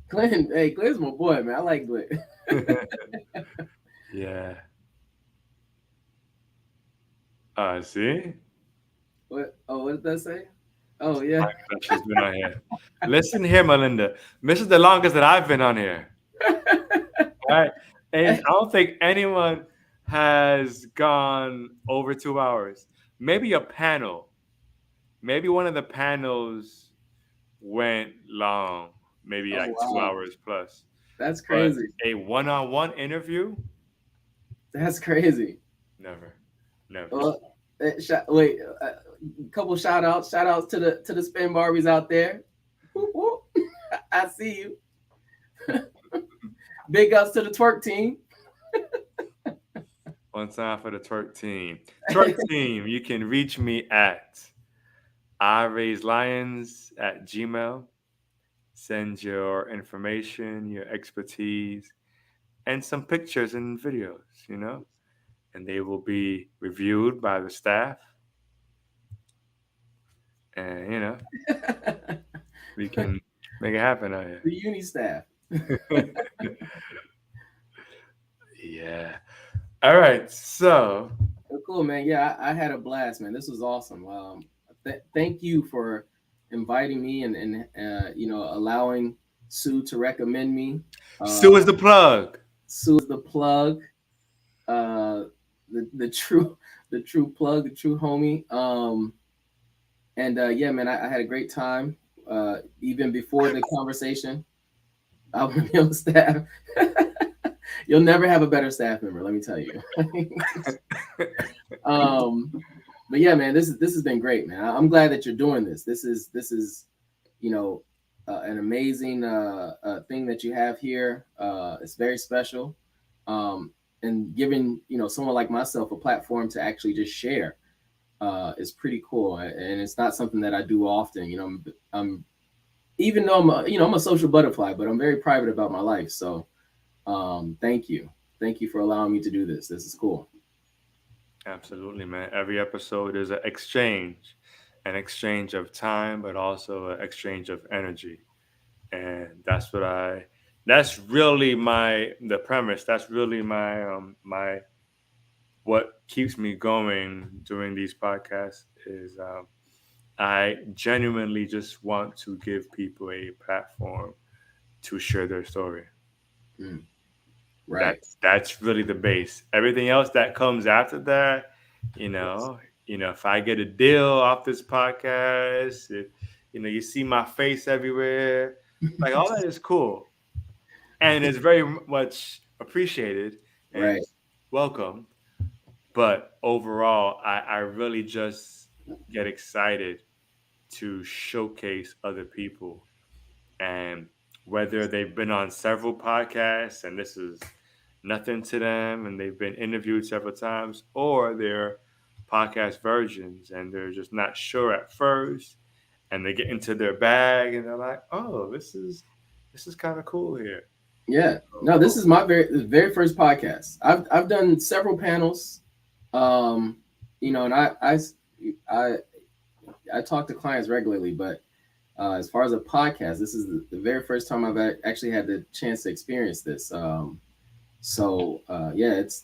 Glenn. Hey, Glenn's my boy, man. I like Glenn. fire. Yeah. See, What? Oh, what did that say? Oh, yeah. she's been on here. Listen here, Melinda. This is the longest that I've been on here. All right, and I don't think anyone has gone over 2 hours. Maybe a panel. Maybe one of the panels went long, maybe Oh, like two wow. hours plus. That's But crazy. a one-on-one interview, That's crazy. never, never. Well, wait, a couple shout outs. Shout outs to the spin Barbies out there. Whoop, whoop. I see you. Big ups to the twerk team. One time for the twerk team. Twerk team, you can reach me at iraiselions at gmail. Send your information, your expertise, and some pictures and videos, and they will be reviewed by the staff. And, we can make it happen out The uni staff. here. Yeah. All right. So, Oh, cool, man. Yeah, I had a blast, man. This was awesome. Thank you for inviting me and allowing Sue to recommend me. Sue Uh, is the plug. Sue is the plug. Uh, the true plug, the true homie. And yeah, man, I had a great time. Even before the conversation, I was on staff. You'll never have a better staff member, let me tell you. um, but yeah, man, this has been great, man. I'm glad that you're doing this. This is you know, an amazing thing that you have here. It's very special, and giving someone like myself a platform to actually just share is pretty cool. And it's not something that I do often. I'm even though I'm a social butterfly, but I'm very private about my life. So thank you for allowing me to do this. This is cool. Absolutely, man. Every episode is an exchange of time, but also an exchange of energy. And that's really the premise. That's really my what keeps me going during these podcasts is I genuinely just want to give people a platform to share their story. Mm, right. That's really the base. Everything else that comes after that, you Yes. know, if I get a deal off this podcast, if you see my face everywhere, like all that is cool and it's very much appreciated and Right. welcome. But overall, I really just get excited to showcase other people, and whether they've been on several podcasts and this is nothing to them and they've been interviewed several times, or they're podcast versions and they're just not sure at first and they get into their bag and they're like, oh, this is kind of cool here. Yeah. No, this is my very first podcast. I've done several panels, um, and I I talk to clients regularly, but as far as a podcast, this is the very first time I've actually had the chance to experience this. Yeah,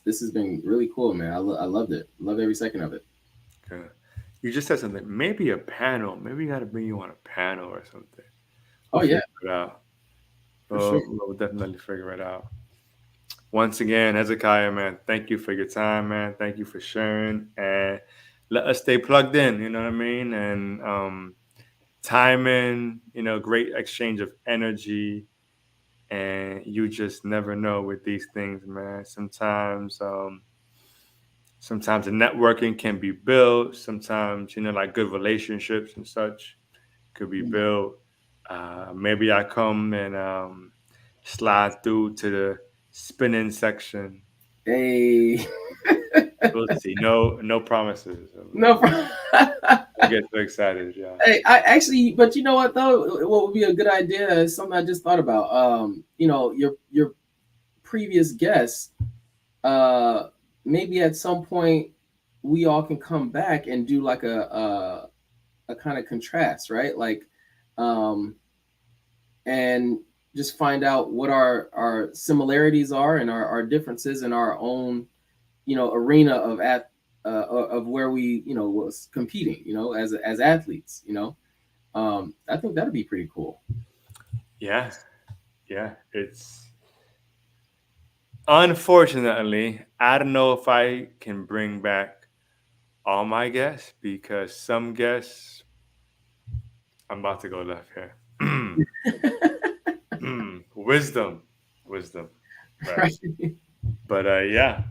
this has been really cool, man. I loved it. Love every second of it. Okay. You just said something. Maybe a panel. Maybe we got to bring you on a panel or something. We'll Oh yeah, figure it out. for sure. We'll definitely figure it out. Once again, Hezekiah, man, thank you for your time, man. Thank you for sharing, and let us stay plugged in. You know what I mean? And timing, great exchange of energy, and you just never know with these things, man. Sometimes the networking can be built. Sometimes, like good relationships and such could be Mm. built. Maybe I come and slide through to the spinning section. Hey, We'll see. No promises. no problem. Don't get so excited, yeah. Hey, I actually, but you know what though? What would be a good idea is something I just thought about. Your previous guests, uh, maybe at some point we all can come back and do like a kind of contrast, right? Like, um, and just find out what our similarities are and our differences in our own arena of where we was competing as athletes. I think that'd be pretty cool. Yeah, yeah. It's unfortunately, I don't know if I can bring back all my guests because some guests, I'm about to go left here. Wisdom, wisdom, right? Right. But yeah,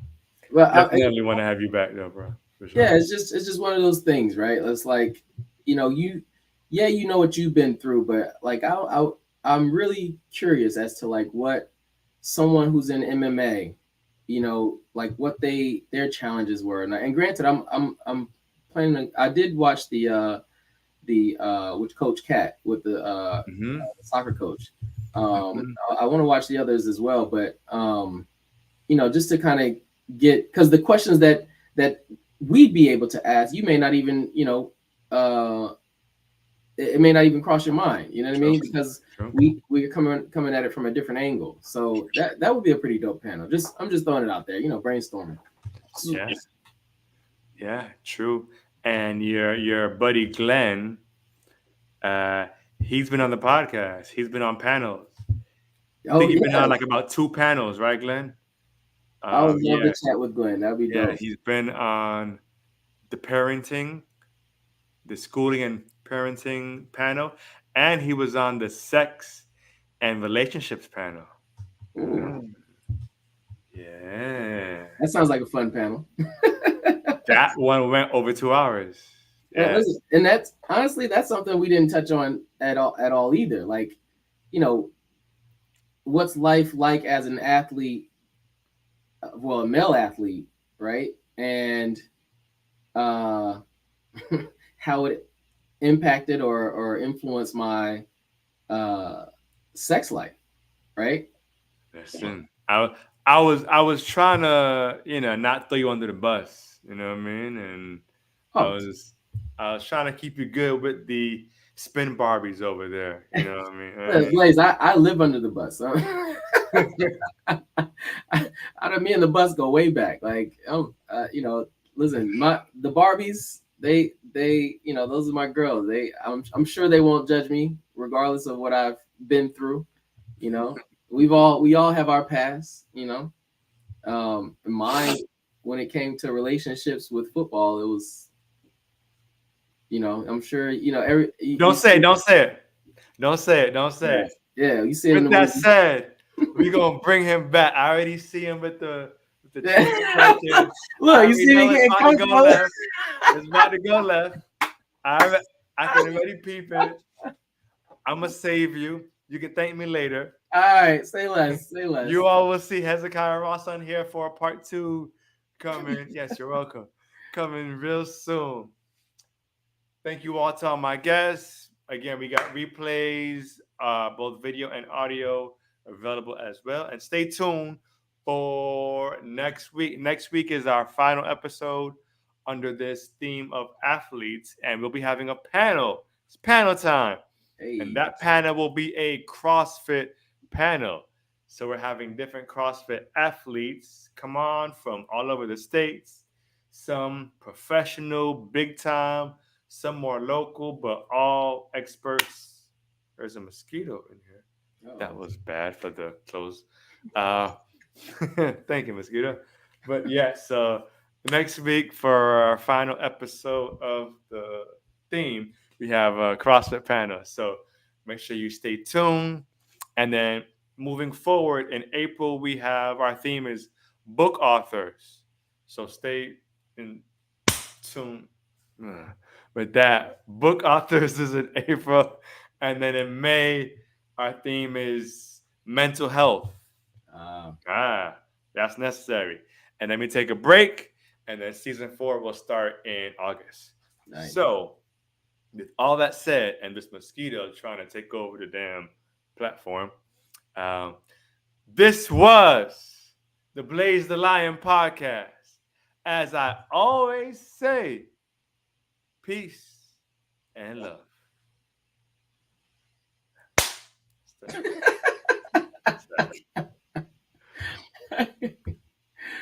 Well, definitely want to have you back though, bro, for sure. yeah, it's just one of those things, right? It's like, you, yeah, you know what you've been through, but like I'm really curious as to like what someone who's in MMA, like what their challenges were. And granted, I'm planning. I did watch the with Coach Cat with the Hmm. soccer coach. Hmm. I want to watch the others as well, but just to kind of get, because the questions that we'd be able to ask, you may not even, it may not even cross your mind. You know what I True, mean? Because true. we're coming at it from a different angle. So that would be a pretty dope panel. I'm just throwing it out there. Brainstorming. So, Yeah, yeah, true. And your buddy Glenn, uh, he's been on the podcast. He's been on panels. I oh think he's been yeah, on like about two panels, right, Glenn? I would love to Yeah, chat with Glenn. That'd be yeah. dope. He's been on the parenting, the schooling and parenting panel, and he was on the sex and relationships panel. Ooh, Mm, yeah, that sounds like a fun panel. that one went over 2 hours. Listen, Yes. and that's honestly that's something we didn't touch on at all either. Like, you know, what's life like as an athlete, well, a male athlete, right? And uh, how it impacted or influenced my uh, sex life, right? Listen, I was trying to not throw you under the bus. You know what I mean? And I Oh, was I was trying to keep you good with the spin Barbies over there. You know what I mean? Blaze, I live under the bus. So me and the bus go way back. Like, listen, the Barbies, those are my girls. I'm sure they won't judge me regardless of what I've been through. You know, we all have our past. Mine, when it came to relationships with football, it was, I'm sure, every you Don't say see, it. Don't say it. Don't say it. Don't say yeah, it. yeah, you see it in With the that movie. said, we gonna bring him back. I already see him with the Yeah. chin stretching. I Look, you already see me know it's getting about to go comfortable. left. It's about to go left. I can already peep it. I'm gonna save you. You can thank me later. All right, say less, say less. You all will see Hezekiah Ross on here for a part two coming. Yes, you're welcome. Coming real soon. Thank you all to all my guests. Again, we got replays, both video and audio available as well. And stay tuned for next week. Next week is our final episode under this theme of athletes, and we'll be having a panel. It's panel time. And Hey, that panel will be a CrossFit panel. So we're having different CrossFit athletes come on from all over the states, some professional, big time, some more local, but all experts. There's a mosquito in here. That oh, was bad for the close. Uh, thank you, mosquito. But yes, next week for our final episode of the theme, we have a CrossFit panel. So make sure you stay tuned. And then moving forward in April, we have our theme is book authors. So stay in tune with that. Book authors is in April. And then in May, our theme is mental health. uh, That's necessary. And then we take a break, and then season 4 will start in August. nice. So, with all that said, and this mosquito trying to take over the damn platform, um, this was the Blaze the Lion podcast. As I always say, peace and love.